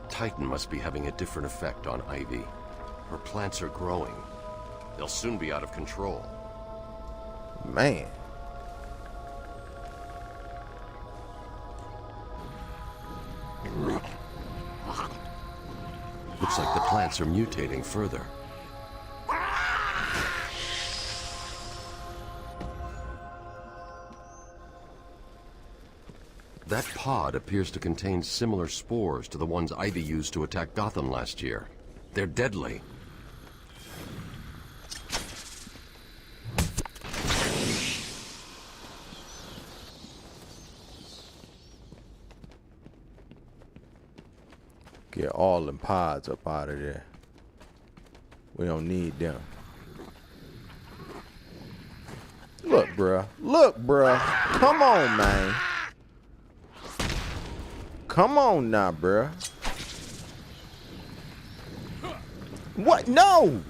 Titan must be having a different effect on Ivy. Her plants are growing. They'll soon be out of control. Man. Looks like the plants are mutating further. That pod appears to contain similar spores to the ones Ivy used to attack Gotham last year. They're deadly. Get all them pods up out of there. We don't need them. Look, bruh. Look, bruh. Come on, man. Come on now, bruh. What? No!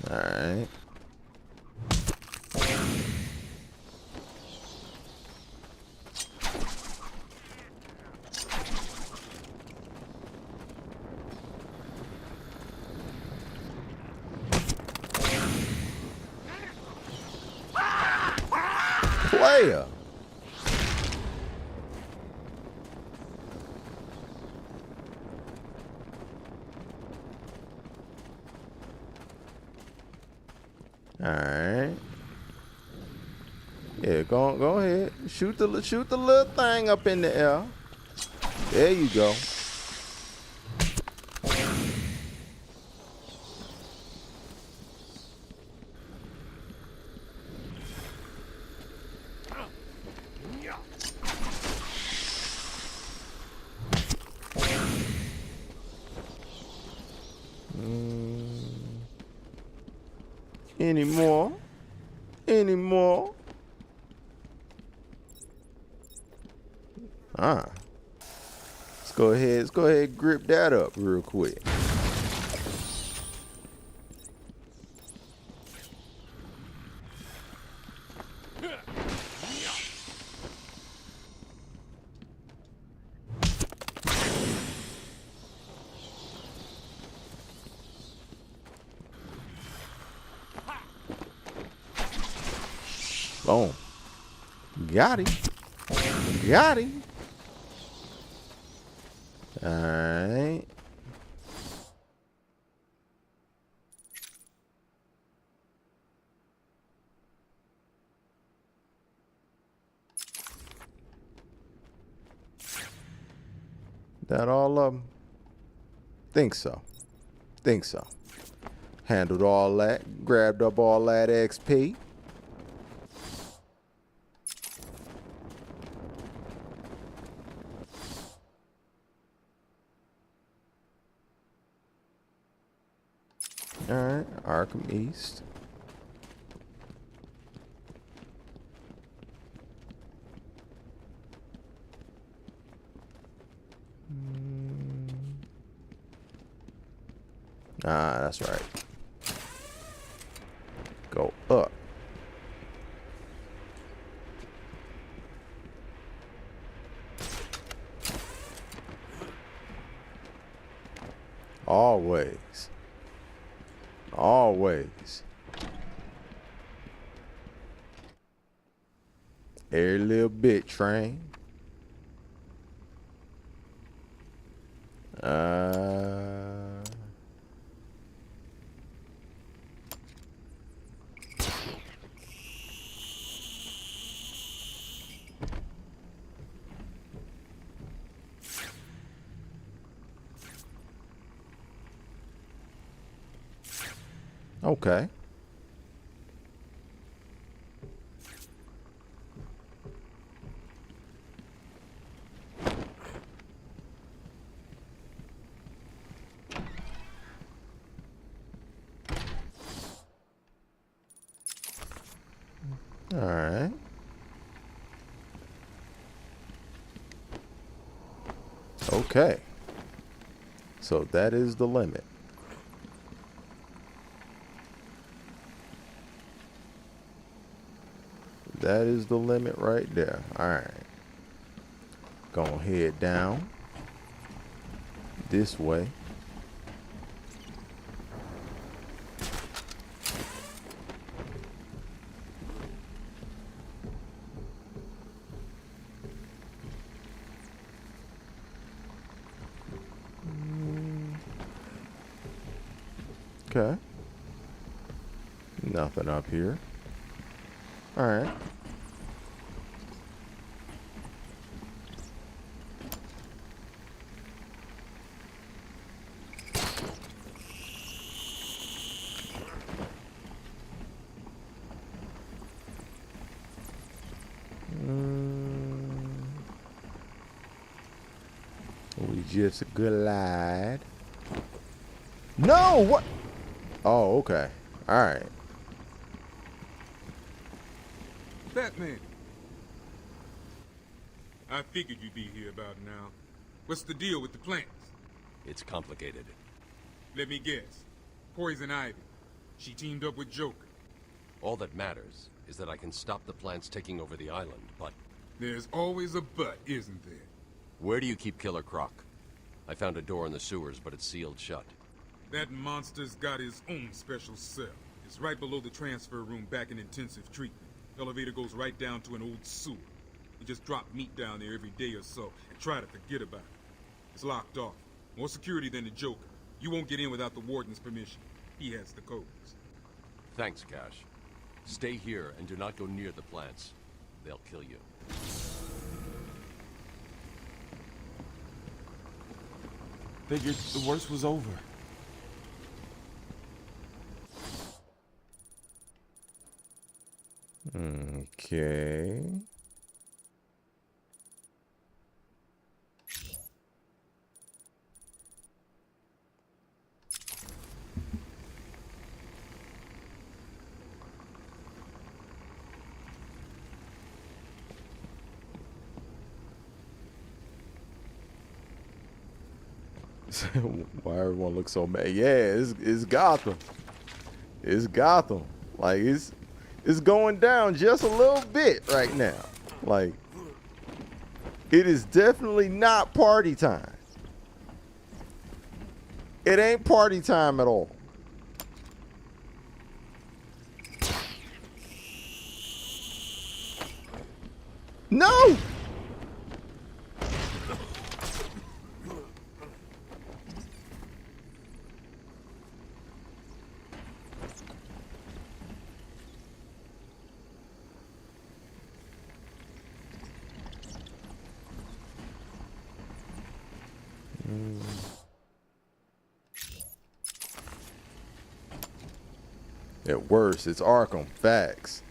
All right. Player. All right. Yeah, go ahead. Shoot the little thing up in the air. There you go. Anymore? Let's go ahead and grip that up real quick. Boom. Got him. Got him. All right. That all of them? Think so. Handled all that. Grabbed up all that XP. All right, Arkham East. Ah, that's right. Go up. Always. Always. Every little bit, train. Okay. All right. Okay. So that is the limit. That is the limit right there. All right. Gonna head down this way. Okay. Nothing up here. All right. We just glide. No, what? Oh, okay. All right. Batman. I figured you'd be here about now. What's the deal with the plants? It's complicated. Let me guess. Poison Ivy. She teamed up with Joker. All that matters is that I can stop the plants taking over the island, but... There's always a but, isn't there? Where do you keep Killer Croc? I found a door in the sewers, but it's sealed shut. That monster's got his own special cell. It's right below the transfer room back in intensive treatment. Elevator goes right down to an old sewer. You just drop meat down there every day or so and try to forget about it. It's locked off. More security than the Joker. You won't get in without the warden's permission. He has the codes. Thanks, Cash. Stay here and do not go near the plants. They'll kill you. Figured the worst was over. Okay. Why everyone looks so mad? Yeah, it's Gotham. It's Gotham. Like it's going down just a little bit right now. Like it is definitely not party time. It ain't party time at all. No! At worst, it's Arkham. Facts.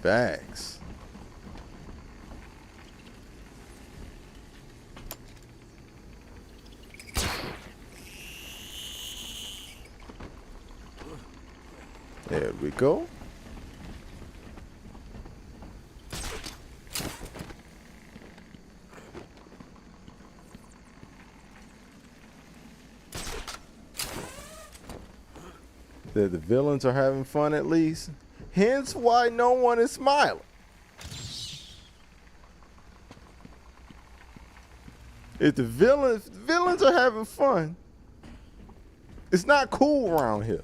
Facts. There we go. The villains are having fun at least. Hence why no one is smiling. If the villains are having fun, it's not cool around here.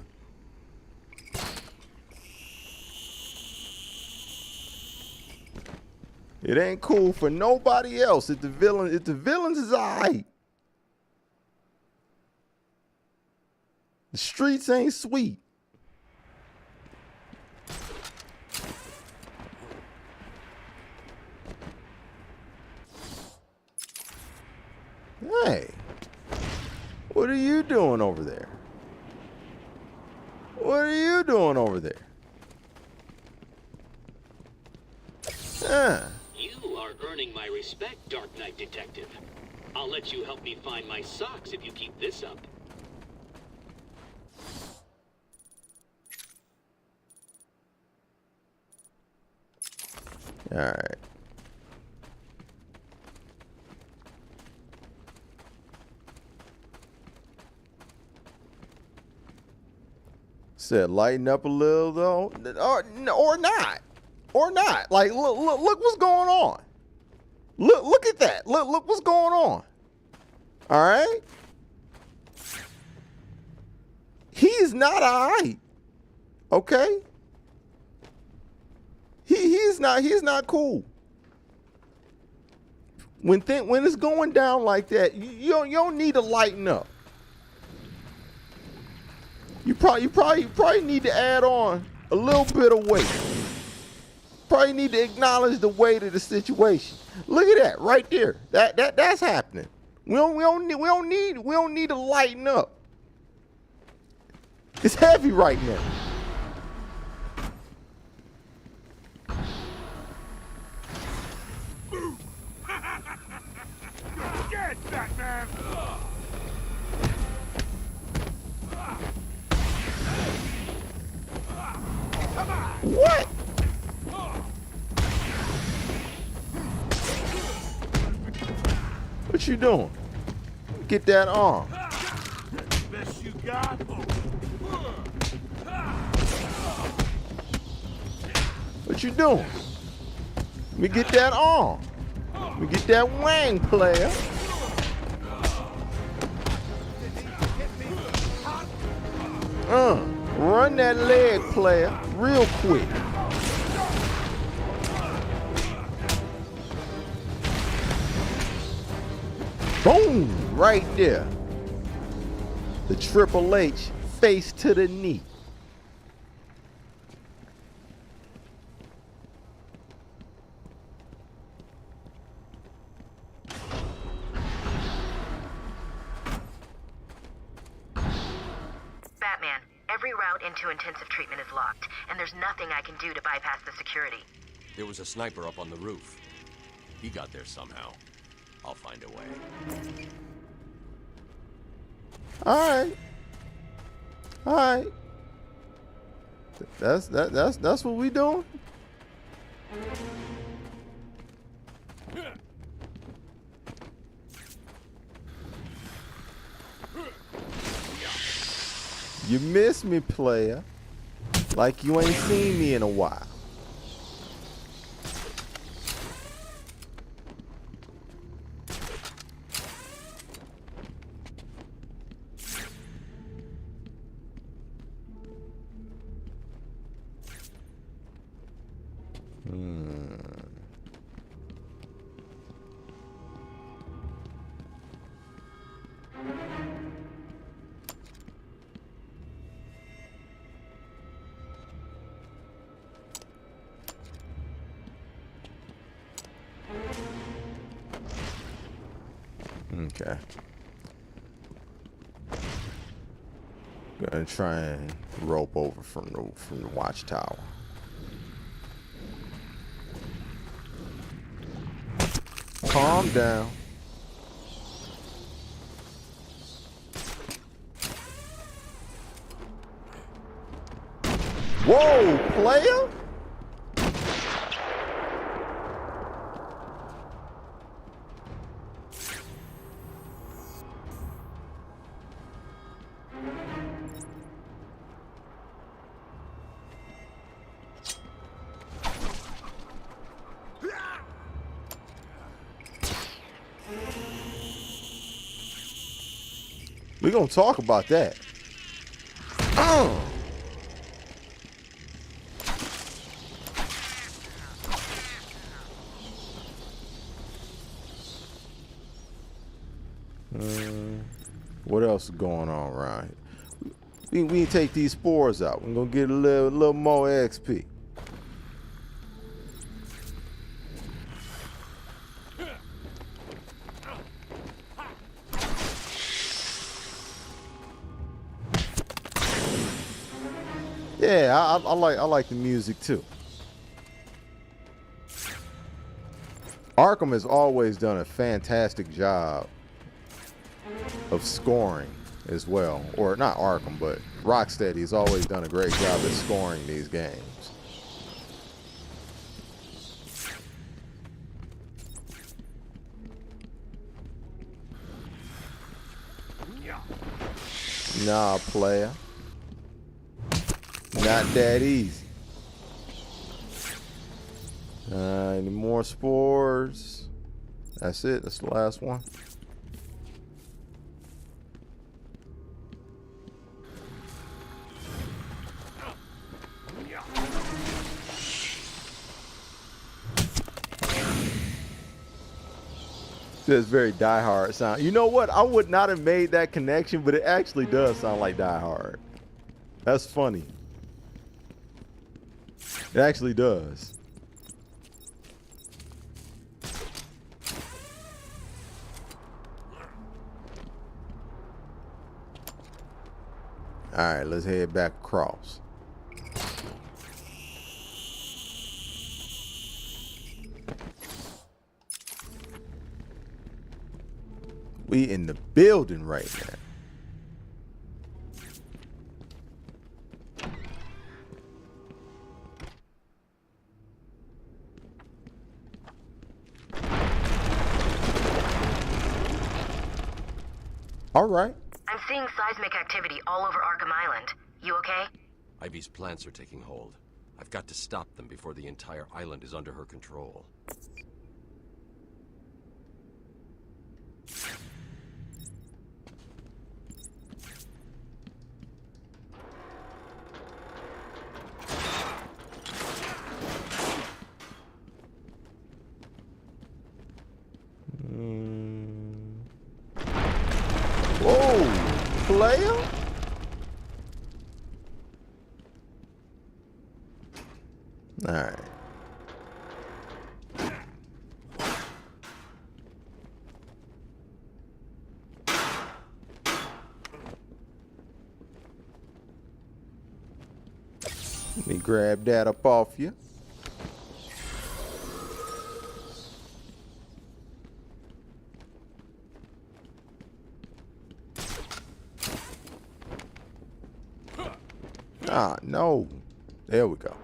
It ain't cool for nobody else. If the villains is alright. The streets ain't sweet. Hey, what are you doing over there? What are you doing over there? You are earning my respect, Dark Knight Detective. I'll let you help me find my socks if you keep this up. All right. Said lighten up a little though, or not. Like look what's going on. Look at that. Look what's going on. All right. He is not alright. Okay. He's not cool. When it's going down like that, you don't need to lighten up. You probably need to add on a little bit of weight. Probably need to acknowledge the weight of the situation. Look at that right there. That's happening. We don't need to lighten up. It's heavy right now. Get Batman! What? What you doing? Get that arm. Best you got? What you doing? Let me get that arm. Let me get that wang, player. Run that leg, player, real quick. Boom, right there. The Triple H face to the knee. Batman, every route into intensive treatment is locked, and there's nothing I can do to bypass the security. There was a sniper up on the roof. He got there somehow. I'll find a way. All right. That's what we doing. You miss me, player. Like you ain't seen me in a while. Okay. Gonna try and rope over from the watchtower. Calm down. Whoa, player! We're gonna talk about that. What else is going on around here? We can take these spores out. We're gonna get a little more XP. Yeah, I like the music too. Arkham has always done a fantastic job of scoring as well. Or not Arkham, but Rocksteady has always done a great job at scoring these games. Nah, player. Not that easy. Any more spores? That's it. That's the last one. It's very Die Hard sound. You know what? I would not have made that connection, but it actually does sound like Die Hard. That's funny. It actually does. All right, let's head back across. We in the building right now. All right. I'm seeing seismic activity all over Arkham Island. You okay? Ivy's plants are taking hold. I've got to stop them before the entire island is under her control. Whoa, player. All right. Let me grab that up off you. Ah, no. There we go.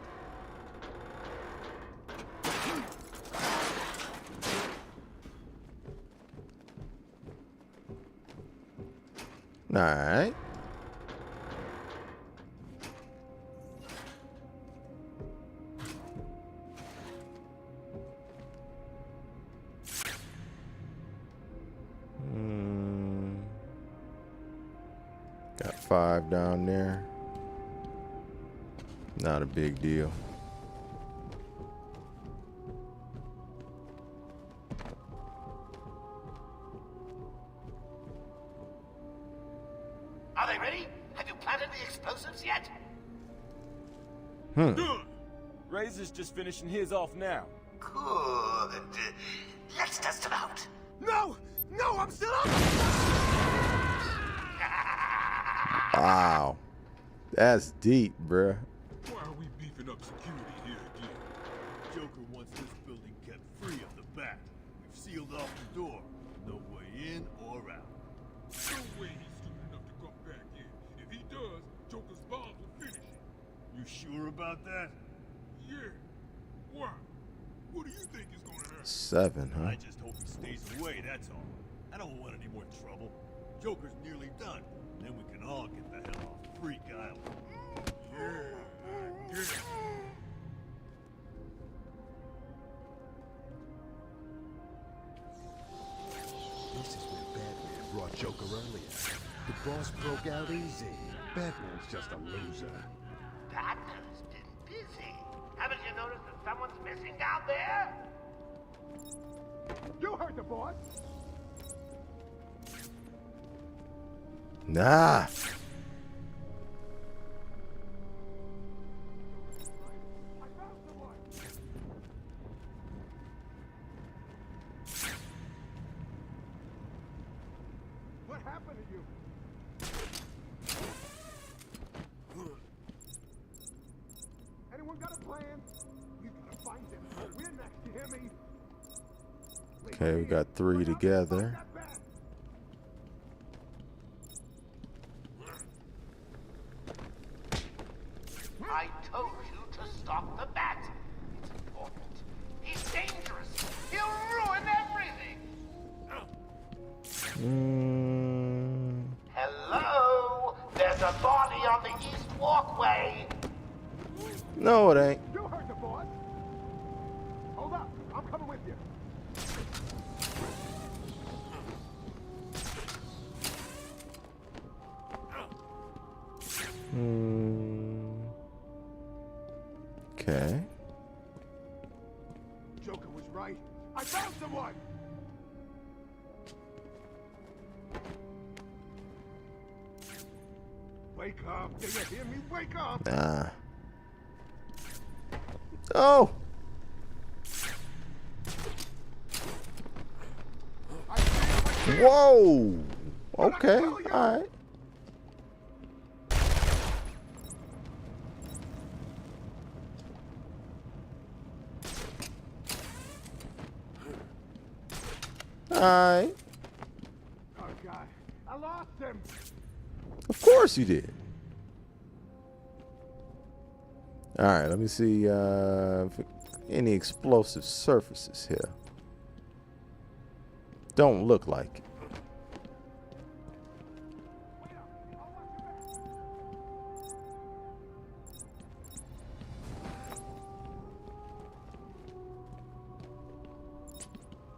All right. Got 5 down there. Not a big deal. Are they ready? Have you planted the explosives yet? Good. Razor's just finishing his off now. Good. Let's test them out. No! No, I'm still up! Wow. That's deep, bruh. Why are we beefing up security here again? Joker wants this building kept free of the back. We've sealed off the door. No way in or out. No way he's stupid enough to come back in. If he does, Joker's bombs will finish it. You sure about that? Yeah. Why? What do you think is gonna happen? 7, huh? I just hope he stays away, that's all. I don't want any more trouble. Joker's nearly done. Then we can all get the hell off Freak Island. Yeah, I guess. This is where Batman brought Joker earlier. The boss broke out easy. Batman's just a loser. Batman's been busy. Haven't you noticed that someone's missing down there? You heard the boss. Nah. What happened to you? Anyone got a plan? We gotta find him. We're next, you hear me? Okay, we got 3 together. I told you to stop the bat. It's important. He's dangerous. He'll ruin everything. Hello? There's a body on the east walkway. No, it ain't. You heard the boss. Hold up. I'm coming with you. Okay. Joker was right. I found someone. Wake up. Do you hear me? Wake up. Nah. Oh. Whoa. Okay. All right. All right. Oh God, I lost him. Of course you did. All right, let me see any explosive surfaces here. Don't look like it.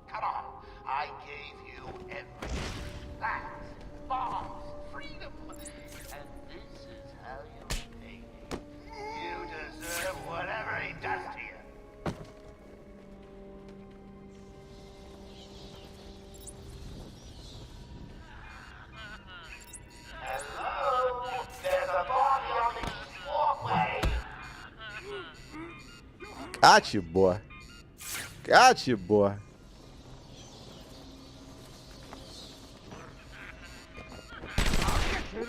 Come on. I gave you everything. Plans, bombs, freedom. And this is how you pay me. You deserve whatever he does to you. Hello? There's a body on the east walkway. Gotcha, boy. Gotcha, boy.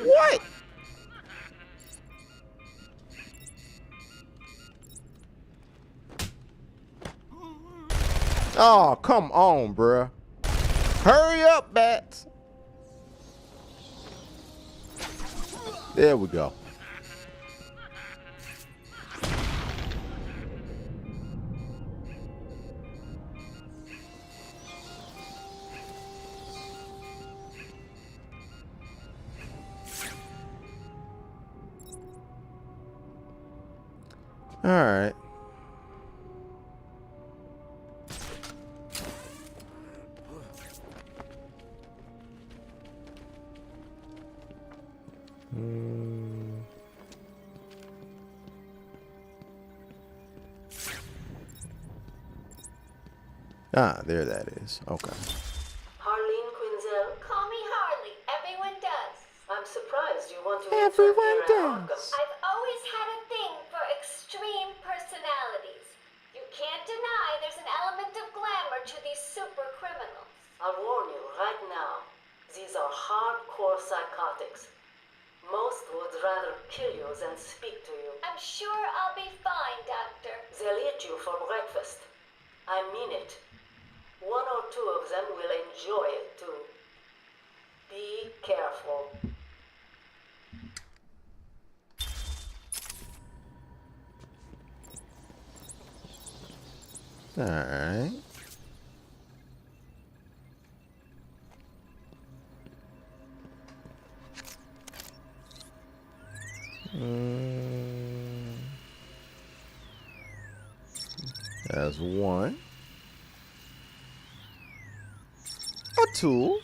What? Oh, come on, bruh. Hurry up, bats. There we go. All right. Ah, there that is. Okay. Harleen Quinzel? Call me Harley. Everyone does. I'm surprised you want to Everyone insert here at does. Arkham. I've always had a thing for extreme personalities. You can't deny there's an element of glamour to these super criminals. I'll warn you right now. These are hardcore psychotics. Most would rather kill you than speak to you. I'm sure I'll be fine, Doctor. They'll eat you for breakfast. I mean it. 1 or 2 of them will enjoy it too. Be careful. All right. That's one. A tool.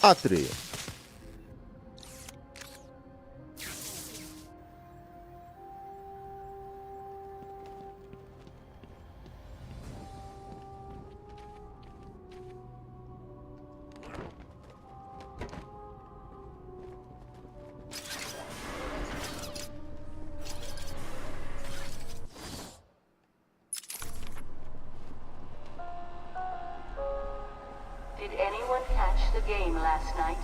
Atria. Did anyone catch the game last night?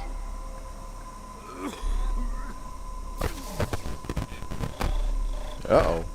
Uh-oh.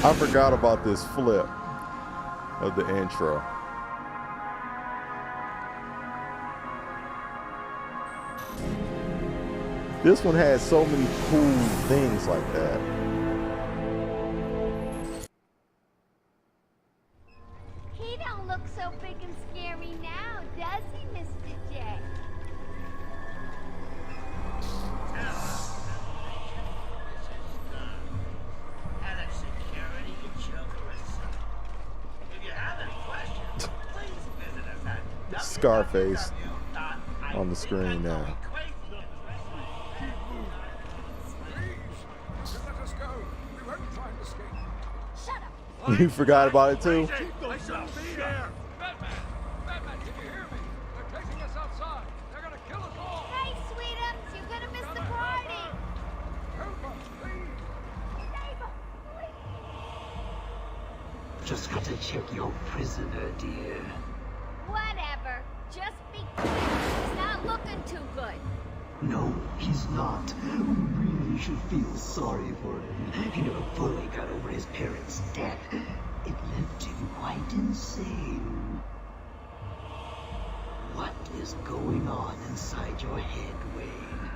I forgot about this flip of the intro. This one has so many cool things like that. He don't look so big and scary now, does he, Mr. J? Scarface on the screen now. You forgot about it too? Hey, sweetums, you're gonna miss the party. Just got to check your prisoner, dear. Whatever. Just be quick. He's not looking too good. No, he's not. We really should feel sorry for him. He never fully got over his parents' death. It left him quite insane. What is going on inside your head, Wayne?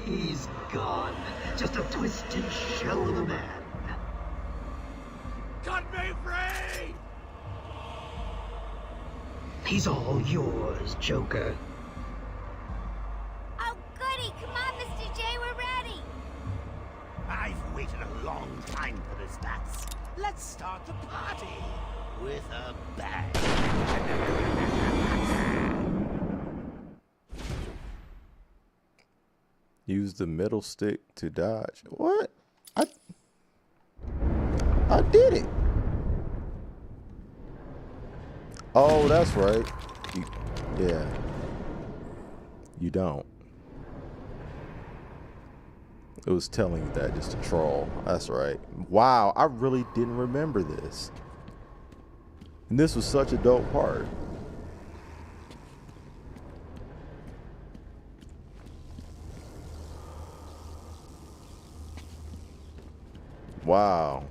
He's gone. Just a twisted shell of a man. Cut me free! He's all yours, Joker. Oh, goody. Come on, Mr. J, we're ready. I've waited a long time for this, Bats. Let's start the party with a bang. Use the middle stick to dodge. What? I did it. Oh, that's right. Yeah. You don't. It was telling you that just to troll. That's right. Wow, I really didn't remember this. And this was such a dope part. Wow.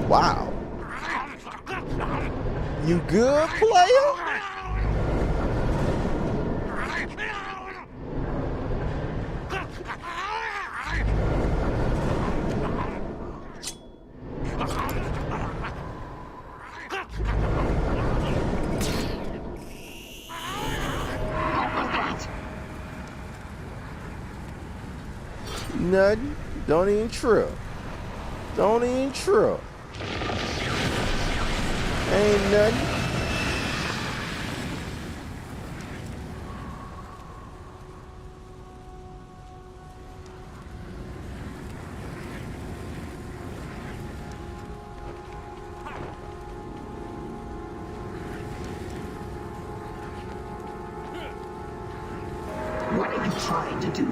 Wow. You good, player? Nothing. Don't even trip. Don't even trip. Ain't nothing. What are you trying to do?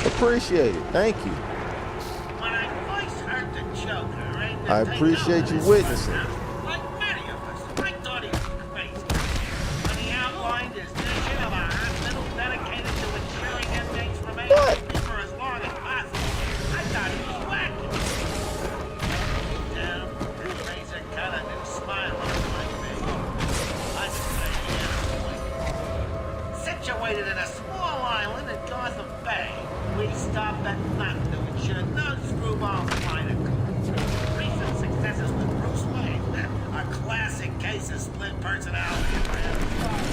Appreciate it. Thank you. When I first heard the Joker and to I take appreciate over you this witnessing. funhouse. Like many of us, I thought he was crazy. When he outlined his vision of a hospital dedicated to ensuring inmates remain healthy for as long as possible, I thought he was wacky. Down, his razor cut a new smile on my face. I say he had a point. Situated in a small island in Gotham Bay, we stopped at nothing to ensure no screwballs fly to cook. Recent successes with Bruce Wayne, a classic case of split personality if I ever saw it.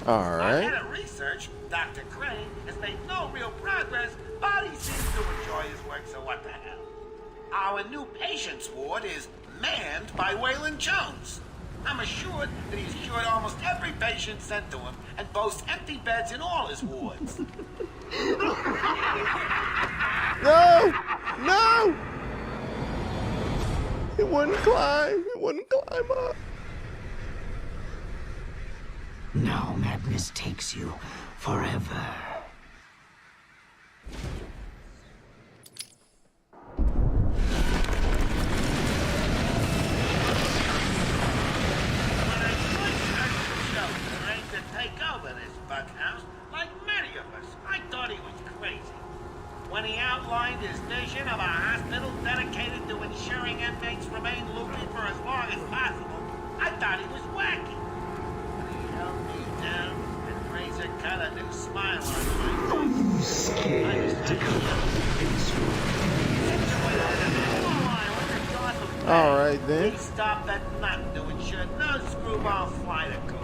All right. Ahead of research, Dr. Crane has made no real progress, but he seems to enjoy his work, so what the hell? Our new patients ward is manned by Waylon Jones. I'm assured that he's cured almost every patient sent to him and boasts empty beds in all his wards. No! No! It wouldn't climb. It wouldn't climb up. Now madness takes you forever. To take over this bughouse, like many of us, I thought he was crazy. When he outlined his vision of a hospital dedicated to ensuring inmates remain loopy for as long as possible, I thought he was wacky. When he held me down and razor cut a new smile on my face. Are you scared to come face All right then. We stopped at nothing to ensure no screwballs fly to cook.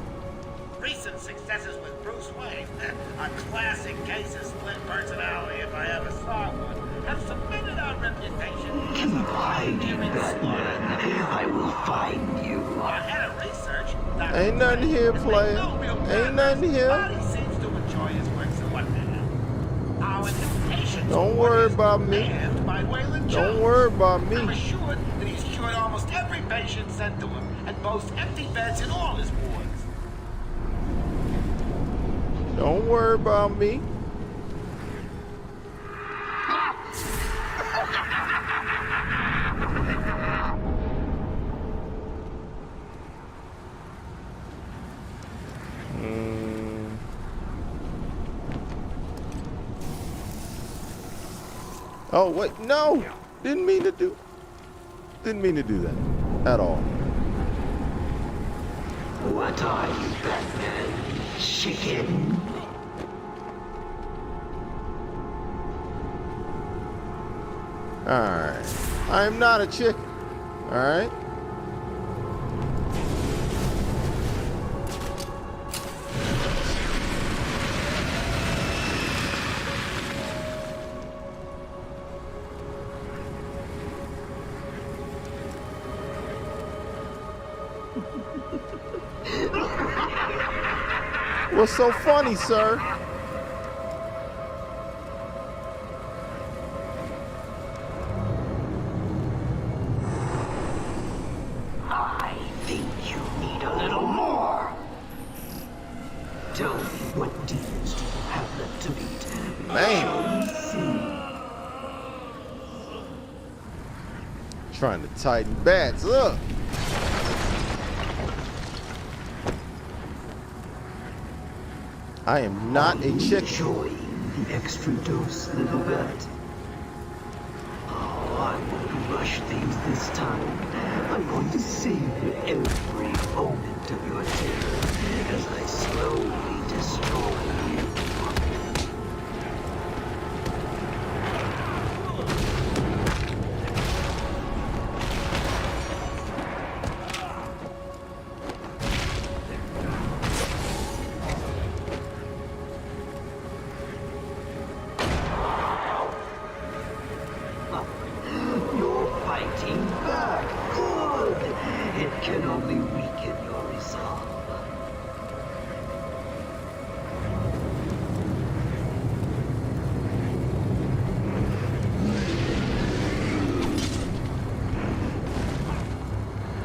Recent successes with Bruce Wayne, a classic case of split personality if I ever saw one, have cemented our reputation. Keep hiding, Batman. I will find you. Ahead of research, Ain't nothing here, player. Ain't nothing here. he seems to enjoy his work, so what the hell? Our new patients Don't worry about me. by Waylon Jones. Don't worry about me. I'm assured that he's cured almost every patient sent to him and boasts empty beds in all his wards. Don't worry about me. Oh wait, no! Didn't mean to do that at all. What are you, Batman? Chicken? Alright. I am not a chicken. Alright. What's so funny, sir? I think you need a little more. Tell me, what demons do you have left to beat? Man. Trying to tighten bats up. I am not a chicken. Enjoying the extra dose, little bat. Oh, I won't rush things this time. I'm going to savor every moment of your terror as I slowly destroy you. You're fighting back. Good. It can only weaken your resolve.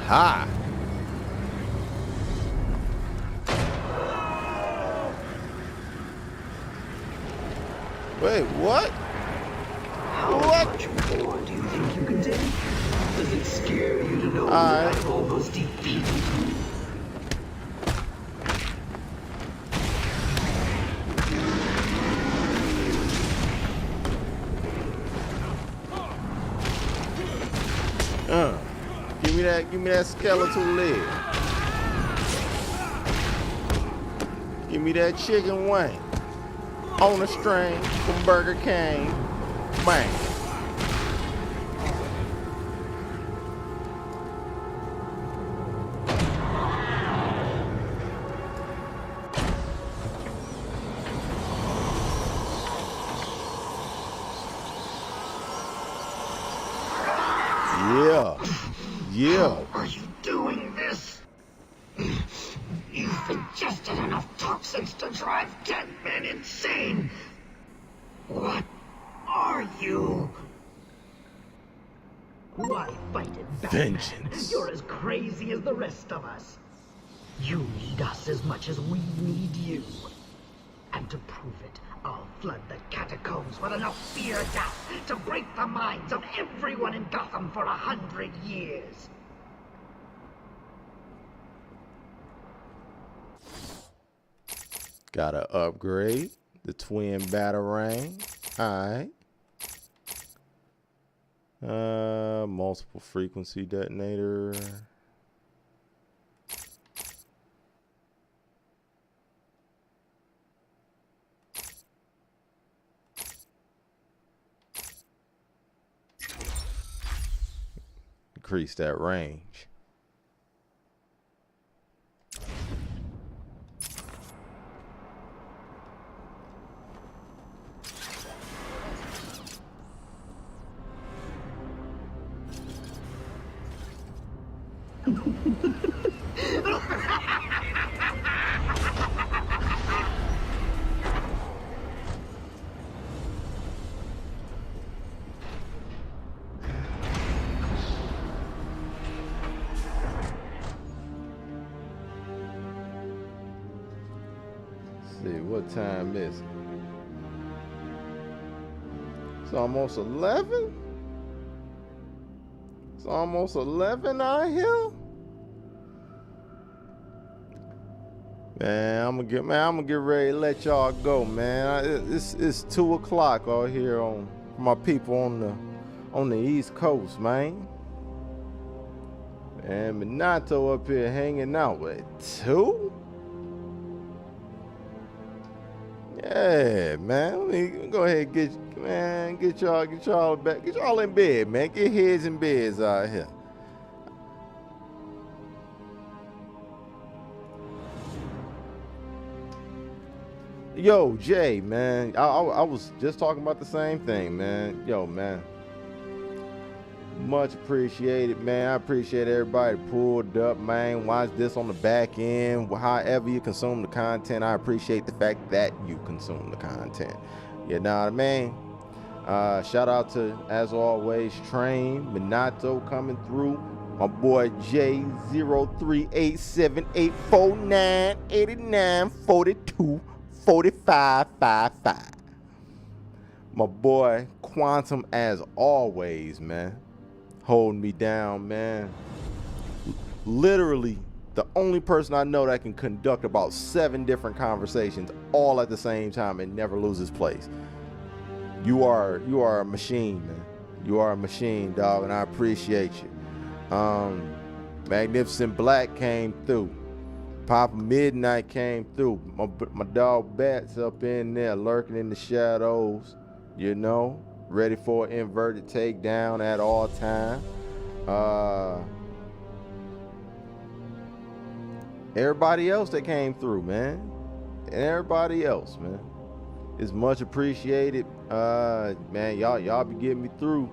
Ha! Wait, what? How much more do you think you can take? Does it scare you to know that I've almost defeated you? Give me that skeletal leg. Give me that chicken wing. On a string from Burger King. Bang. Yeah. How are you doing this? You've ingested enough toxins to drive dead men insane. What are you? Why fight it back? Vengeance. You're as crazy as the rest of us. You need us as much as we need you. And to prove it, I'll flood the catacombs with enough fear gas to break the minds of everyone in Gotham for 100 years. Gotta upgrade the twin batarang. Alright. Multiple frequency detonator. Increase that range. See what time is it? It's almost 11. It's almost 11 out here. Man, I'm gonna get ready to let y'all go, man. It's 2 o'clock out here on my people on the East Coast, man. And Minato up here hanging out with 2. Yeah, man. Let me go ahead and get y'all back. Get y'all in bed, man. Get heads in beds out here. Yo, Jay, man. I was just talking about the same thing, man. Yo, man. Much appreciated, man. I appreciate everybody pulled up, man. Watch this on the back end. However you consume the content, I appreciate the fact that you consume the content. You know what I mean? Shout out to, as always, Train, Minato coming through. My boy J038784989424555. My boy Quantum, as always, man. Holding me down, man. Literally the only person I know that can conduct about 7 different conversations all at the same time and never lose his place. You are a machine, man. You are a machine, dog, and I appreciate you. Magnificent Black came through. Papa Midnight came through. My dog Bats up in there lurking in the shadows, you know, ready for an inverted takedown at all time. Everybody else that came through, man. Everybody else, man. It's much appreciated. Man, y'all be getting me through.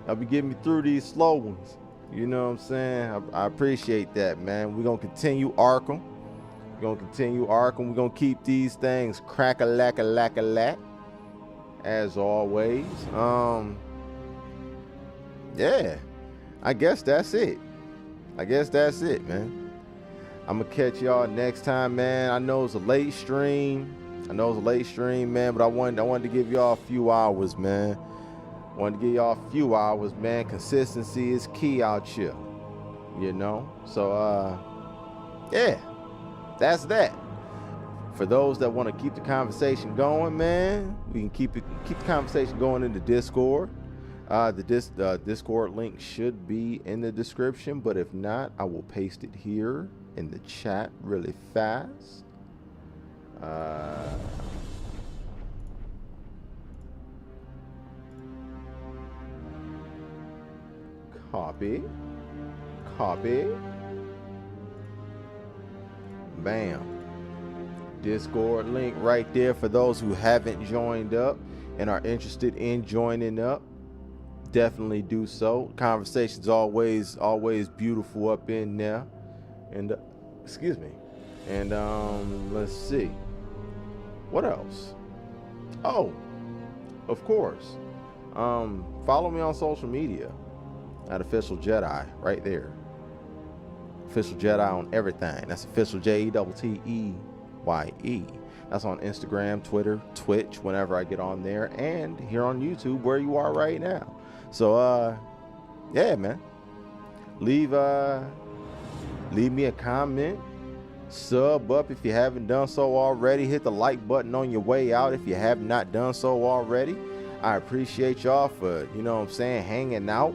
Y'all be getting me through these slow ones. You know what I'm saying? I appreciate that, man. We're gonna continue Arkham. We're gonna keep these things crack-a-lack-a-lack-a-lack. As always. Yeah. I guess that's it, man. I'm gonna catch y'all next time, man. I know it's a late stream. I know it's a late stream, man, but I wanted to give y'all a few hours, man. Wanted to give y'all a few hours, man. Consistency is key out here, you know. So, yeah, that's that. For those that want to keep the conversation going, man, we can keep the conversation going in the Discord. The Discord link should be in the description, but if not, I will paste it here in the chat really fast. Copy. Bam. Discord link right there for those who haven't joined up and are interested in joining up. Definitely do so. Conversation's always beautiful up in there. And excuse me. And let's see. What else? Oh, of course. Follow me on social media at Official Jedi right there. Official Jedi on everything. That's Official JETTEYE. That's on Instagram, Twitter, Twitch, whenever I get on there, and here on YouTube where you are right now. So yeah, man. Leave me a comment. Sub up if you haven't done so already. Hit the like button on your way out if you have not done so already. I appreciate y'all for, you know what I'm saying, hanging out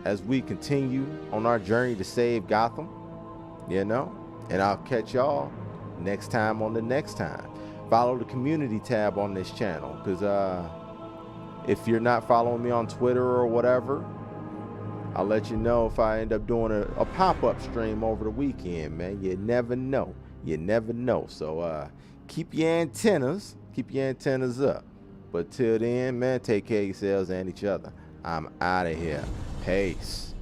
as we continue on our journey to save Gotham, you know. And I'll catch y'all next time on the next time. Follow the community tab on this channel, because if you're not following me on Twitter or whatever, I'll let you know if I end up doing a pop-up stream over the weekend, man. You never know. So keep your antennas up. But till then, man, take care of yourselves and each other. I'm out of here. Peace.